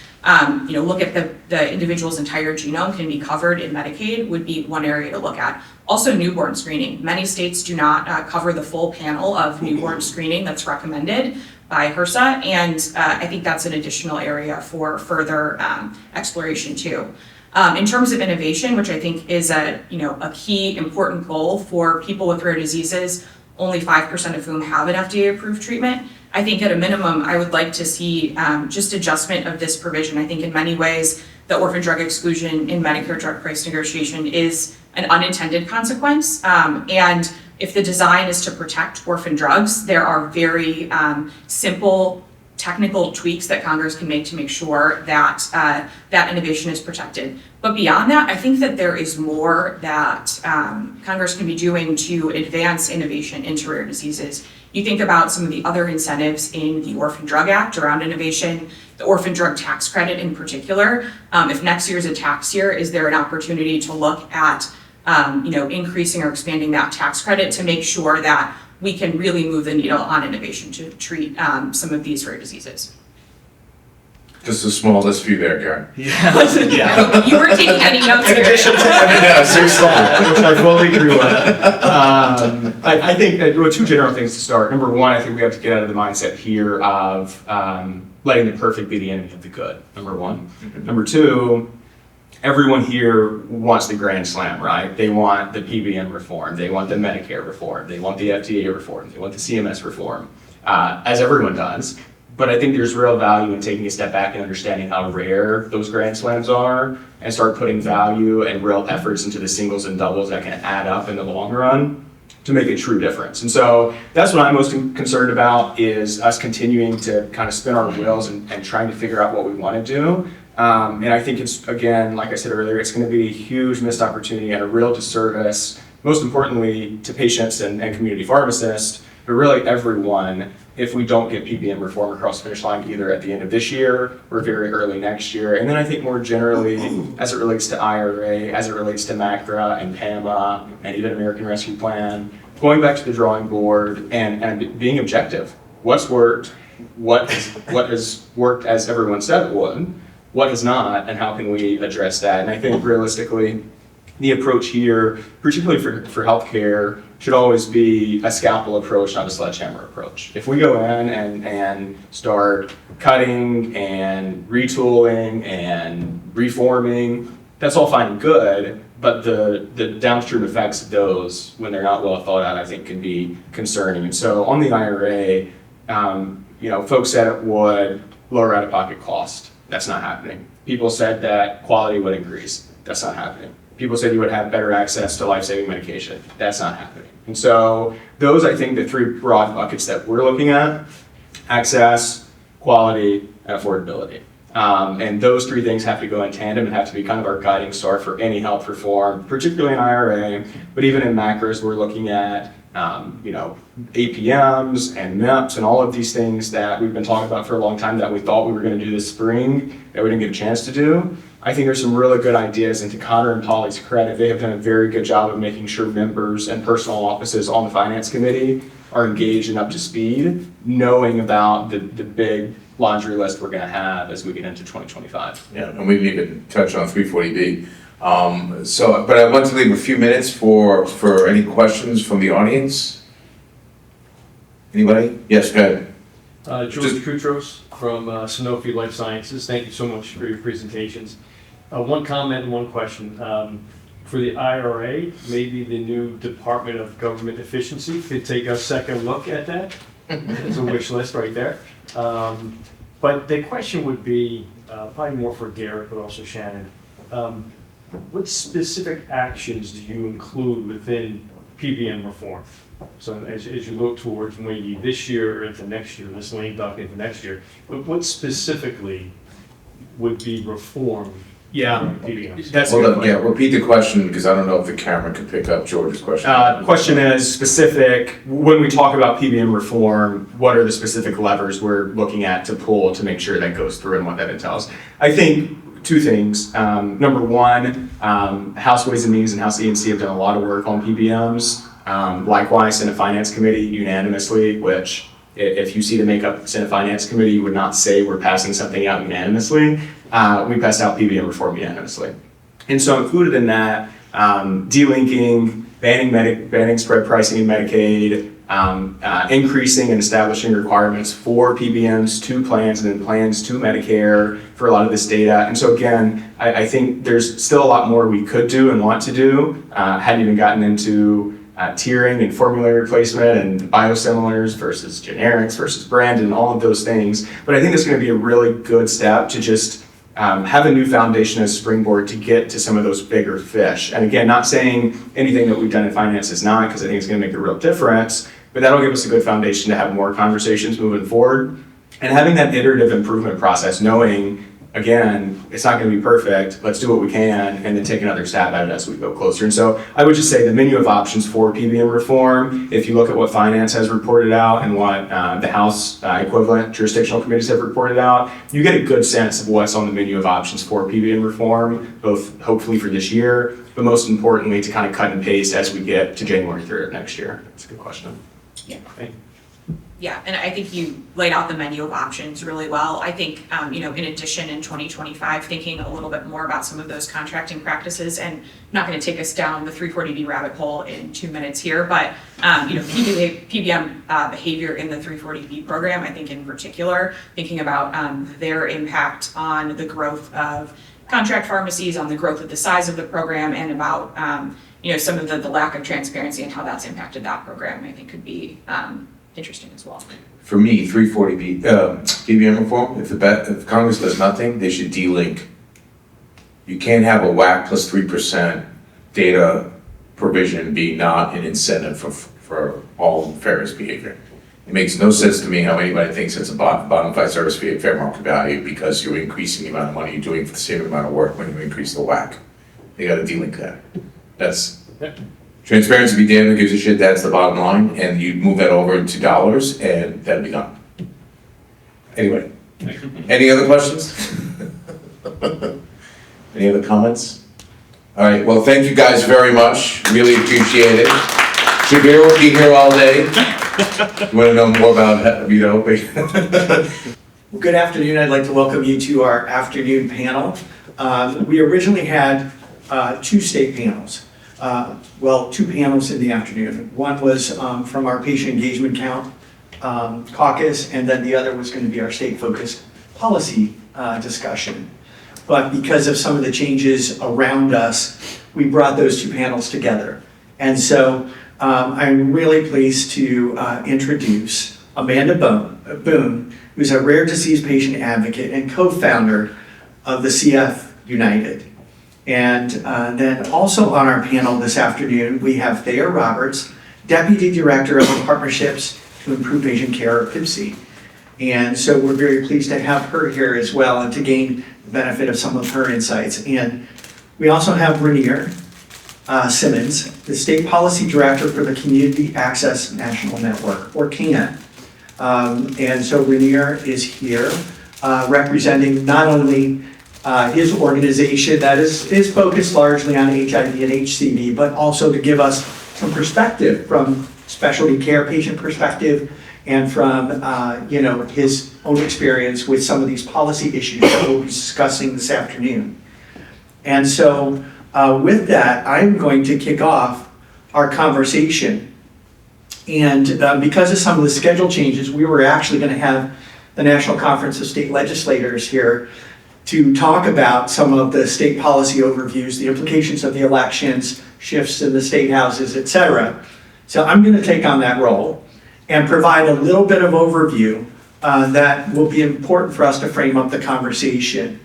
look at the individual's entire genome, can be covered in Medicaid would be one area to look at. Also, newborn screening. Many states do not cover the full panel of newborn screening that's recommended by HRSA, and I think that's an additional area for further exploration too. In terms of innovation, which I think is a key important goal for people with rare diseases, only 5% of whom have an FDA-approved treatment. I think at a minimum, I would like to see just adjustment of this provision. I think in many ways, the orphan drug exclusion in Medicare drug price negotiation is an unintended consequence. And if the design is to protect orphan drugs, there are very simple technical tweaks that Congress can make to make sure that that innovation is protected. But beyond that, I think that there is more that Congress can be doing to advance innovation into rare diseases. You think about some of the other incentives in the Orphan Drug Act around innovation, the orphan drug tax credit in particular. If next year is a tax year, is there an opportunity to look at increasing or expanding that tax credit to make sure that we can really move the needle on innovation to treat some of these rare diseases? Just a small list for you there, Karen. Yeah. You weren't taking any notes In here. addition to No, seriously. which I fully agree with. I think two general things to start. Number one, I think we have to get out of the mindset here of letting the perfect be the enemy of the good. Number one. Number two, everyone here wants the grand slam, right? They want the PBM reform. They want the Medicare reform. They want the FDA reform. They want the CMS reform, as everyone does. But I think there's real value in taking a step back and understanding how rare those grand slams are and start putting value and real efforts into the singles and doubles that can add up in the long run to make a true difference. And so that's what I'm most concerned about, is us continuing to kind of spin our wheels and trying to figure out what we want to do. And I think it's, again, like I said earlier, it's going to be a huge missed opportunity and a real disservice, most importantly, to patients and community pharmacists, but really everyone, if we don't get PBM reform across the finish line either at the end of this year or very early next year. And then I think more generally, as it relates to IRA, as it relates to MACRA and PAMA and even American Rescue Plan, going back to the drawing board and being objective. What's worked? What has worked as everyone said it would? What has not? And how can we address that? And I think realistically, the approach here, particularly for healthcare, should always be a scalpel approach, not a sledgehammer approach. If we go in and start cutting and retooling and reforming, that's all fine and good, but the downstream effects of those, when they're not well thought out, I think can be concerning. And so on the IRA, folks said it would lower out-of-pocket cost. That's not happening. People said that quality would increase. That's not happening. People said you would have better access to life-saving medication. That's not happening. And so those, I think, the three broad buckets that we're looking at: access, quality, and affordability. And those three things have to go in tandem and have to be kind of our guiding star for any health reform, particularly in IRA, but even in macros, we're looking at APMs and MIPS and all of these things that we've been talking about for a long time that we thought we were going to do this spring that we didn't get a chance to do. I think there's some really good ideas, and to Connor and Polly's credit, they have done a very good job of making sure members and personal offices on the finance committee are engaged and up to speed, knowing about the big laundry list we're going to have as we get into 2025. Yeah, and we didn't even touch on 340B. But I want to leave a few minutes for any questions from the audience. Anybody? Yes, go ahead. George Koutros from Sanofi Life Sciences. Thank you so much for your presentations. One comment and one question. For the IRA, maybe the new Department of Government Efficiency could take a second look at that It's a wish list right there. But the question would be, probably more for Garrett, but also Shannon. What specific actions do you include within PBM reform? So as you look towards maybe this year or into next year, this lame duck into next year, but what specifically would be reformed? Yeah, PBMs? that's a Hold good up, point. yeah, repeat the question, because I don't know if the camera could pick up George's question. Question is specific, when we talk about PBM reform, what are the specific levers we're looking at to pull to make sure that goes through and what that entails? I think two things. Number one, House Ways and Means and House E&C have done a lot of work on PBMs. Likewise, Senate Finance Committee unanimously, which if you see the makeup of the Senate Finance Committee, you would not say we're passing something out unanimously. We passed out PBM reform unanimously. And so included in that, delinking, banning spread pricing in Medicaid, increasing and establishing requirements for PBMs to plans and then plans to Medicare for a lot of this data. And so again, I think there's still a lot more we could do and want to do. Hadn't even gotten into tiering and formulary replacement and biosimilars versus generics versus brand and all of those things. But I think it's going to be a really good step to just have a new foundation as springboard to get to some of those bigger fish. And again, not saying anything that we've done in finance is not, because I think it's going to make a real difference, but that'll give us a good foundation to have more conversations moving forward. And having that iterative improvement process, knowing, again, it's not going to be perfect, let's do what we can, and then take another stab at it as we go closer. And so I would just say the menu of options for PBM reform, if you look at what finance has reported out and what the House equivalent jurisdictional committees have reported out, you get a good sense of what's on the menu of options for PBM reform, both hopefully for this year, but most importantly to kind of cut and paste as we get to January 3rd of next year. That's a good question. Yeah. Thank you. Yeah, and I think you laid out the menu of options really well. I think, in addition, in 2025, thinking a little bit more about some of those contracting practices, and I'm not going to take us down the 340B rabbit hole in 2 minutes here, but, PBM behavior in the 340B program, I think in particular, thinking about their impact on the growth of contract pharmacies, on the growth of the size of the program, and about, some of the lack of transparency and how that's impacted that program, I think could be interesting as well. For me, 340B, PBM reform, if Congress does nothing, they should delink. You can't have a WAC plus 3% data provision be not an incentive for all nefarious behavior. It makes no sense to me how anybody thinks it's a bona fide service fee at fair market value because you're increasing the amount of money you're doing for the same amount of work when you increase the WAC. They gotta delink that. That's, transparency be damned, who gives a shit, that's the bottom line, and you move that over into dollars, and that'll be done. Anyway, any other questions? Any other comments? All right, well, thank you guys very much, really appreciate it. Shabir will be here all day. You wanna know more about, Well, good afternoon. I'd like to welcome you to our afternoon panel. We originally had 2 state panels. Two panels in the afternoon. One was from our patient engagement caucus, and then the other was going to be our state-focused policy discussion. But because of some of the changes around us, we brought those 2 panels together. And so I'm really pleased to introduce Amanda Boone, who's a rare disease patient advocate and co-founder of the CF United. And then also on our panel this afternoon, we have Thea Roberts, Deputy Director of the Partnerships to Improve Patient Care, or PIPC. And so we're very pleased to have her here as well and to gain the benefit of some of her insights. And we also have Rainier Simmons, the State Policy Director for the Community Access National Network, or CANN. And so Rainier is here representing not only his organization that is focused largely on HIV and HCV, but also to give us some perspective from specialty care patient perspective and from his own experience with some of these policy issues that we'll be discussing this afternoon. And so with that, I'm going to kick off our conversation. And because of some of the schedule changes, we were actually going to have the National Conference of State Legislators here to talk about some of the state policy overviews, the implications of the elections, shifts in the state houses, et cetera. So I'm going to take on that role. and provide a little bit of overview that will be important for us to frame up the conversation.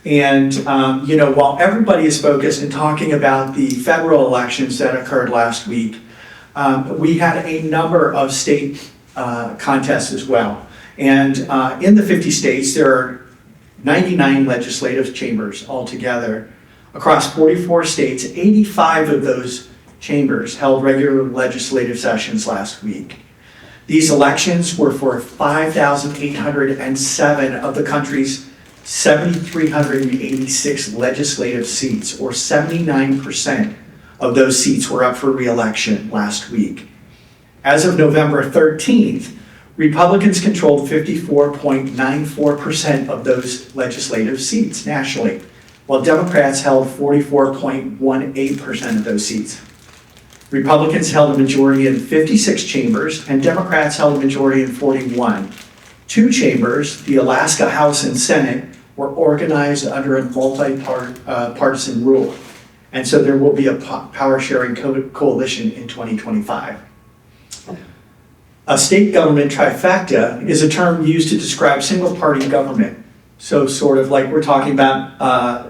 And, while everybody is focused and talking about the federal elections that occurred last week, we had a number of state contests as well. And in the 50 states, there are 99 legislative chambers altogether. Across 44 states, 85 of those chambers held regular legislative sessions last week. These elections were for 5,807 of the country's 7,386 legislative seats, or 79% of those seats were up for re-election last week. As of November 13th, Republicans controlled 54.94% of those legislative seats nationally, while Democrats held 44.18% of those seats. Republicans held a majority in 56 chambers, and Democrats held a majority in 41. Two chambers, the Alaska House and Senate, were organized under a multi-partisan rule. And so there will be a power-sharing coalition in 2025. A state government trifecta is a term used to describe single-party government. So sort of like we're talking about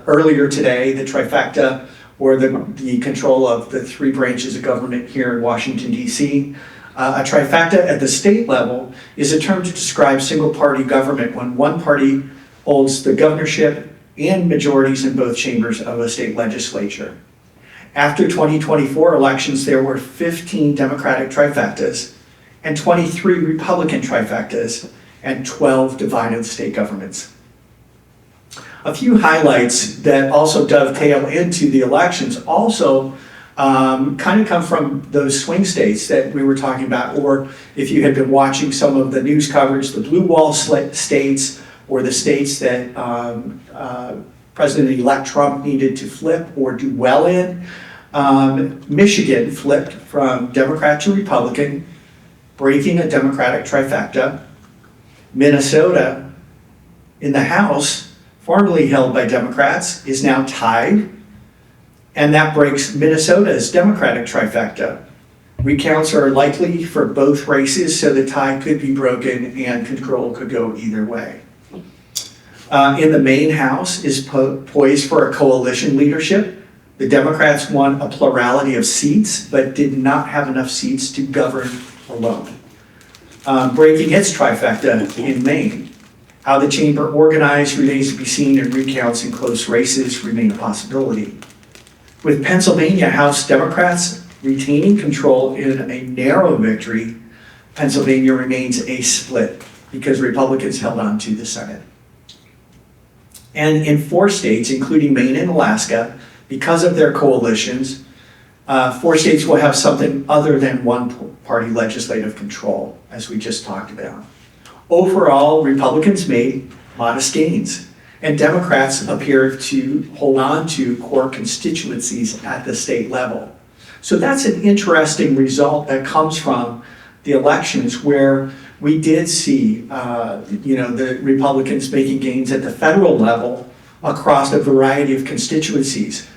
earlier today, the trifecta, or the control of the three branches of government here in Washington, D.C. A trifecta at the state level is a term to describe single-party government when one party holds the governorship and majorities in both chambers of a state legislature. After 2024 elections, there were 15 Democratic trifectas and 23 Republican trifectas and 12 divided state governments. A few highlights that also dovetail into the elections also kind of come from those swing states that we were talking about, or if you had been watching some of the news coverage, the blue wall states, or the states that President-elect Trump needed to flip or do well in. Michigan flipped from Democrat to Republican, breaking a Democratic trifecta. Minnesota in the House, formerly held by Democrats, is now tied, and that breaks Minnesota's Democratic trifecta. Recounts are likely for both races, so the tie could be broken and control could go either way. In the Maine House is poised for a coalition leadership. The Democrats won a plurality of seats, but did not have enough seats to govern alone. Breaking its trifecta in Maine. How the chamber organized remains to be seen, and recounts in close races remain a possibility. With Pennsylvania House Democrats retaining control in a narrow victory, Pennsylvania remains a split because Republicans held on to the Senate. And in 4 states, including Maine and Alaska, because of their coalitions, 4 states will have something other than one-party legislative control, as we just talked about. Overall, Republicans made modest gains, and Democrats appear to hold on to core constituencies at the state level. So that's an interesting result that comes from the elections, where we did see, the Republicans making gains at the federal level across a variety of constituencies.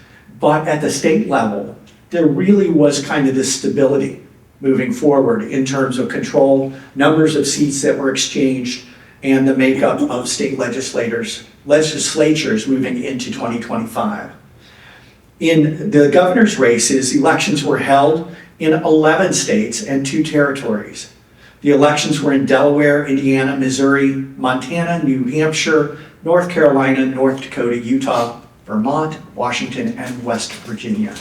But at the state level, there really was kind of this stability moving forward in terms of control, numbers of seats that were exchanged, and the makeup of state legislatures moving into 2025. In the governor's races, elections were held in 11 states and 2 territories. The elections were in Delaware, Indiana, Missouri, Montana, New Hampshire, North Carolina, North Dakota, Utah, Vermont, Washington, and West Virginia.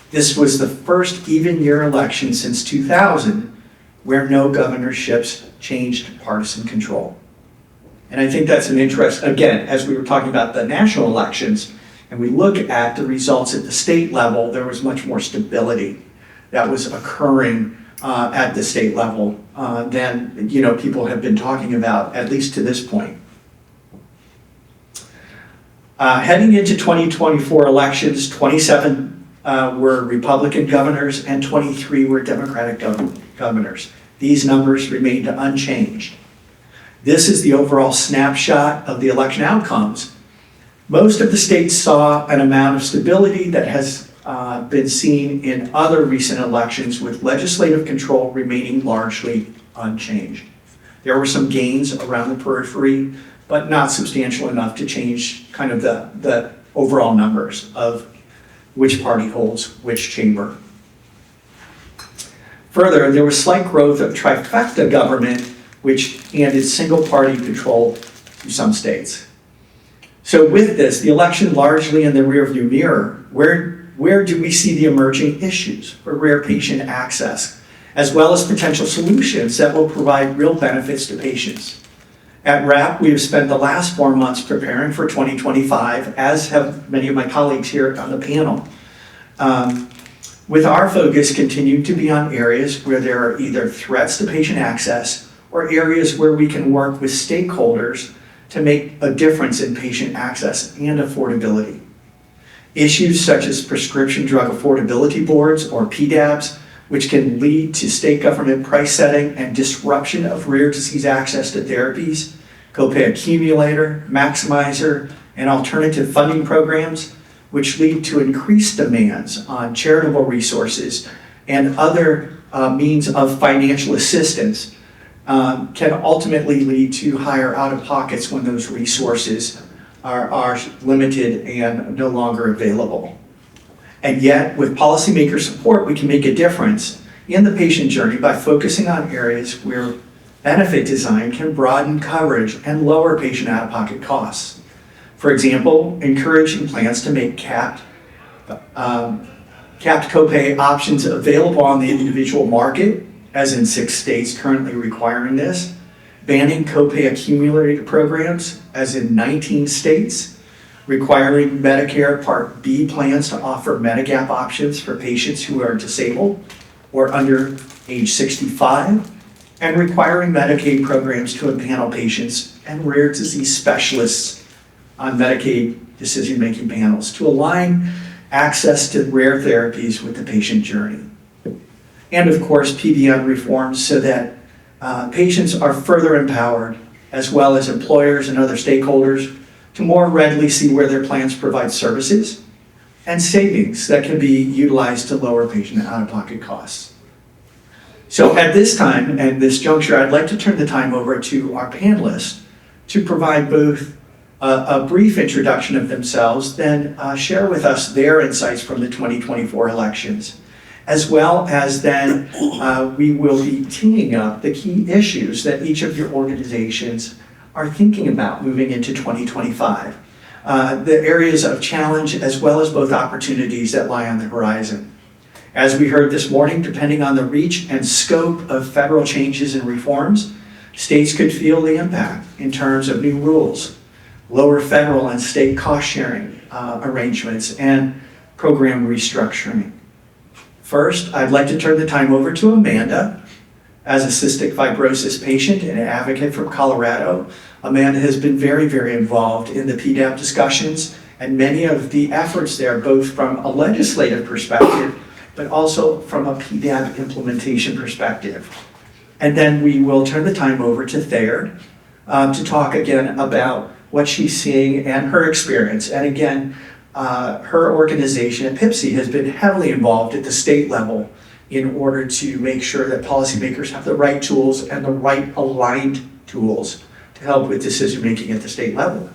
This was the first even year election since 2000 where no governorships changed partisan control. And I think that's an interest, again, as we were talking about the national elections, and we look at the results at the state level, there was much more stability that was occurring at the state level than people have been talking about, at least to this point. Heading into 2024 elections, 27 were Republican governors and 23 were Democratic governors. These numbers remained unchanged. This is the overall snapshot of the election outcomes. Most of the states saw an amount of stability that has been seen in other recent elections, with legislative control remaining largely unchanged. There were some gains around the periphery, but not substantial enough to change kind of the overall numbers of which party holds which chamber. Further, there was slight growth of trifecta government, which handed single-party control to some states. So with this, the election largely in the rearview mirror, where do we see the emerging issues for rare patient access, as well as potential solutions that will provide real benefits to patients? At RAAP, we have spent the last 4 months preparing for 2025, as have many of my colleagues here on the panel. With our focus continuing to be on areas where there are either threats to patient access or areas where we can work with stakeholders to make a difference in patient access and affordability. Issues such as prescription drug affordability boards, or PDABs, which can lead to state government price setting and disruption of rare disease access to therapies, copay accumulator, maximizer, and alternative funding programs, which lead to increased demands on charitable resources and other means of financial assistance, can ultimately lead to higher out-of-pockets when those resources are limited and no longer available. And yet, with policymaker support, we can make a difference in the patient journey by focusing on areas where benefit design can broaden coverage and lower patient out-of-pocket costs. For example, encouraging plans to make capped copay options available on the individual market, as in 6 states currently requiring this, banning copay accumulator programs, as in 19 states, requiring Medicare Part B plans to offer Medigap options for patients who are disabled or under age 65, and requiring Medicaid programs to empanel patients and rare disease specialists on Medicaid decision-making panels to align access to rare therapies with the patient journey. And of course, PBM reforms so that patients are further empowered, as well as employers and other stakeholders, to more readily see where their plans provide services and savings that can be utilized to lower patient out-of-pocket costs. So at this time and this juncture, I'd like to turn the time over to our panelists to provide both a brief introduction of themselves, then share with us their insights from the 2024 elections, as well as then we will be teeing up the key issues that each of your organizations are thinking about moving into 2025, the areas of challenge as well as both opportunities that lie on the horizon. As we heard this morning, depending on the reach and scope of federal changes and reforms, states could feel the impact in terms of new rules, lower federal and state cost-sharing arrangements, and program restructuring. First, I'd like to turn the time over to Amanda. As a cystic fibrosis patient and an advocate from Colorado, Amanda has been very, very involved in the PDAB discussions and many of the efforts there, both from a legislative perspective, but also from a PDAB implementation perspective. And then we will turn the time over to Thayer to talk again about what she's seeing and her experience. And again, her organization at PIPSI has been heavily involved at the state level in order to make sure that policymakers have the right tools and the right aligned tools to help with decision-making at the state level.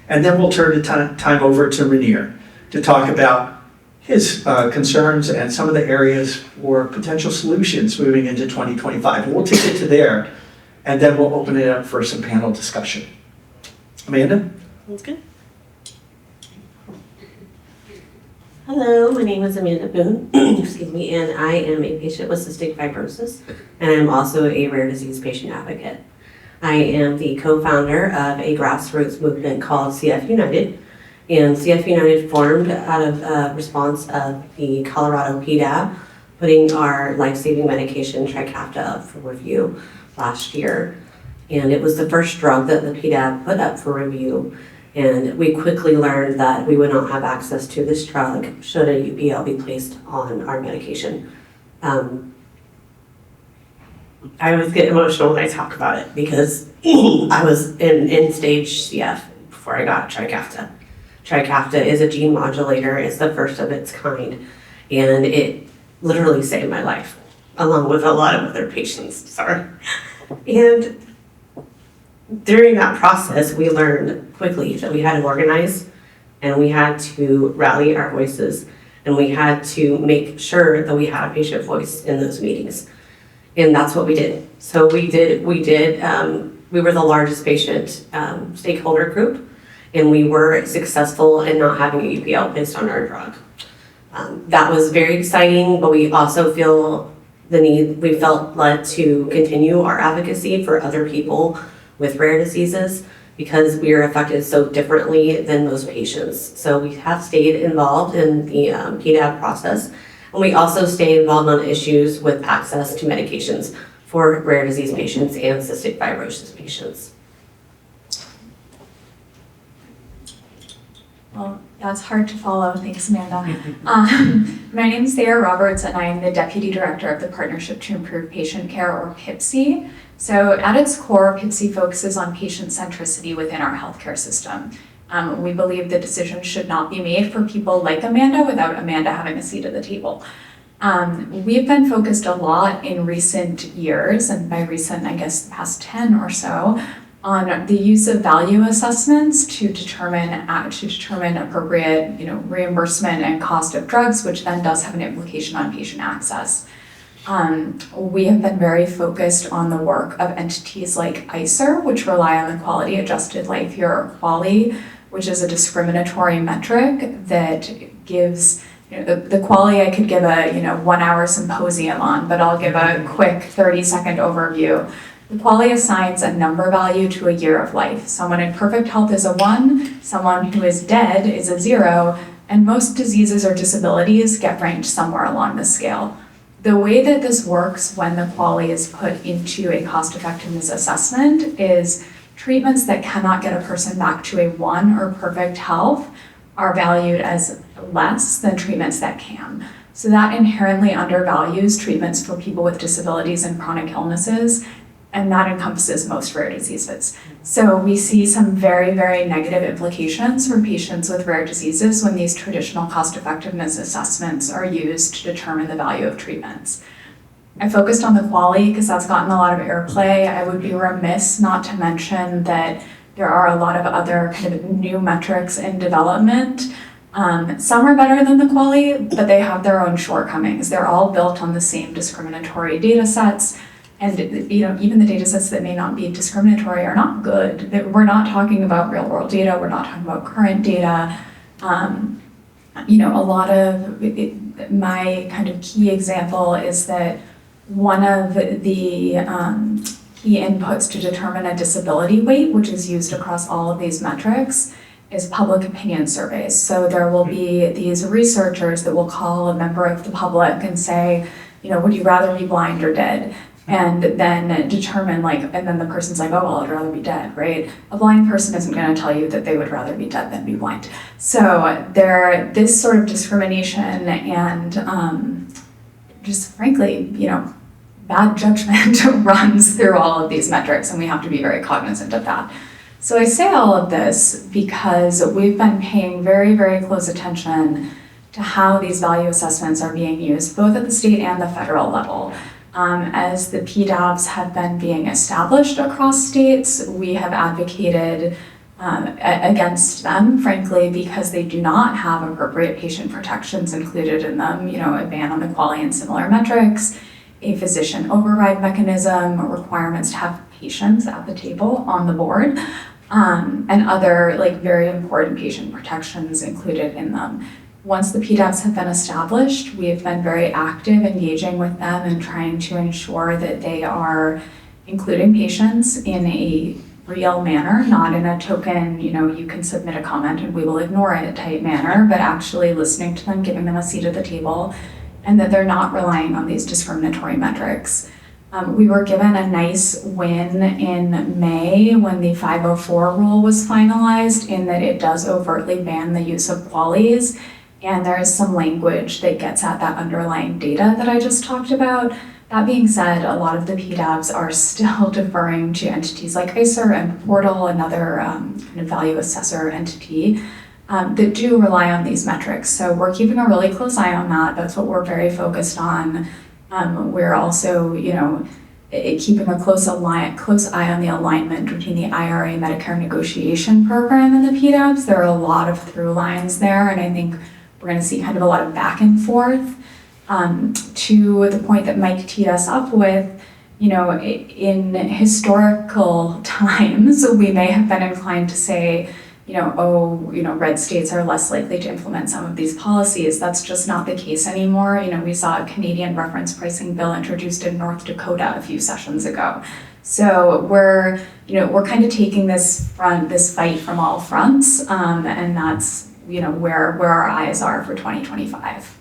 And then we'll turn the time over to Rainier to talk about his concerns and some of the areas for potential solutions moving into 2025. And we'll take it to there, and then we'll open it up for some panel discussion. Amanda? Sounds good. Hello, my name is Amanda Boone, excuse me, and I am a patient with cystic fibrosis, and I'm also a rare disease patient advocate. I am the co-founder of a grassroots movement called CF United, and CF United formed out of response of the Colorado PDAB putting our life-saving medication Trikafta up for review last year. And it was the first drug that the PDAB put up for review. And we quickly learned that we would not have access to this drug should a UBL be placed on our medication. I always get emotional when I talk about it because I was in stage CF before I got Trikafta. Trikafta is a gene modulator. It's the first of its kind. And it literally saved my life. along with a lot of other patients, sorry. And during that process, we learned quickly that we had to organize and we had to rally our voices and we had to make sure that we had a patient voice in those meetings. And that's what we did. So we were the largest patient stakeholder group, and we were successful in not having a UPL based on our drug. That was very exciting, but we also we felt led to continue our advocacy for other people with rare diseases because we are affected so differently than most patients. So we have stayed involved in the PDAB process, and we also stay involved on issues with access to medications for rare disease patients and cystic fibrosis patients. Well, that's hard to follow. Thanks, Amanda. My name is Sarah Roberts, and I am the Deputy Director of the Partnership to Improve Patient Care, or PIPC. So at its core, PIPC focuses on patient centricity within our healthcare system. We believe the decision should not be made for people like Amanda without Amanda having a seat at the table. We've been focused a lot in recent years, and by recent, I guess the past 10 or so, on the use of value assessments to determine appropriate, reimbursement and cost of drugs, which then does have an implication on patient access. We have been very focused on the work of entities like ICER, which rely on the Quality Adjusted Life Year, or QALY, which is a discriminatory metric that gives, the QALY I could give a 1 hour symposium on, but I'll give a quick 30-second overview. The QALY assigns a number value to a year of life. Someone in perfect health is a 1, someone who is dead is a 0, and most diseases or disabilities get ranked somewhere along the scale. The way that this works when the QALY is put into a cost effectiveness assessment is treatments that cannot get a person back to a 1 or perfect health are valued as less than treatments that can. So that inherently undervalues treatments for people with disabilities and chronic illnesses, and that encompasses most rare diseases. So we see some very, very negative implications for patients with rare diseases when these traditional cost effectiveness assessments are used to determine the value of treatments. I focused on the QALY because that's gotten a lot of airplay. I would be remiss not to mention that there are a lot of other kind of new metrics in development. Some are better than the QALY, but they have their own shortcomings. They're all built on the same discriminatory data sets. And even the data sets that may not be discriminatory are not good. We're not talking about real world data. We're not talking about current data. A lot of my kind of key example is that one of the key inputs to determine a disability weight, which is used across all of these metrics, is public opinion surveys. So there will be these researchers that will call a member of the public and say, would you rather be blind or dead? And then determine and then the person's like, oh, well, I'd rather be dead, right? A blind person isn't gonna tell you that they would rather be dead than be blind. So this sort of discrimination and just frankly, bad judgment runs through all of these metrics, and we have to be very cognizant of that. So I say all of this because we've been paying very, very close attention to how these value assessments are being used, both at the state and the federal level. As the PDABs have been being established across states, we have advocated against them, frankly, because they do not have appropriate patient protections included in them, a ban on the QALY and similar metrics, a physician override mechanism, requirements to have patients at the table on the board, and other very important patient protections included in them. Once the PDABs have been established, we have been very active engaging with them and trying to ensure that they are including patients in a real manner, not in a token, you can submit a comment and we will ignore it type manner, but actually listening to them, giving them a seat at the table, and that they're not relying on these discriminatory metrics. We were given a nice win in May when the 504 rule was finalized, in that it does overtly ban the use of QALYs. And there is some language that gets at that underlying data that I just talked about. That being said, a lot of the PDABs are still deferring to entities like ICER and Portal, another kind of value assessor entity, that do rely on these metrics. So we're keeping a really close eye on that. That's what we're very focused on. We're also, keeping a close eye on the alignment between the IRA Medicare negotiation program and the PDAPs. There are a lot of through lines there, and I think we're going to see kind of a lot of back and forth. To the point that Mike teed us up with, in historical times, we may have been inclined to say, red states are less likely to implement some of these policies. That's just not the case anymore. We saw a Canadian reference pricing bill introduced in North Dakota a few sessions ago. So we're kind of taking this fight from all fronts, and that's, where our eyes are for 2025.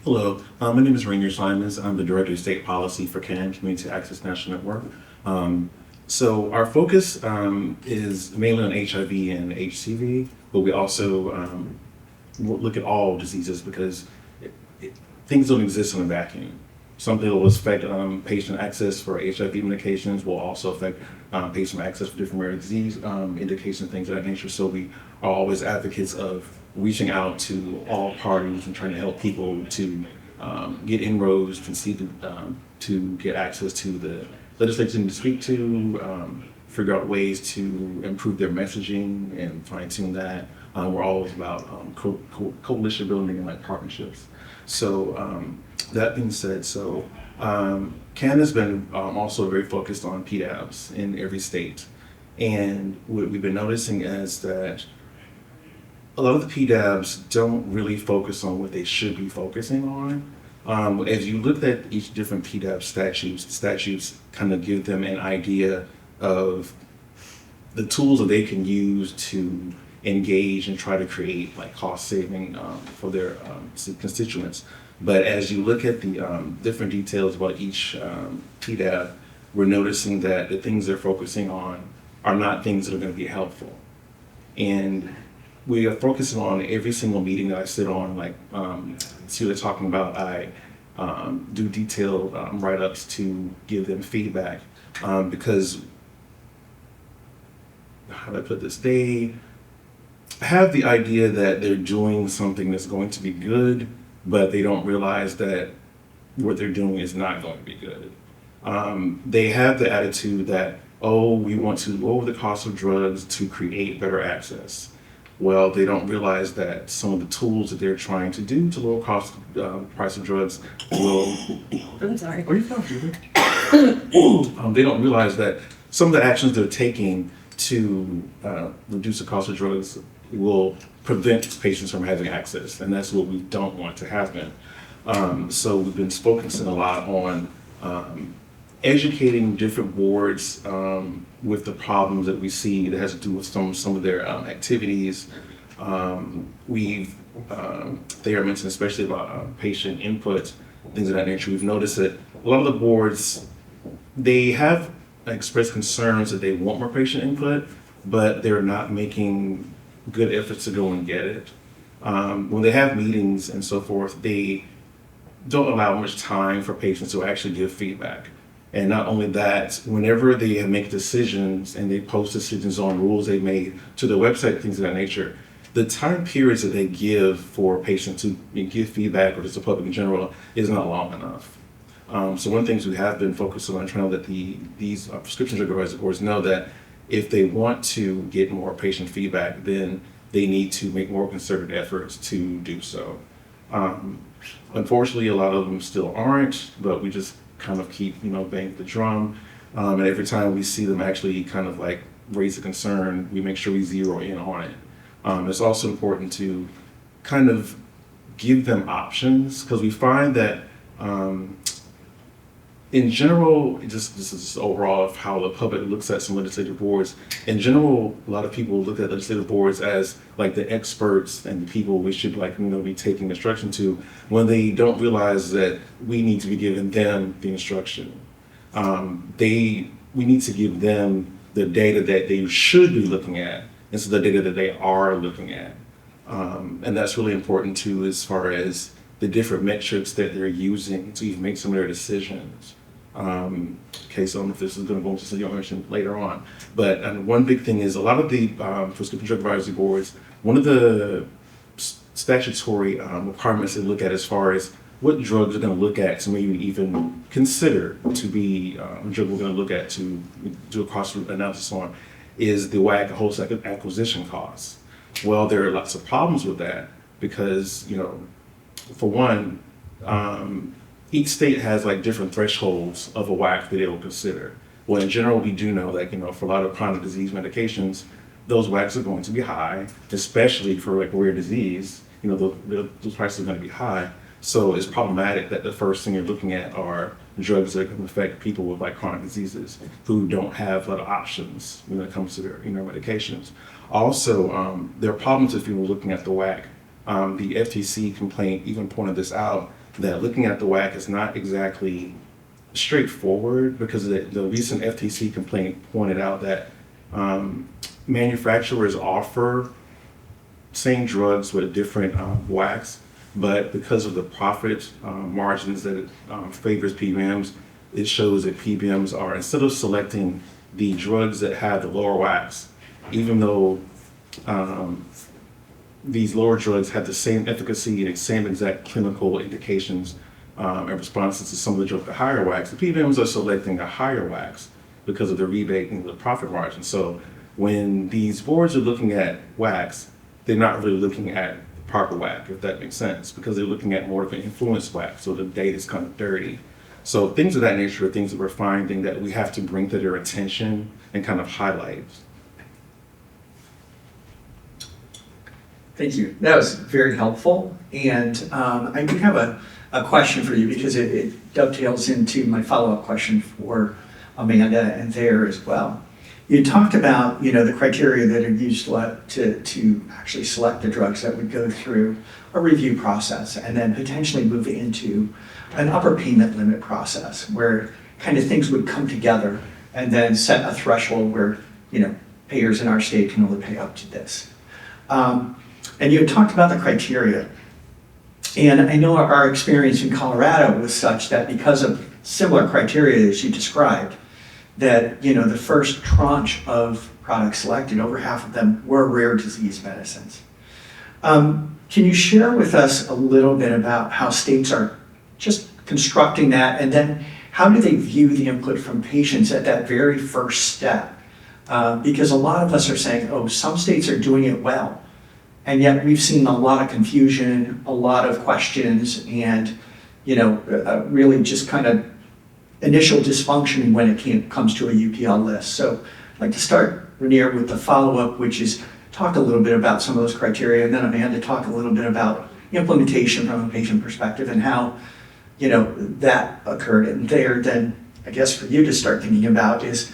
Hello, my name is Rainier Simons. I'm the Director of State Policy for CAN, Community Access National Network. So our focus is mainly on HIV and HCV, but we also look at all diseases because things don't exist in a vacuum. Something that will affect patient access for HIV medications will also affect patient access for different rare disease indications, things of that nature. So we are always advocates of reaching out to all parties and trying to help people to get inroads, to get access to the legislation to speak to, figure out ways to improve their messaging and fine tune that. We're always about coalition building and partnerships. So that being said, CAN has been also very focused on PDABs in every state. And what we've been noticing is that a lot of the PDABs don't really focus on what they should be focusing on. As you look at each different PDAB statutes kind of give them an idea of the tools that they can use to engage and try to create cost saving for their constituents. But as you look at the different details about each PDAB, we're noticing that the things they're focusing on are not things that are going to be helpful. And we are focusing on every single meeting that I sit on, see what they're talking about. I do detailed write-ups to give them feedback because, how do I put this? They have the idea that they're doing something that's going to be good, but they don't realize that what they're doing is not going to be good. They have the attitude that, we want to lower the cost of drugs to create better access. Well, they don't realize that some of the tools that they're trying to do to lower price of drugs will. I'm sorry. Are you fine? They don't realize that some of the actions they're taking to reduce the cost of drugs will prevent patients from having access, and that's what we don't want to happen. So we've been focusing a lot on educating different boards with the problems that we see that has to do with some of their activities. They are mentioned especially about patient input, things of that nature. We've noticed that a lot of the boards, they have expressed concerns that they want more patient input, but they're not making good efforts to go and get it. When they have meetings and so forth, they don't allow much time for patients to actually give feedback. And not only that, whenever they make decisions and they post decisions on rules they made to the website, things of that nature, the time periods that they give for patients to give feedback or just the public in general is not long enough. So one of the things we have been focused on trying to let these prescription drug advisory boards know that if they want to get more patient feedback, then they need to make more concerted efforts to do so. Unfortunately, a lot of them still aren't, but we just kind of keep, banging the drum. And every time we see them actually kind of raise a concern, we make sure we zero in on it. It's also important to kind of give them options because we find that in general, this is overall of how the public looks at some legislative boards. In general, a lot of people look at legislative boards as the experts and the people we should be taking instruction to, when they don't realize that we need to be giving them the instruction. We need to give them the data that they should be looking at instead of the data that they are looking at. And that's really important too, as far as the different metrics that they're using to even make some of their decisions. So I don't know if this is going to go into some information later on, but one big thing is a lot of the prescription drug advisory boards, one of the statutory requirements they look at as far as what drugs are going to look at to maybe even consider to be a drug we're going to look at to do a cost analysis on is the WAC, wholesale acquisition costs. Well, there are lots of problems with that because, for one, each state has like different thresholds of a WAC that they will consider. Well, in general, we do know that, for a lot of chronic disease medications, those WACs are going to be high, especially for like rare disease, those prices are going to be high. So it's problematic that the first thing you're looking at are drugs that can affect people with like chronic diseases who don't have a lot of options when it comes to their medications. Also, there are problems if you're looking at the WAC. The FTC complaint even pointed this out, that looking at the WAC is not exactly straightforward because the recent FTC complaint pointed out that manufacturers offer same drugs with different WACs, but because of the profit margins that it favors PBMs, it shows that PBMs are, instead of selecting the drugs that have the lower WACs, even though these lower drugs have the same efficacy and same exact clinical indications and responses to some of the drugs with higher WACs, the PBMs are selecting a higher WACs because of the rebate and the profit margin. So when these boards are looking at WACs, they're not really looking at the proper WAC, if that makes sense, because they're looking at more of an influence WAC, so the data is kind of dirty. So things of that nature are things that we're finding that we have to bring to their attention and kind of highlight. Thank you. That was very helpful. And I do have a question for you because it dovetails into my follow-up question for Amanda and Thayer as well. You talked about, the criteria that are used to actually select the drugs that would go through a review process and then potentially move into an upper payment limit process where kind of things would come together and then set a threshold where, payers in our state can only pay up to this. And you had talked about the criteria. And I know our experience in Colorado was such that because of similar criteria as you described, that, the first tranche of products selected, over half of them were rare disease medicines. Can you share with us a little bit about how states are just constructing that, and then how do they view the input from patients at that very first step? Because a lot of us are saying, oh, some states are doing it well, and yet we've seen a lot of confusion, a lot of questions, and really just kind of initial dysfunction when it comes to a UPL list. So I'd like to start, Rainier, with the follow-up, which is talk a little bit about some of those criteria, and then Amanda talk a little bit about implementation from a patient perspective and how that occurred. And there, then I guess for you to start thinking about is,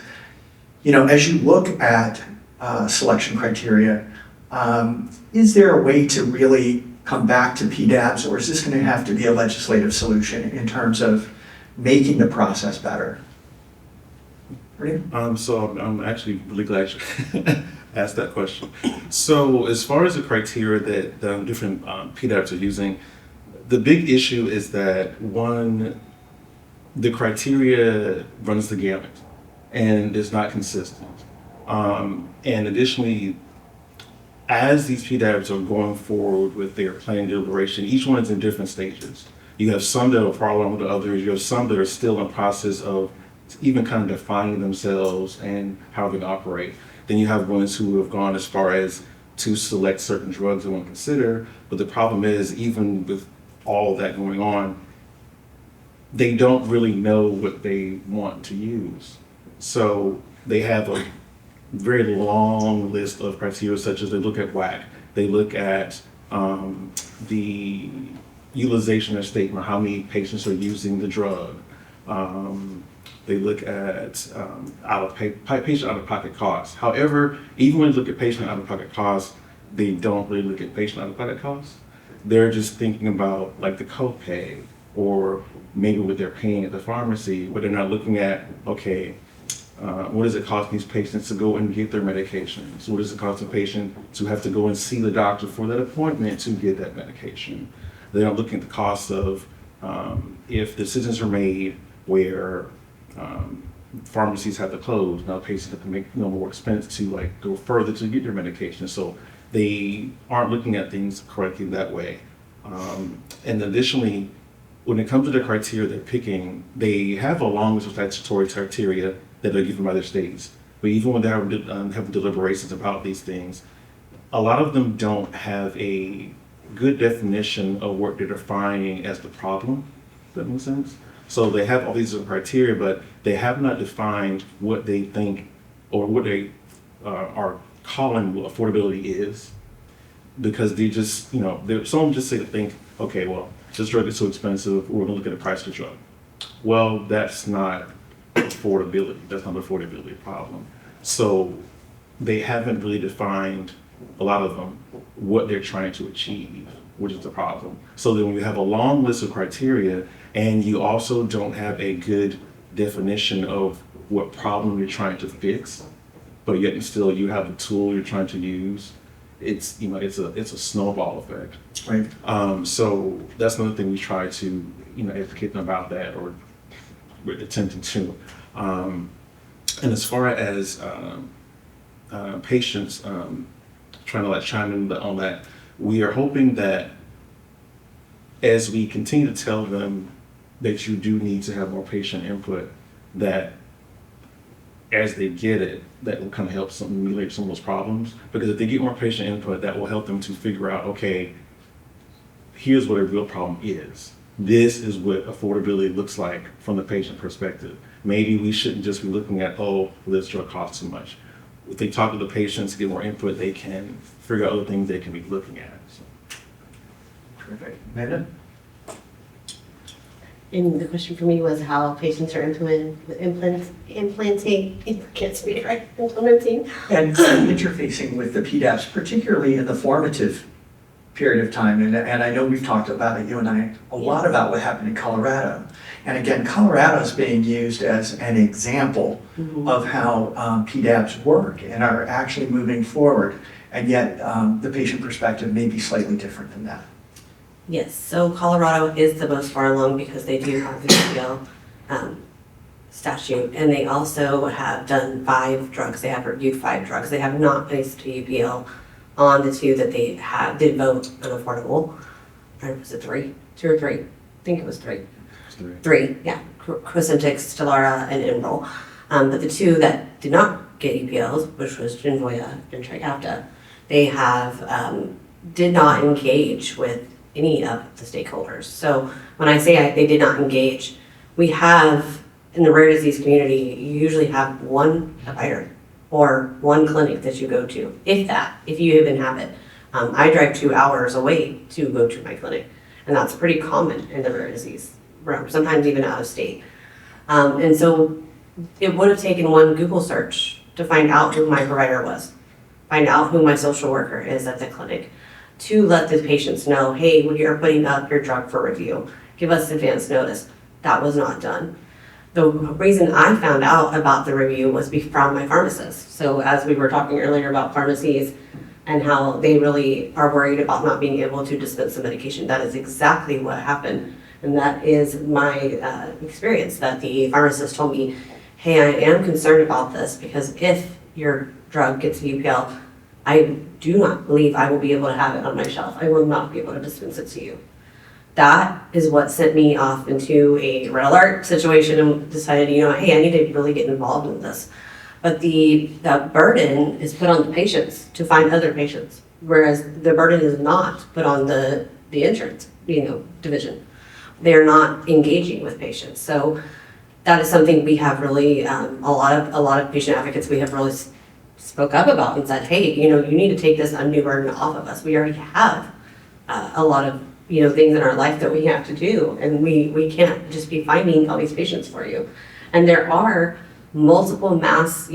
as you look at selection criteria, is there a way to really come back to PDABs, or is this going to have to be a legislative solution in terms of making the process better? So I'm actually really glad you asked that question. So as far as the criteria that the different PDAPs are using, the big issue is that one, the criteria runs the gamut and is not consistent. And additionally, as these PDAPs are going forward with their planning deliberation, each one is in different stages. You have some that are far along with the others. You have some that are still in the process of even kind of defining themselves and how they operate. Then you have ones who have gone as far as to select certain drugs they want to consider. But the problem is, even with all that going on, they don't really know what they want to use. So they have a very long list of criteria, such as they look at WAC, they look at the utilization of statement, how many patients are using the drug. They look at patient out-of-pocket costs. However, even when you look at patient out-of-pocket costs, they don't really look at patient out-of-pocket costs. They're just thinking about like the copay or maybe what they're paying at the pharmacy, but they're not looking at, okay, what does it cost these patients to go and get their medications? What does it cost a patient to have to go and see the doctor for that appointment to get that medication? They're not looking at the cost of if decisions are made where pharmacies have to close, now patients have to make more expense to like go further to get their medication. So they aren't looking at things correctly that way. And additionally, when it comes to the criteria they're picking, they have a long list of statutory criteria that are given by their states. But even when they're having deliberations about these things, a lot of them don't have a good definition of what they're defining as the problem. Does that make sense? So they have all these criteria, but they have not defined what they think or what they are calling what affordability is, because they just, some just think, okay, well, this drug is so expensive, we're gonna look at the price of the drug. Well, that's not affordability. That's not an affordability problem. So they haven't really defined, a lot of them, what they're trying to achieve, which is the problem. So then when you have a long list of criteria and you also don't have a good definition of what problem you're trying to fix, but yet and still you have a tool you're trying to use, it's a snowball effect. Right. So that's another thing we try to educate them about that, or we're attempting to. And as far as patients, trying to chime in on that, we are hoping that as we continue to tell them that you do need to have more patient input, that as they get it, that will kind of help ameliorate some of those problems. Because if they get more patient input, that will help them to figure out, okay, here's what a real problem is. This is what affordability looks like from the patient perspective. Maybe we shouldn't just be looking at, oh, this drug costs too much. If they talk to the patients, get more input, they can figure out other things they can be looking at. So. Terrific. Amanda? And the question for me was how patients are implementing. And interfacing with the PDAPs, particularly in the formative period of time. And I know we've talked about it, you and I, a lot about what happened in Colorado. And again, Colorado is being used as an example of how PDAPs work and are actually moving forward. And yet the patient perspective may be slightly different than that. Yes, so Colorado is the most far along because they do have the UPL statute, and they also have done 5 drugs. They have reviewed 5 drugs. They have not placed a UPL on the 2 that they did vote unaffordable. Or was it 3? 2 or 3? I think it was 3. 3, yeah. Cosentyx, Stelara, and Enbrel. But the 2 that did not get UPLs, which was Genvoya and Trikafta, they have did not engage with any of the stakeholders. So when I say they did not engage, we have, in the rare disease community, you usually have one provider or one clinic that you go to, if you even have it. I drive 2 hours away to go to my clinic, and that's pretty common in the rare disease realm, sometimes even out of state. And so it would have taken one Google search to find out who my provider was, find out who my social worker is at the clinic, to let the patients know, hey, when you're putting up your drug for review, give us advance notice. That was not done. The reason I found out about the review was from my pharmacist. So as we were talking earlier about pharmacies and how they really are worried about not being able to dispense the medication, that is exactly what happened. And that is my experience, that the pharmacist told me, hey, I am concerned about this because if your drug gets UPL, I do not believe I will be able to have it on my shelf. I will not be able to dispense it to you. That is what sent me off into a red alert situation and decided, hey, I need to really get involved in this. But the burden is put on the patients to find other patients, whereas the burden is not put on the insurance, division. They're not engaging with patients. So that is something we have really, a lot of patient advocates we have really spoke up about and said, hey, you need to take this undue burden off of us. We already have a lot of things in our life that we have to do, and we can't just be finding all these patients for you. And there are multiple mass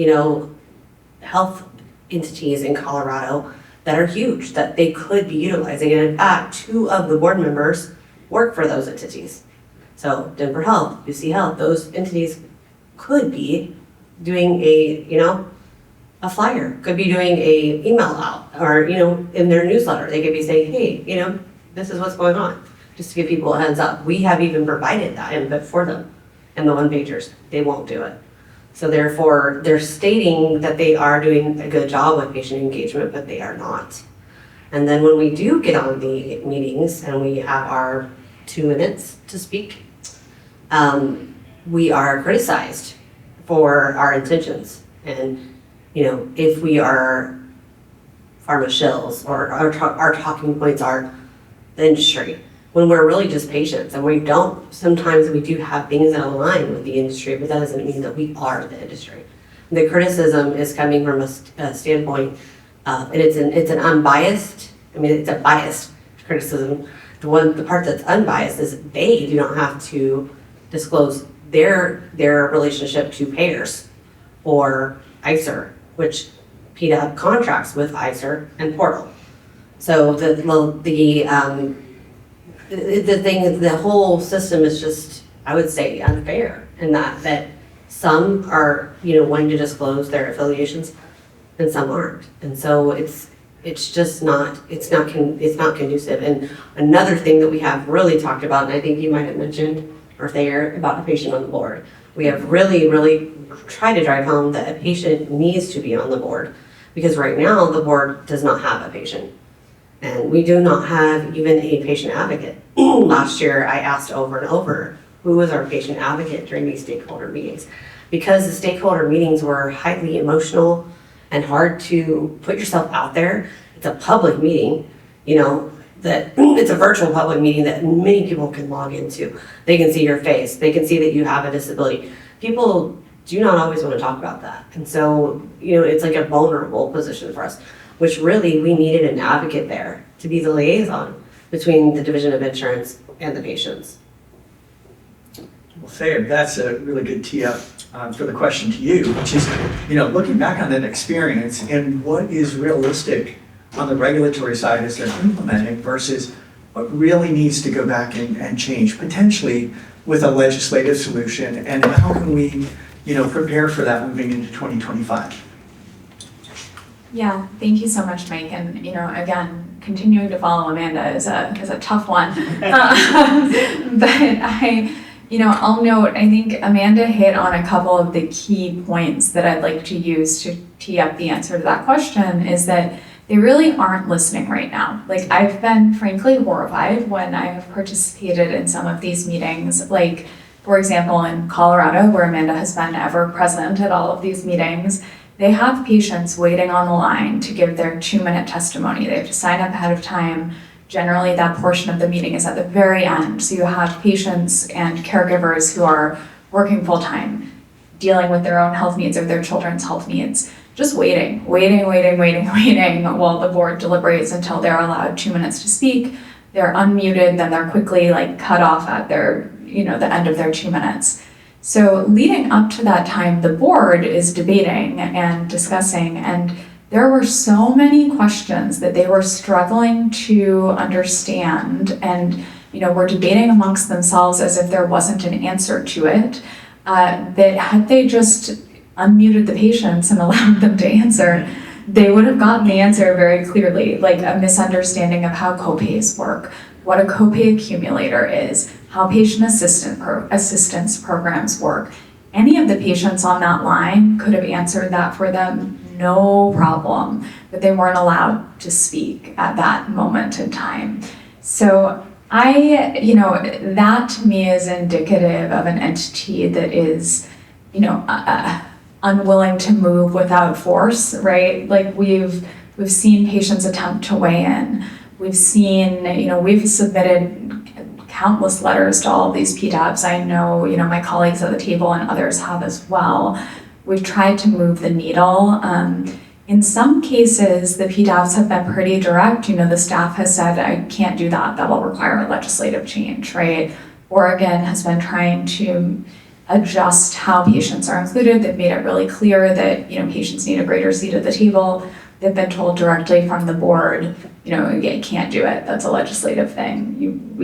health entities in Colorado that are huge that they could be utilizing, and in fact 2 of the board members work for those entities. So Denver Health, UC Health, those entities could be doing a flyer, could be doing a email out, or in their newsletter they could be saying, hey, this is what's going on, just to give people a heads up. We have even provided that input for them in the one-pagers. They won't do it. So therefore, they're stating that they are doing a good job with patient engagement, but they are not. And then when we do get on the meetings and we have our 2 minutes to speak, we are criticized for our intentions. And, if we are pharma shills or our talking points are the industry, when we're really just patients and sometimes we do have things that align with the industry, but that doesn't mean that we are the industry. The criticism is coming from a standpoint, and it's an unbiased, it's a biased criticism. The part that's unbiased is they do not have to disclose their relationship to payers or ICER, which PDAP contracts with ICER and Portal. So the thing is, the whole system is just, I would say, unfair in that some are, wanting to disclose their affiliations and some aren't. And so it's just not conducive. And another thing that we have really talked about, and I think you might have mentioned, or Thayer, about a patient on the board. We have really, really tried to drive home that a patient needs to be on the board, because right now the board does not have a patient. And we do not have even a patient advocate. Last year, I asked over and over, who was our patient advocate during these stakeholder meetings? Because the stakeholder meetings were highly emotional and hard to put yourself out there. It's a public meeting, that it's a virtual public meeting that many people can log into. They can see your face. They can see that you have a disability. People do not always want to talk about that. And so, it's like a vulnerable position for us, which really we needed an advocate there to be the liaison between the Division of Insurance and the patients. Well, Thayer, that's a really good tee up for the question to you, which is, looking back on that experience and what is realistic on the regulatory side as they're implementing versus what really needs to go back and change, potentially with a legislative solution, and how can we, prepare for that moving into 2025? Yeah, thank you so much, Mike. And, again, continuing to follow Amanda is a tough one. But I'll note, I think Amanda hit on a couple of the key points that I'd like to use to tee up the answer to that question, is that they really aren't listening right now. Like, I've been frankly horrified when I have participated in some of these meetings. Like, for example, in Colorado, where Amanda has been ever present at all of these meetings, they have patients waiting on the line to give their 2-minute testimony. They have to sign up ahead of time. Generally, that portion of the meeting is at the very end. So you have patients and caregivers who are working full-time, dealing with their own health needs or their children's health needs, just waiting while the board deliberates until they're allowed 2 minutes to speak. They're unmuted, then they're quickly cut off at their, the end of their 2 minutes. So leading up to that time, the board is debating and discussing, and there were so many questions that they were struggling to understand, and were debating amongst themselves as if there wasn't an answer to it, that had they just unmuted the patients and allowed them to answer, they would have gotten the answer very clearly, like a misunderstanding of how copays work, what a copay accumulator is, how patient assistance programs work. Any of the patients on that line could have answered that for them, no problem, but they weren't allowed to speak at that moment in time. So that to me is indicative of an entity that is, unwilling to move without force, right? Like we've seen patients attempt to weigh in. We've seen, we've submitted countless letters to all of these PDAPs. I know, my colleagues at the table and others have as well. We've tried to move the needle. In some cases, the PDAPs have been pretty direct. The staff has said, I can't do that. That will require a legislative change, right? Oregon has been trying to adjust how patients are included. They've made it really clear that, patients need a greater seat at the table. They've been told directly from the board, you can't do it. That's a legislative thing.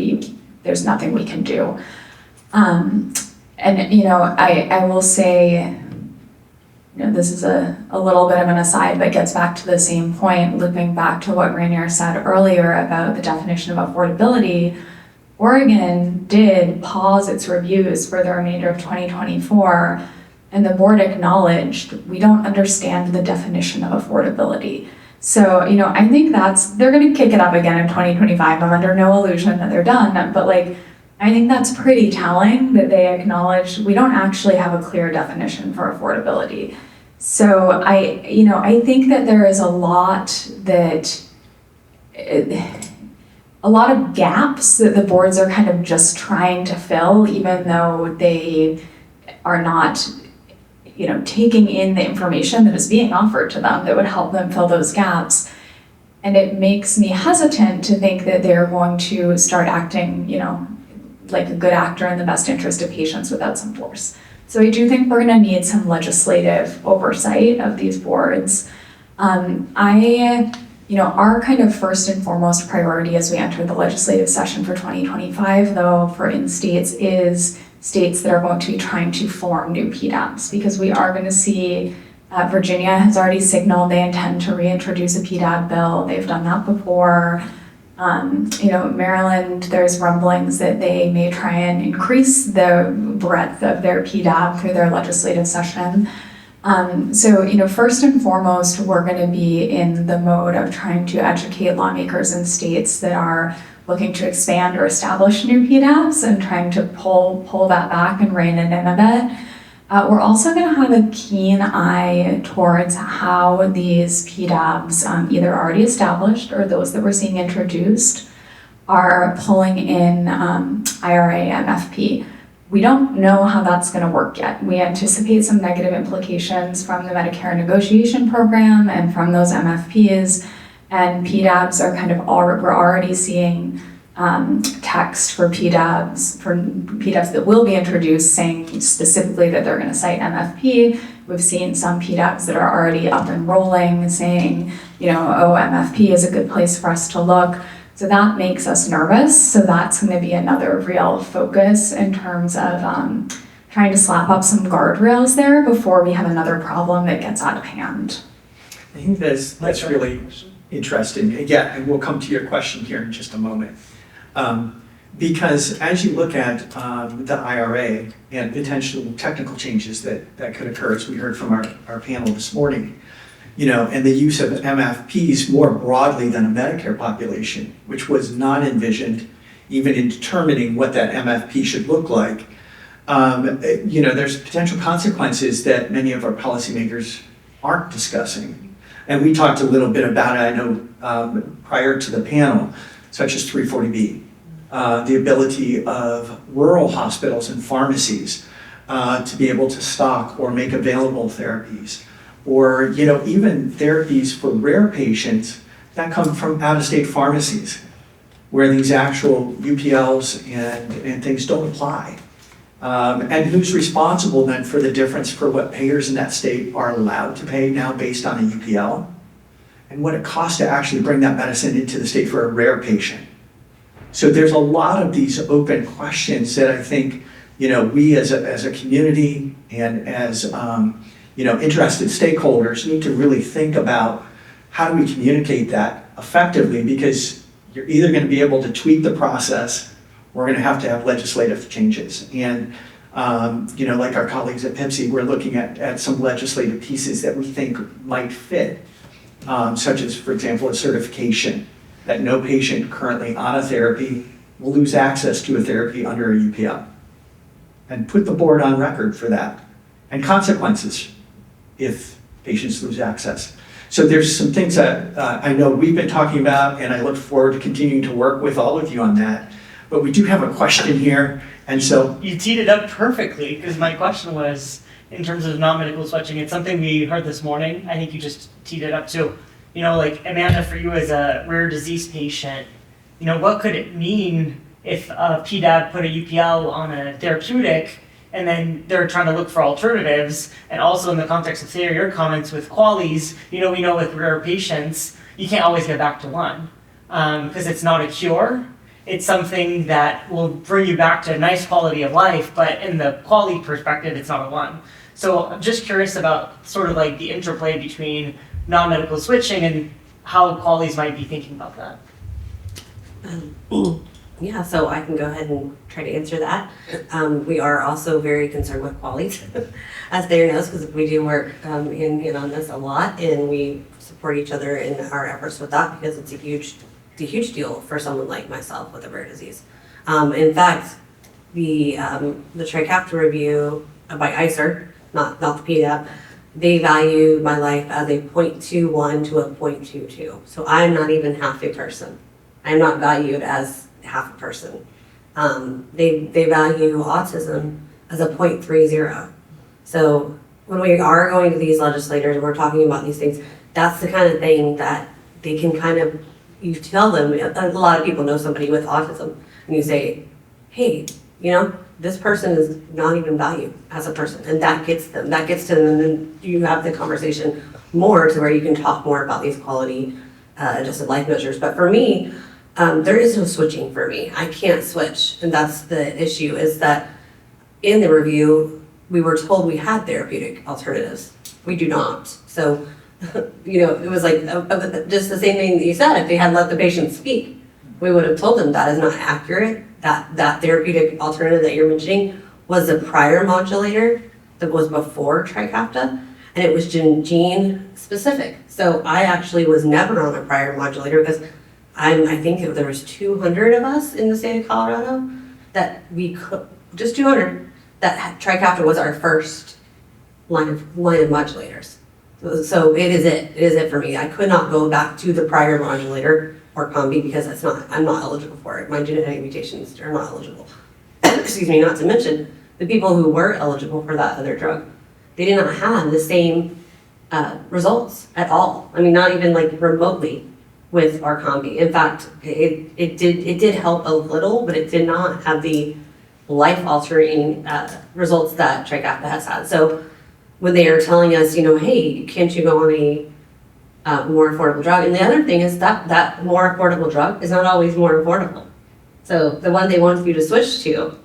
There's nothing we can do. I will say, this is a little bit of an aside, but gets back to the same point, looping back to what Rainier said earlier about the definition of affordability. Oregon did pause its reviews for the remainder of 2024, and the board acknowledged we don't understand the definition of affordability. So, I think they're gonna kick it up again in 2025. I'm under no illusion that they're done, but like, I think that's pretty telling that they acknowledge we don't actually have a clear definition for affordability. So I think that there is a lot of gaps that the boards are kind of just trying to fill, even though they are not, taking in the information that is being offered to them that would help them fill those gaps. And it makes me hesitant to think that they're going to start acting, like a good actor in the best interest of patients without some force. So I do think we're gonna need some legislative oversight of these boards. Our kind of first and foremost priority as we enter the legislative session for 2025, though, for in-states is states that are going to be trying to form new PDABs, because we are going to see Virginia has already signaled they intend to reintroduce a PDAB bill. They've done that before. Maryland, there's rumblings that they may try and increase the breadth of their PDAB through their legislative session. First and foremost, we're going to be in the mode of trying to educate lawmakers in states that are looking to expand or establish new PDABs and trying to pull that back and rein it in a bit. We're also going to have a keen eye towards how these PDABs, either already established or those that we're seeing introduced, are pulling in IRA MFP. We don't know how that's going to work yet. We anticipate some negative implications from the Medicare negotiation program and from those MFPs, and PDABs are we're already seeing text for PDABs that will be introduced saying specifically that they're going to cite MFP. We've seen some PDABs that are already up and rolling saying, MFP is a good place for us to look. So that makes us nervous. So that's going to be another real focus in terms of trying to slap up some guardrails there before we have another problem that gets out of hand. I think that's really interesting. Yeah, and we'll come to your question here in just a moment. Because as you look at the IRA and potential technical changes that could occur, as we heard from our panel this morning, and the use of MFPs more broadly than a Medicare population, which was not envisioned even in determining what that MFP should look like, there's potential consequences that many of our policymakers aren't discussing. And we talked a little bit about it, I know, prior to the panel, such as 340B, the ability of rural hospitals and pharmacies to be able to stock or make available therapies, or even therapies for rare patients that come from out-of-state pharmacies, where these actual UPLs and things don't apply. And who's responsible then for the difference for what payers in that state are allowed to pay now based on a UPL, and what it costs to actually bring that medicine into the state for a rare patient. So there's a lot of these open questions that I think, we as a community and as interested stakeholders need to really think about how do we communicate that effectively, because you're either going to be able to tweak the process or we're going to have legislative changes. And, like our colleagues at PIPSI, we're looking at some legislative pieces that we think might fit, such as, for example, a certification that no patient currently on a therapy will lose access to a therapy under a UPL, and put the board on record for that, and consequences if patients lose access. So there's some things that I know we've been talking about, and I look forward to continuing to work with all of you on that. But we do have a question here, and so. You teed it up perfectly, because my question was, in terms of non-medical switching, it's something we heard this morning. I think you just teed it up too. Like Amanda, for you as a rare disease patient, what could it mean if a PDAB put a UPL on a therapeutic, and then they're trying to look for alternatives? And also in the context of, say, your comments with qualies, we know with rare patients, you can't always get back to one, because it's not a cure. It's something that will bring you back to a nice quality of life, but in the quality perspective, it's not a one. So I'm just curious about sort of like the interplay between non-medical switching and how qualies might be thinking about that. Yeah, so I can go ahead and try to answer that. We are also very concerned with qualies, as Thayer knows, because we do work in on this a lot, and we support each other in our efforts with that because it's a huge deal for someone like myself with a rare disease. In fact, the Trikafta review by ICER, not the PDAP, they value my life as a 0.21 to a 0.22. So I'm not even half a person. I'm not valued as half a person. They value autism as a 0.30. So when we are going to these legislators and we're talking about these things, that's the kind of thing that they can kind of, you tell them, a lot of people know somebody with autism, and you say, hey, you know, this person is not even valued as a person, and that gets to them, and then you have the conversation more to where you can talk more about these quality adjusted life measures. But for me, there is no switching for me. I can't switch, and that's the issue, is that in the review, we were told we had therapeutic alternatives. We do not. So, you know, it was like just the same thing that you said. If they had let the patient speak, we would have told them that is not accurate. That therapeutic alternative that you're mentioning was a prior modulator that was before Trikafta, and it was gene specific. So I actually was never on a prior modulator because I think there was 200 of us in the state of Colorado that we could, just 200, that Trikafta was our first line of modulators. So it is it for me. I could not go back to the prior modulator or Combi because I'm not eligible for it. My genetic mutations are not eligible. Excuse me, not to mention the people who were eligible for that other drug, they did not have the same results at all. I mean, not even like remotely with our Combi. In fact, it did help a little, but it did not have the life-altering results that Trikafta has had. So when they are telling us, you know, hey, can't you go on a more affordable drug? And the other thing is that more affordable drug is not always more affordable. So the one they want you to switch to,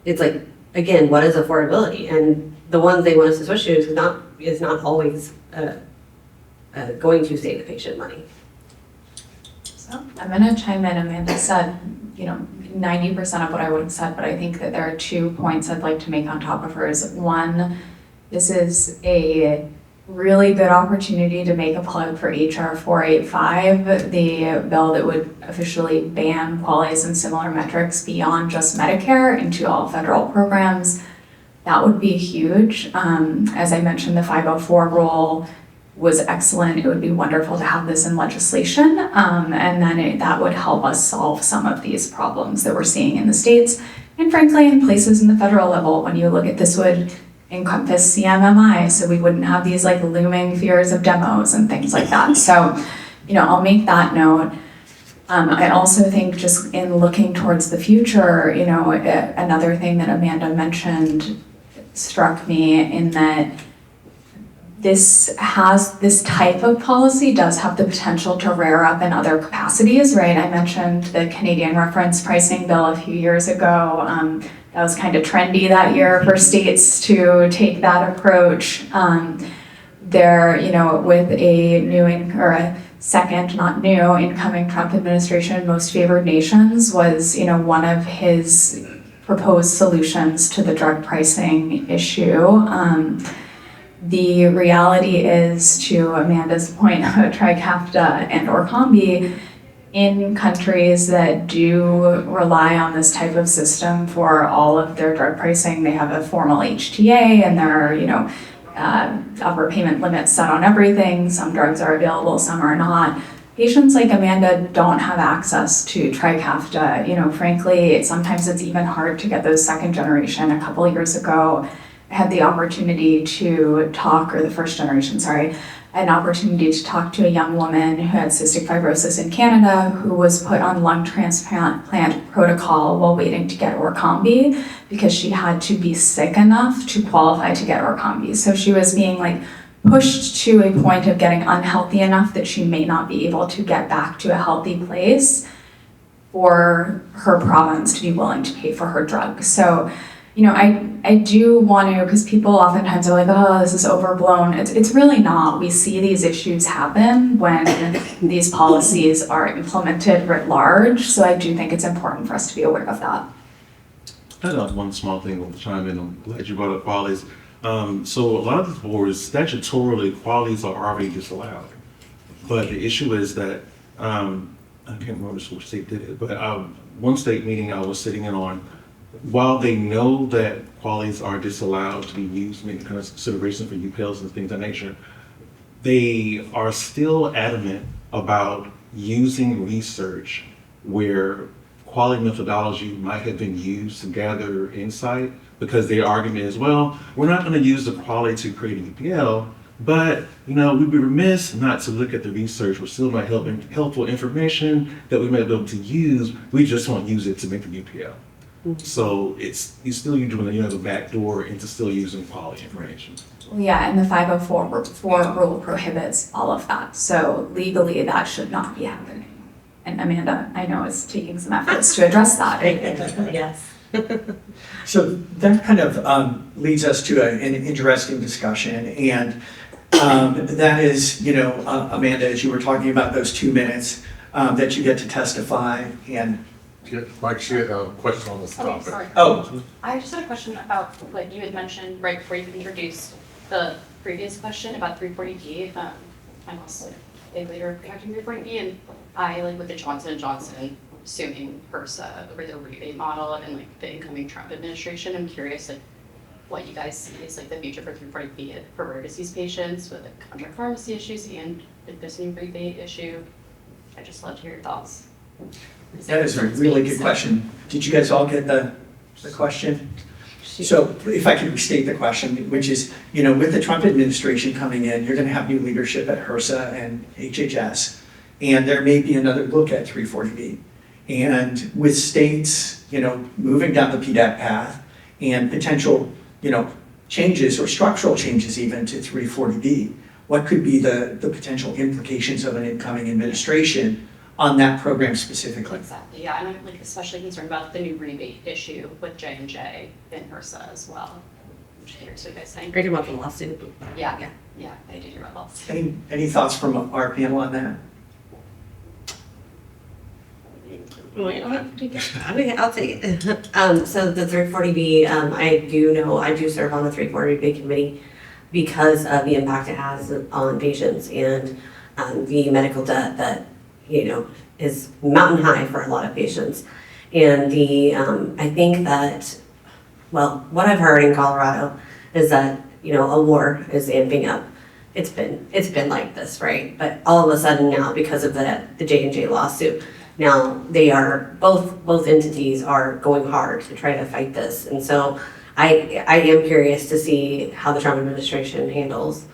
it's like, again, what is affordability? And the ones they want us to switch to is not always going to save the patient money. So I'm gonna chime in. Amanda said, you know, 90% of what I would have said, but I think that there are 2 points I'd like to make on top of hers. One, this is a really good opportunity to make a plug for HR 485, the bill that would officially ban qualities and similar metrics beyond just Medicare into all federal programs. That would be huge. As I mentioned, the 504 rule was excellent. It would be wonderful to have this in legislation, and then that would help us solve some of these problems that we're seeing in the states, and frankly, in places in the federal level. When you look at this, would encompass CMMI, so we wouldn't have these like looming fears of demos and things like that. So, you know, I'll make that note. I also think just in looking towards the future, you know, another thing that Amanda mentioned struck me in that this type of policy does have the potential to rear up in other capacities, right? I mentioned the Canadian reference pricing bill a few years ago. That was kind of trendy that year for states to take that approach. There, you know, with a second, not new, incoming Trump administration, most favored nations was, you know, one of his proposed solutions to the drug pricing issue. The reality is, to Amanda's point about Trikafta and or Combi, in countries that do rely on this type of system for all of their drug pricing, they have a formal HTA and there are, you know, upper payment limits set on everything. Some drugs are available, some are not. Patients like Amanda don't have access to Trikafta. You know, frankly, sometimes it's even hard to get those second generation. A couple of years ago, I had the opportunity to talk, or the first generation, sorry, an opportunity to talk to a young woman who had cystic fibrosis in Canada who was put on lung transplant protocol while waiting to get Orkambi because she had to be sick enough to qualify to get Orkambi. So she was being like pushed to a point of getting unhealthy enough that she may not be able to get back to a healthy place for her province to be willing to pay for her drug. So, you know, I do want to, because people oftentimes are like, oh, this is overblown. It's really not. We see these issues happen when these policies are implemented writ large. So I do think it's important for us to be aware of that. I had one small thing to chime in. I'm glad you brought up qualities. So a lot of these boards, statutorily, qualities are already disallowed. But the issue is that, I can't remember which state did it, but one state meeting I was sitting in on, while they know that qualities are disallowed to be used in consideration for UPLs and things of that nature, they are still adamant about using research where quality methodology might have been used to gather insight, because their argument is, well, we're not going to use the quality to create an UPL, but we'd be remiss not to look at the research, which still might help helpful information that we might be able to use. We just won't use it to make the UPL. So you're doing a back door into still using quality information. Well, yeah, and the 504 rule prohibits all of that. So legally, that should not be happening. And Amanda, I know, is taking some efforts to address that. Yes. So that kind of leads us to an interesting discussion, and that is, Amanda, as you were talking about those 2 minutes that you get to testify, and Mike, she had a question on this Okay, topic. sorry. oh, I just had a question about what you had mentioned right before you introduced the previous question about 340B. I'm also a leader protecting 340B, and I, with the Johnson & Johnson assuming HRSA over the rebate model and the incoming Trump administration, I'm curious what you guys see as the future for 340B for rare disease patients with contract pharmacy issues and this new rebate issue. I'd just love to hear your thoughts. that is a really good question. Did you guys all get the question? So if I could restate the question, which is, with the Trump administration coming in, you're going to have new leadership at HRSA and HHS, and there may be another look at 340B. And with states, moving down the PDAP path and potential, changes or structural changes even to 340B, what could be the potential implications of an incoming administration on that program specifically? Exactly, yeah, and I'm especially concerned about the new rebate issue with J&J and HRSA as well. I'm just curious what you guys think. Are you talking about the lawsuit? Yeah, I did hear about that. Any thoughts from our panel on that? I'll take it. So the 340B, I do serve on the 340B committee because of the impact it has on patients and the medical debt that, is mountain high for a lot of patients. And I think that, what I've heard in Colorado is that, a war is amping up. It's been like this, right? But all of a sudden now, because of the J&J lawsuit, now they are, both entities are going hard to try to fight this. And so I am curious to see how the Trump administration handles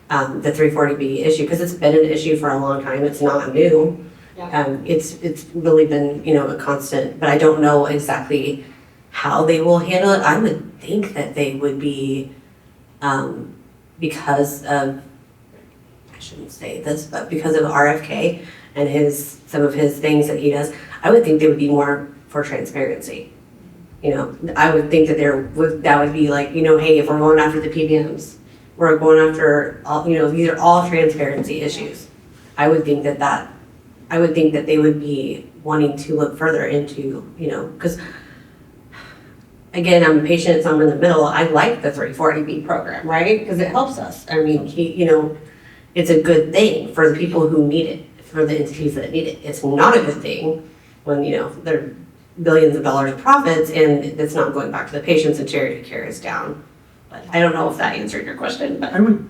the 340B issue, because it's been an issue for a long time. It's not new. Yeah. It's really been, a constant, but I don't know exactly how they will handle it. I would think that they would be, because of, I shouldn't say this, but because of RFK and some of his things that he does, I would think they would be more for transparency. I would think that that would be like, hey, if we're going after the PBMs, we're going after all, these are all transparency issues. I would think that they would be wanting to look further into, because again, I'm a patient, so I'm in the middle. I like the 340B program, right? Because it helps us. I mean, it's a good thing for the people who need it, for the entities that need it. It's not a good thing when, there are billions of dollars of profits and it's not going back to the patients and charity care is down. But I don't know if that answered your question. But I would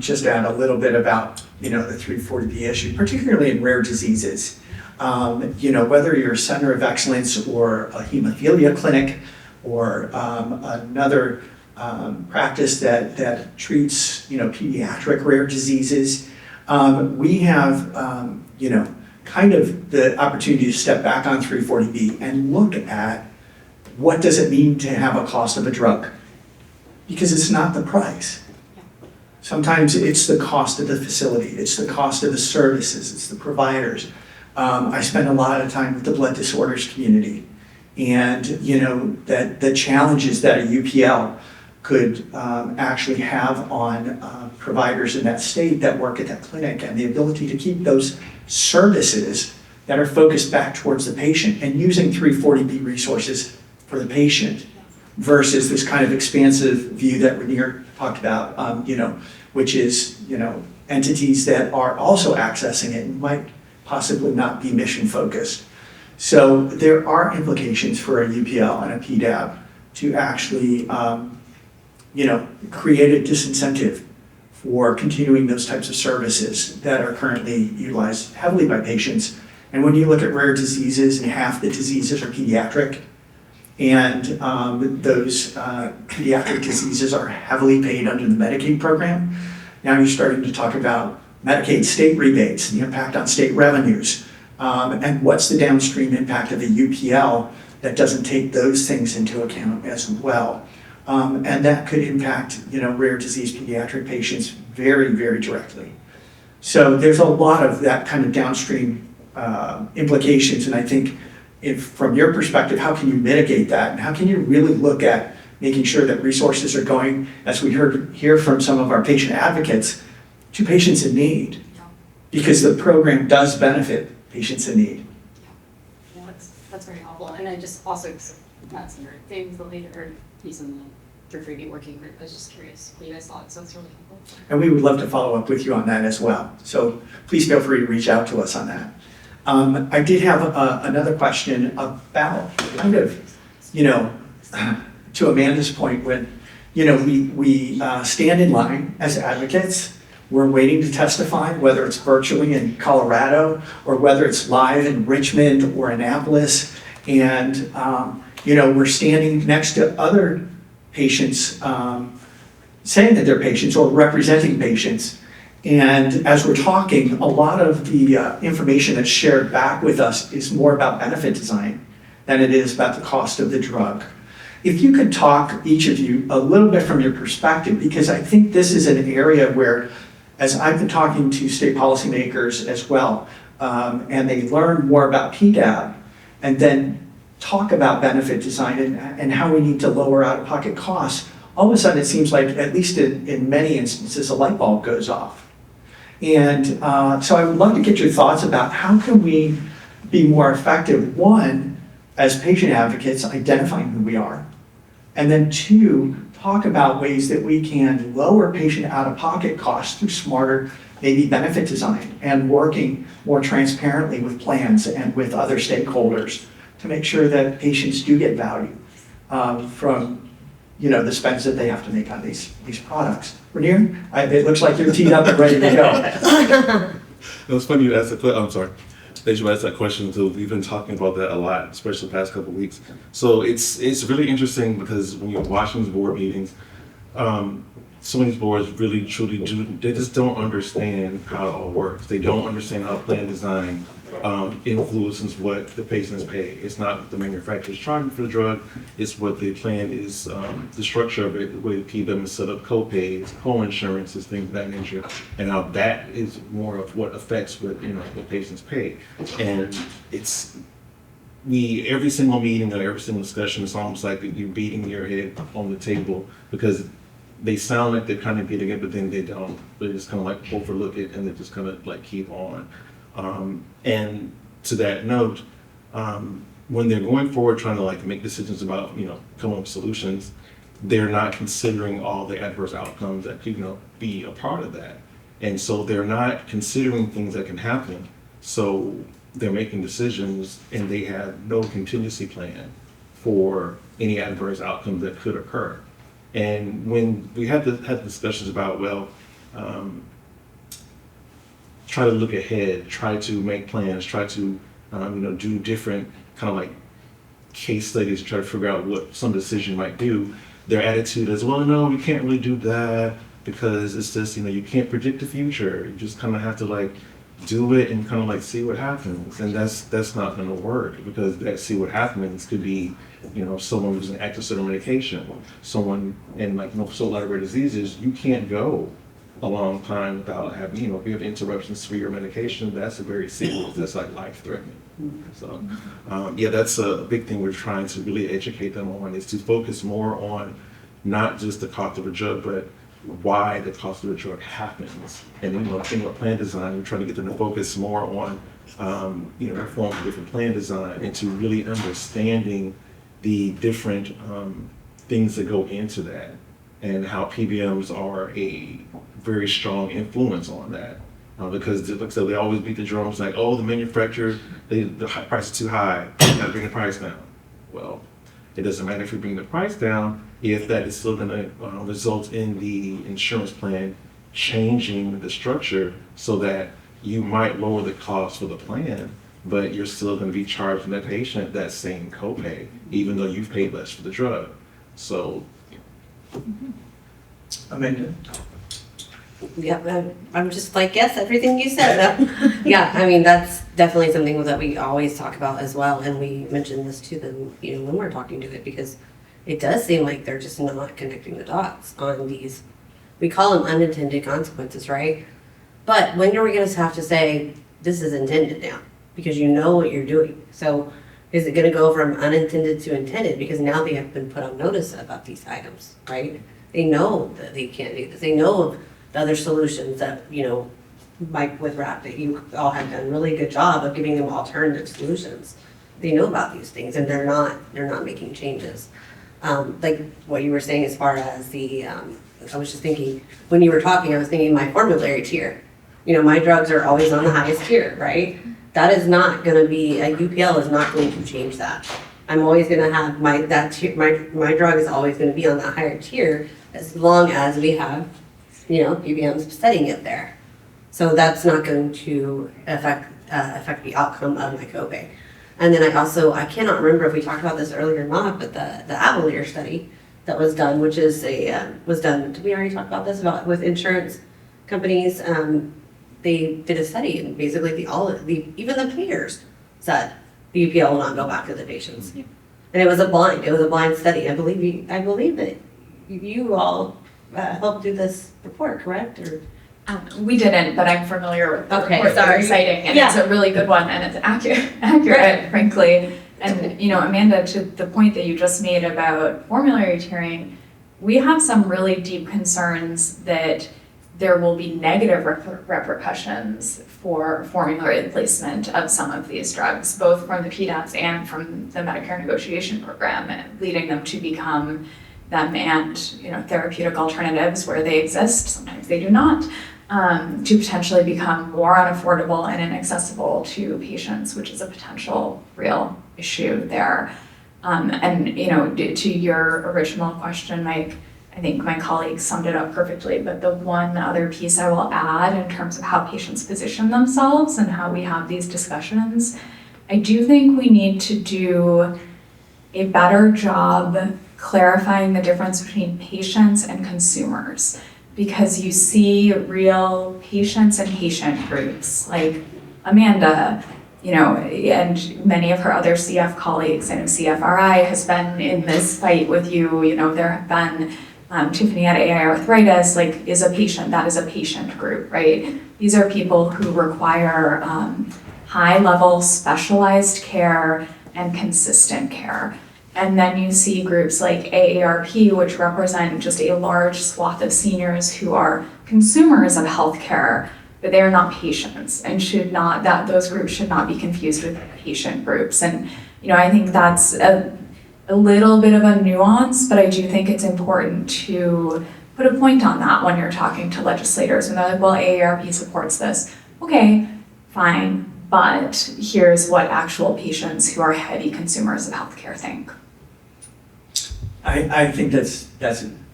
just add a little bit about, the 340B issue, particularly in rare diseases. Whether you're a center of excellence or a hemophilia clinic or another practice that treats, pediatric rare diseases, we have, kind of the opportunity to step back on 340B and look at what does it mean to have a cost of a drug? Because it's not the price. Sometimes it's the cost of the facility, it's the cost of the services, it's the providers. I spend a lot of time with the blood disorders community, and that the challenges that a UPL could actually have on providers in that state that work at that clinic, and the ability to keep those services that are focused back towards the patient and using 340B resources for the patient versus this kind of expansive view that Rainier talked about, which is, entities that are also accessing it might possibly not be mission focused. So there are implications for a UPL and a PDAB to actually, create a disincentive for continuing those types of services that are currently utilized heavily by patients. And when you look at rare diseases, and half the diseases are pediatric, and those pediatric diseases are heavily paid under the Medicaid program. Now you're starting to talk about Medicaid state rebates, the impact on state revenues, and what's the downstream impact of a UPL that doesn't take those things into account as well. And that could impact, rare disease pediatric patients very, very directly. So there's a lot of that kind of downstream implications, and I think if, from your perspective, how can you mitigate that? And how can you really look at making sure that resources are going, as we hear from some of our patient advocates, to patients in need? Because the program does benefit patients in need. Yeah, that's very helpful. And I just also, that's Dave's the leader, he's in the 340B working group. I was just curious what you guys thought, so it's really helpful. And we would love to follow up with you on that as well. So please feel free to reach out to us on that. I did have another question about kind of, to Amanda's point, when, we stand in line as advocates. We're waiting to testify, whether it's virtually in Colorado or whether it's live in Richmond or Annapolis. And, we're standing next to other patients saying that they're patients or representing patients. And as we're talking, a lot of the information that's shared back with us is more about benefit design than it is about the cost of the drug. If you could talk, each of you, a little bit from your perspective, because I think this is an area where, as I've been talking to state policymakers as well, and they learn more about PDAB, and then talk about benefit design and how we need to lower out-of-pocket costs, all of a sudden it seems like, at least in many instances, a light bulb goes off. And so I would love to get your thoughts about how can we be more effective, one, as patient advocates, identifying who we are, and then two, talk about ways that we can lower patient out-of-pocket costs through smarter, maybe benefit design, and working more transparently with plans and with other stakeholders to make sure that patients do get value from the spends that they have to make on these products. Rainier, it looks like you're teed up and ready to go. It was funny you asked that question. I'm sorry. That you asked that question too. We've been talking about that a lot, especially the past couple of weeks. So it's really interesting because when you're watching these board meetings, some of these boards really truly they just don't understand how it all works. They don't understand how plan design influences what the patients pay. It's not the manufacturer's charging for the drug, it's what the plan is, the structure of it, the way the PBM is set up, co-pays, co-insurances, things of that nature, and how that is more of what affects what the patients pay. And every single meeting or every single discussion, it's almost like you're beating your head on the table because they sound like they're kind of getting it, but then they don't. They just kind of like overlook it and they just kind of like keep on. And to that note, when they're going forward trying to like make decisions about, come up with solutions, they're not considering all the adverse outcomes that could, be a part of that. And so they're not considering things that can happen. So they're making decisions and they have no contingency plan for any adverse outcomes that could occur. And when we had discussions about, try to look ahead, try to make plans, try to do different kind of like case studies, try to figure out what some decision might do. Their attitude is, well, no, we can't really do that because it's just, you can't predict the future. You just kind of have to like do it and kind of like see what happens. And that's not going to work because that see what happens could be, someone who's an active sort of medication, someone in like so a lot of rare diseases, you can't go a long time without having, if you have interruptions to your medication, that's a very serious, that's like life-threatening. So, that's a big thing we're trying to really educate them on, is to focus more on not just the cost of a drug, but why the cost of the drug happens. And in plan design, we're trying to get them to focus more on, reform different plan design and to really understanding the different things that go into that. and how PBMs are a very strong influence on that. Because like I said, they always beat the drums like, oh, the manufacturer, the price is too high, you gotta bring the price down. Well, it doesn't matter if you bring the price down, if that is still gonna result in the insurance plan changing the structure so that you might lower the cost for the plan, but you're still gonna be charging the patient that same copay, even though you've paid less for the drug. So. Amanda? Yeah, I'm just like, yes, everything you said. Yeah, I mean, that's definitely something that we always talk about as well. And we mention this to them, you know, when we're talking to it, because it does seem like they're just not connecting the dots on these, we call them unintended consequences, right? But when are we going to have to say, this is intended now? Because you know what you're doing. So is it going to go from unintended to intended? Because now they have been put on notice about these items, right? They know that they can't do this. They know of the other solutions that, you know, Mike with RAAP, that you all have done a really good job of giving them alternative solutions. They know about these things and they're not making changes. Like what you were saying as far as the, I was just thinking, when you were talking, I was thinking my formulary tier. You know, my drugs are always on the highest tier, right? That is not gonna be, a UPL is not going to change that. I'm always gonna have my drug is always gonna be on that higher tier as long as we have, you know, PBMs setting it there. So that's not going to affect the outcome of my copay. And then I cannot remember if we talked about this earlier or not, but the Avalier study that was done, which is did we already talk about this with insurance companies? They did a study and basically even the payers said the UPL will not go back to the patients. Yeah. And it was a blind study. I believe that you all helped do this report, correct? Or We didn't, but I'm familiar with the Okay, report. sorry. It's exciting, and Yeah. it's a really good one, and it's accurate, frankly. And, you know, Amanda, to the point that you just made about formulary tiering, we have some really deep concerns that there will be negative repercussions for formulary placement of some of these drugs, both from the PDAPs and from the Medicare negotiation program, leading them to become them and, you know, therapeutic alternatives where they exist, sometimes they do not, to potentially become more unaffordable and inaccessible to patients, which is a potential real issue there. And, you know, to your original question, Mike, I think my colleague summed it up perfectly, but the one other piece I will add in terms of how patients position themselves and how we have these discussions, I do think we need to do a better job clarifying the difference between patients and consumers, because you see real patients and patient groups like Amanda, you know, and many of her other CF colleagues. I know CFRI has been in this fight with you. You know, there have been Tiffany at AI Arthritis, like, is a patient, that is a patient group, right? These are people who require high-level specialized care and consistent care. And then you see groups like AARP, which represent just a large swath of seniors who are consumers of healthcare, but they are not patients, and those groups should not be confused with patient groups. And, you know, I think that's a little bit of a nuance, but I do think it's important to put a point on that when you're talking to legislators. And they're like, well, AARP supports this. Okay, fine, but here's what actual patients who are heavy consumers of healthcare think. I think that's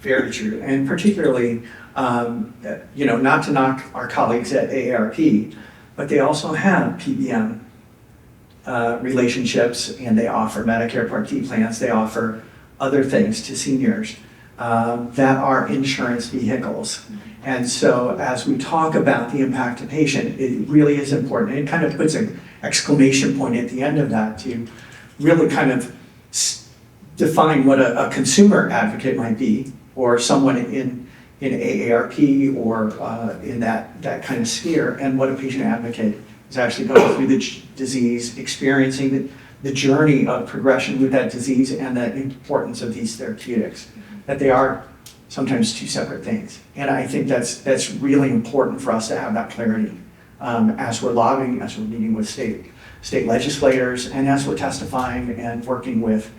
very true, and particularly, you know, not to knock our colleagues at AARP, but they also have PBM relationships, and they offer Medicare Part D plans. They offer other things to seniors that are insurance vehicles. And so as we talk about the impact to patient, it really is important. It kind of puts an exclamation point at the end of that to really kind of define what a consumer advocate might be, or someone in AARP or in that kind of sphere, and what a patient advocate is actually going through the disease, experiencing the journey of progression with that disease, and the importance of these therapeutics, that they are sometimes two separate things. And I think that's really important for us to have that clarity as we're lobbying, as we're meeting with state legislators, and as we're testifying and working with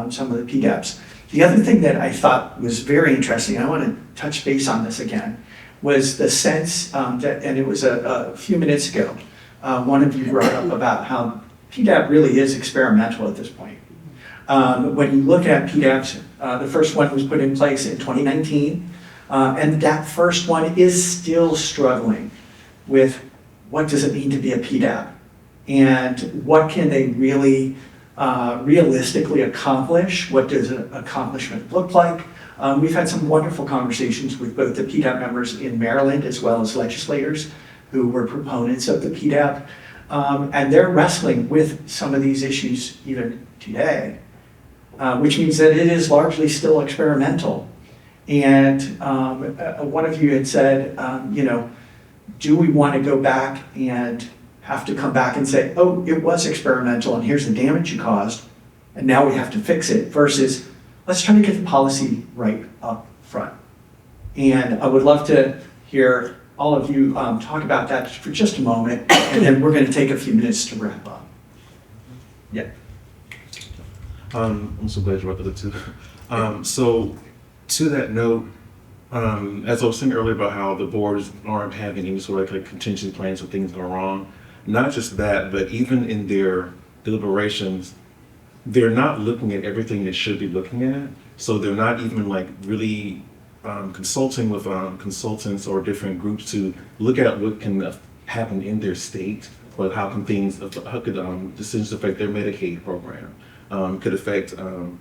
some of the PDEPs. The other thing that I thought was very interesting, I want to touch base on this again, was the sense that, and it was a few minutes ago, one of you brought up about how PDAP really is experimental at this point. When you look at PDAPs, the first one was put in place in 2019, and that first one is still struggling with what does it mean to be a PDAP, and what can they really realistically accomplish? What does an accomplishment look like? We've had some wonderful conversations with both the PDAP members in Maryland as well as legislators who were proponents of the PDAP, and they're wrestling with some of these issues even today, which means that it is largely still experimental. And one of you had said, do we want to go back and have to come back and say, oh, it was experimental and here's the damage you caused, and now we have to fix it, versus let's try to get the policy right up front. And I would love to hear all of you talk about that for just a moment, and then we're going to take a few minutes to wrap up. Yeah. I'm so glad you brought that up too. So to that note, as I was saying earlier about how the boards aren't having any sort of like contingency plans when things go wrong, not just that, but even in their deliberations, they're not looking at everything they should be looking at. So they're not even like really consulting with consultants or different groups to look at what can happen in their state, or how could decisions affect their Medicaid program, could affect, I'm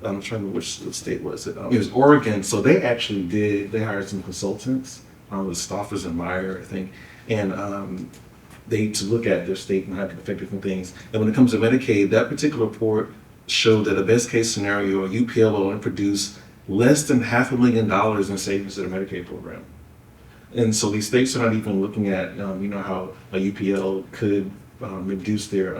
trying to remember which state was it. It was Oregon. So they hired some consultants, with Stoffers and Meyer, I think, and to look at their state and how it can affect different things. And when it comes to Medicaid, that particular report showed that a best case scenario, UPL will only produce less than $500,000 in savings to their Medicaid program. And so these states are not even looking at, how a UPL could reduce their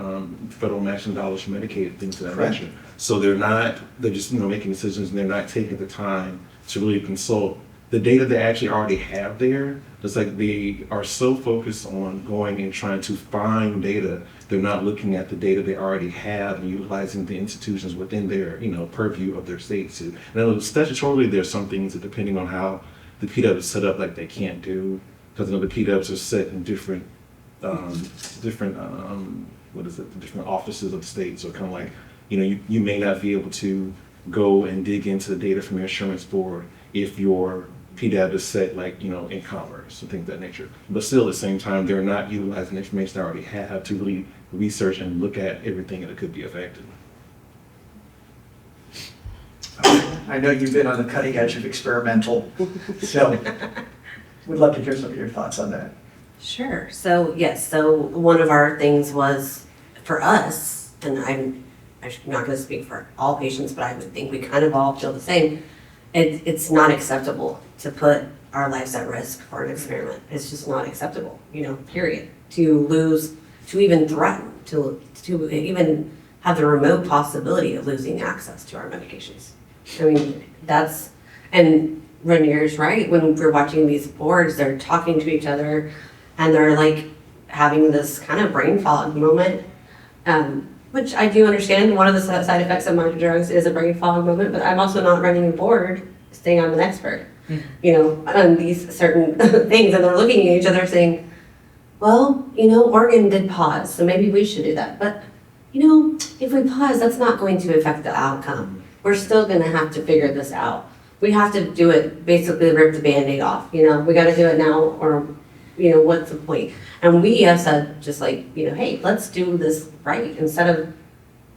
federal matching dollars for Medicaid, things of that Correct. nature. So they're just making decisions, and they're not taking the time to really consult the data they actually already have there. It's like they are so focused on going and trying to find data, they're not looking at the data they already have and utilizing the institutions within their, purview of their states. And statutorily, there's some things that, depending on how the PDEP is set up, like they can't do, because the PDEPs are set in different different offices of the state. So kind of like, you may not be able to go and dig into the data from your insurance board if your PDAP is set in commerce and things of that nature. But still at the same time, they're not utilizing the information they already have to really research and look at everything that could be affected. I know you've been on the cutting edge of experimental, so we'd love to hear some of your thoughts on that. Sure. So yes, so one of our things was for us, and I'm not going to speak for all patients, but I would think we kind of all feel the same. It's not acceptable to put our lives at risk for an experiment. It's just not acceptable, period. To lose, to even threaten, to even have the remote possibility of losing access to our medications. I mean, and Renier's right. When we're watching these boards, they're talking to each other and they're like having this kind of brain fog moment, which I do understand. One of the side effects of minor drugs is a brain fog moment, but I'm also not running a board saying I'm an expert, on these certain things. And they're looking at each other saying, well, Oregon did pause, so maybe we should do that. But, if we pause, that's not going to affect the outcome. We're still going to have to figure this out. We have to do it, basically rip the Band-Aid off, we got to do it now, or, what's the point? And we have said, just like, hey, let's do this right. Instead of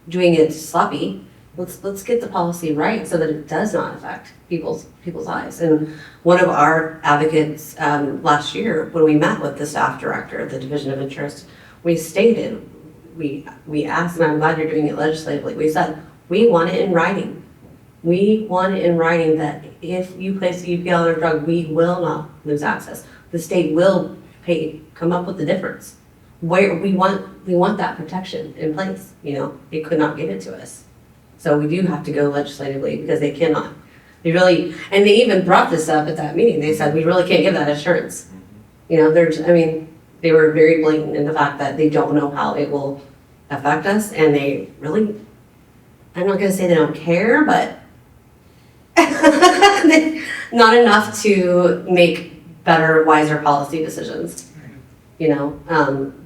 doing it sloppy, let's get the policy right so that it does not affect people's lives. And one of our advocates last year, when we met with the staff director of the Division of Interest, we stated, we asked, and I'm glad you're doing it legislatively, we said, we want it in writing. We want it in writing that if you place a UPL on a drug, we will not lose access. The state will come up with the difference. Where we want that protection in place. They could not give it to us. So we do have to go legislatively because they cannot. And they even brought this up at that meeting. They said, we really can't give that assurance. They were very blatant in the fact that they don't know how it will affect us, and they really, I'm not gonna say they don't care, but not enough to make better, wiser policy decisions. You know,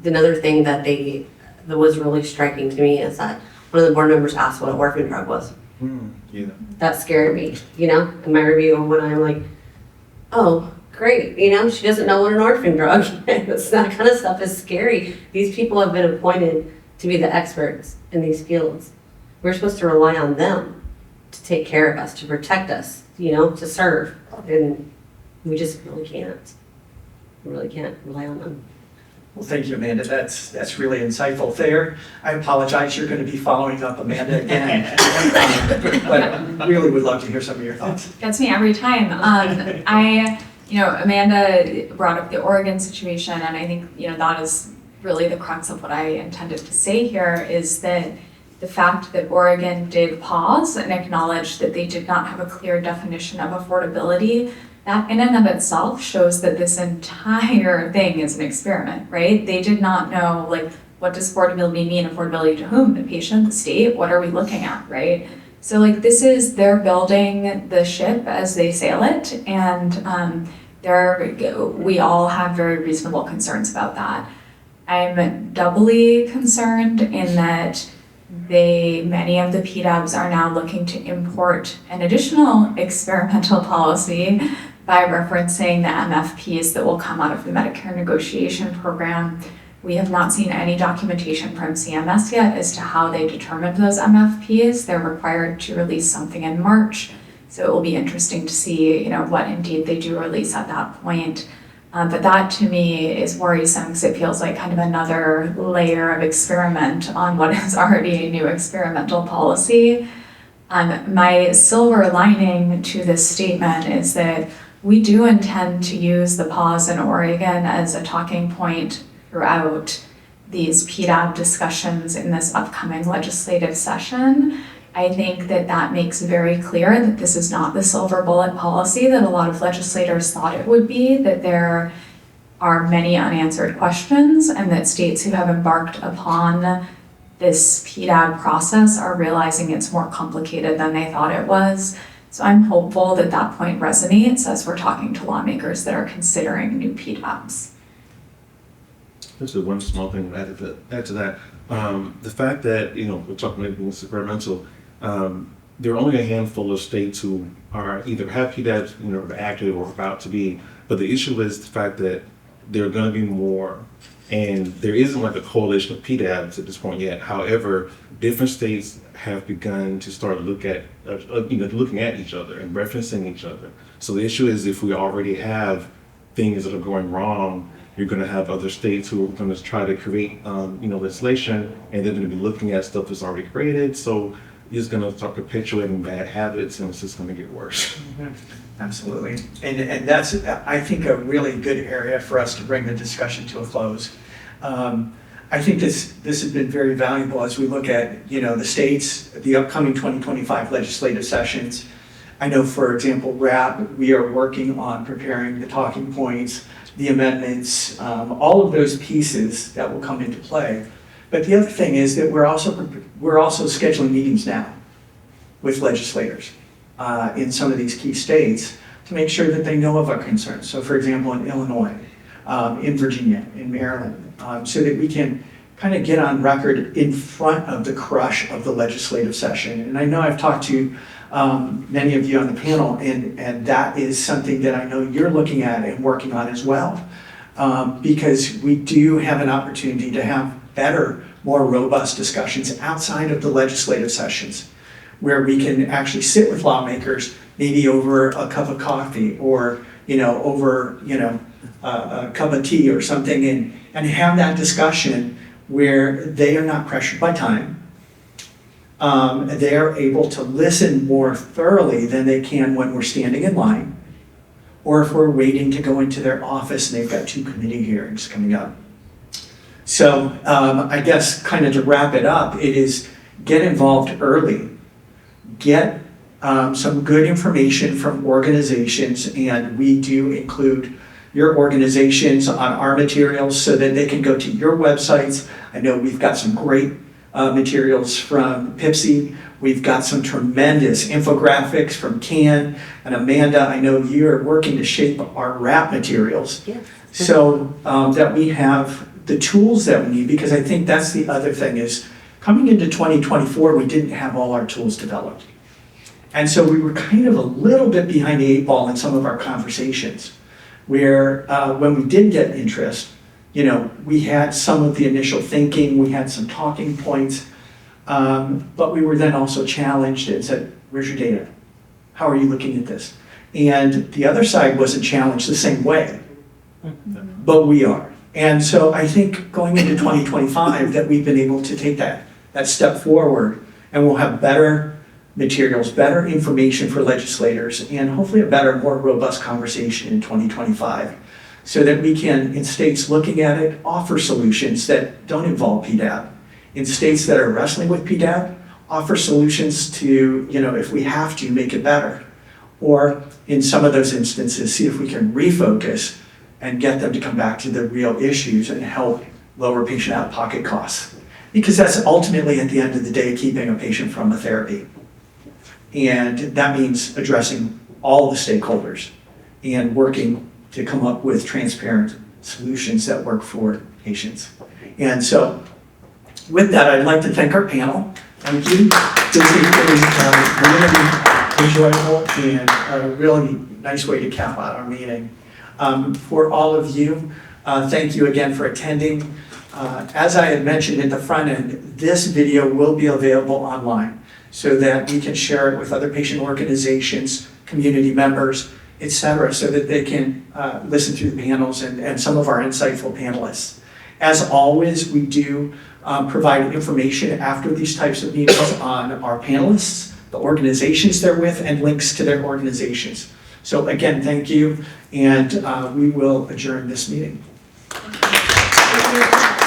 another thing that was really striking to me is that one of the board members asked what an orphan drug was. Yeah. That scared me, you know, in my review when I'm like, oh, great, you know, she doesn't know what an orphan drug is. That kind of stuff is scary. These people have been appointed to be the experts in these fields. We're supposed to rely on them to take care of us, to protect us, you know, to serve. And we just really can't. We really can't rely on them. Well, thank you, Amanda. That's really insightful. Thayer, I apologize. You're going to be following up Amanda again. But I really would love to hear some of your thoughts. Gets me every time. Amanda brought up the Oregon situation, and I think, that is really the crux of what I intended to say here, is that the fact that Oregon did pause and acknowledge that they did not have a clear definition of affordability, that in and of itself shows that this entire thing is an experiment, right? They did not know, what does affordability mean? Affordability to whom? The patient, the state? What are we looking at, right? So they're building the ship as they sail it, and we all have very reasonable concerns about that. I'm doubly concerned in that many of the PDABs are now looking to import an additional experimental policy by referencing the MFPs that will come out of the Medicare negotiation program. We have not seen any documentation from CMS yet as to how they determined those MFPs. They're required to release something in March, so it will be interesting to see, what indeed they do release at that point. But that to me is worrisome because it feels like kind of another layer of experiment on what is already a new experimental policy. My silver lining to this statement is that we do intend to use the pause in Oregon as a talking point throughout these PDAB discussions in this upcoming legislative session. I think that makes very clear that this is not the silver bullet policy that a lot of legislators thought it would be, that there are many unanswered questions, and that states who have embarked upon this PDAB process are realizing it's more complicated than they thought it was. So I'm hopeful that point resonates as we're talking to lawmakers that are considering new PDABs. Just one small thing to add to that. The fact that, we're talking about being experimental, there are only a handful of states who are either have PDABs, active or about to be, but the issue is the fact that there are going to be more, and there isn't a coalition of PDABs at this point yet. However, different states have begun to start looking at each other and referencing each other. So the issue is, if we already have things that are going wrong, you're going to have other states who are going to try to create, legislation, and they're going to be looking at stuff that's already created. So it's going to start perpetuating bad habits, and it's just going to get worse. Absolutely. And that's, I think, a really good area for us to bring the discussion to a close. I think this has been very valuable as we look at, the states, the upcoming 2025 legislative sessions. I know, for example, RAAP, we are working on preparing the talking points, the amendments, all of those pieces that will come into play. But the other thing is that we're also scheduling meetings now with legislators in some of these key states to make sure that they know of our concerns. So for example, in Illinois, in Virginia, in Maryland, so that we can kind of get on record in front of the crush of the legislative session. And I know I've talked to many of you on the panel, and that is something that I know you're looking at and working on as well, because we do have an opportunity to have better, more robust discussions outside of the legislative sessions, where we can actually sit with lawmakers, maybe over a cup of coffee or over a cup of tea or something, and have that discussion where they are not pressured by time. They're able to listen more thoroughly than they can when we're standing in line, or if we're waiting to go into their office and they've got 2 committee hearings coming up. So I guess kind of to wrap it up, it is get involved early, get some good information from organizations, and we do include your organizations on our materials so that they can go to your websites. I know we've got some great materials from Pipsy. We've got some tremendous infographics from CAN. And Amanda, I know you're working to shape our RAAP materials. Yeah. So that we have the tools that we need, because I think that's the other thing is coming into 2024, we didn't have all our tools developed. And so we were kind of a little bit behind the 8 ball in some of our conversations, where when we did get interest, you know, we had some of the initial thinking, we had some talking points, but we were then also challenged and said, where's your data? How are you looking at this? And the other side wasn't challenged the same way, but we are. And so I think going into 2025 that we've been able to take that step forward, and we'll have better materials, better information for legislators, and hopefully a better, more robust conversation in 2025, so that we can, in states looking at it, offer solutions that don't involve PDAB. In states that are wrestling with PDAB, offer solutions to, you know, if we have to, make it better. Or in some of those instances, see if we can refocus and get them to come back to the real issues and help lower patient out-of-pocket costs. Because that's ultimately, at the end of the day, keeping a patient from a therapy. And that means addressing all the stakeholders and working to come up with transparent solutions that work for patients. And so, with that, I'd like to thank our panel. Thank you. This is really enjoyable and a really nice way to cap out our meeting. For all of you, thank you again for attending. As I had mentioned at the front end, this video will be available online so that we can share it with other patient organizations, community members, etc., so that they can listen to the panels and some of our insightful panelists. As always, we do provide information after these types of meetings on our panelists, the organizations they're with, and links to their organizations. So again, thank you, and we will adjourn this meeting. Thank you.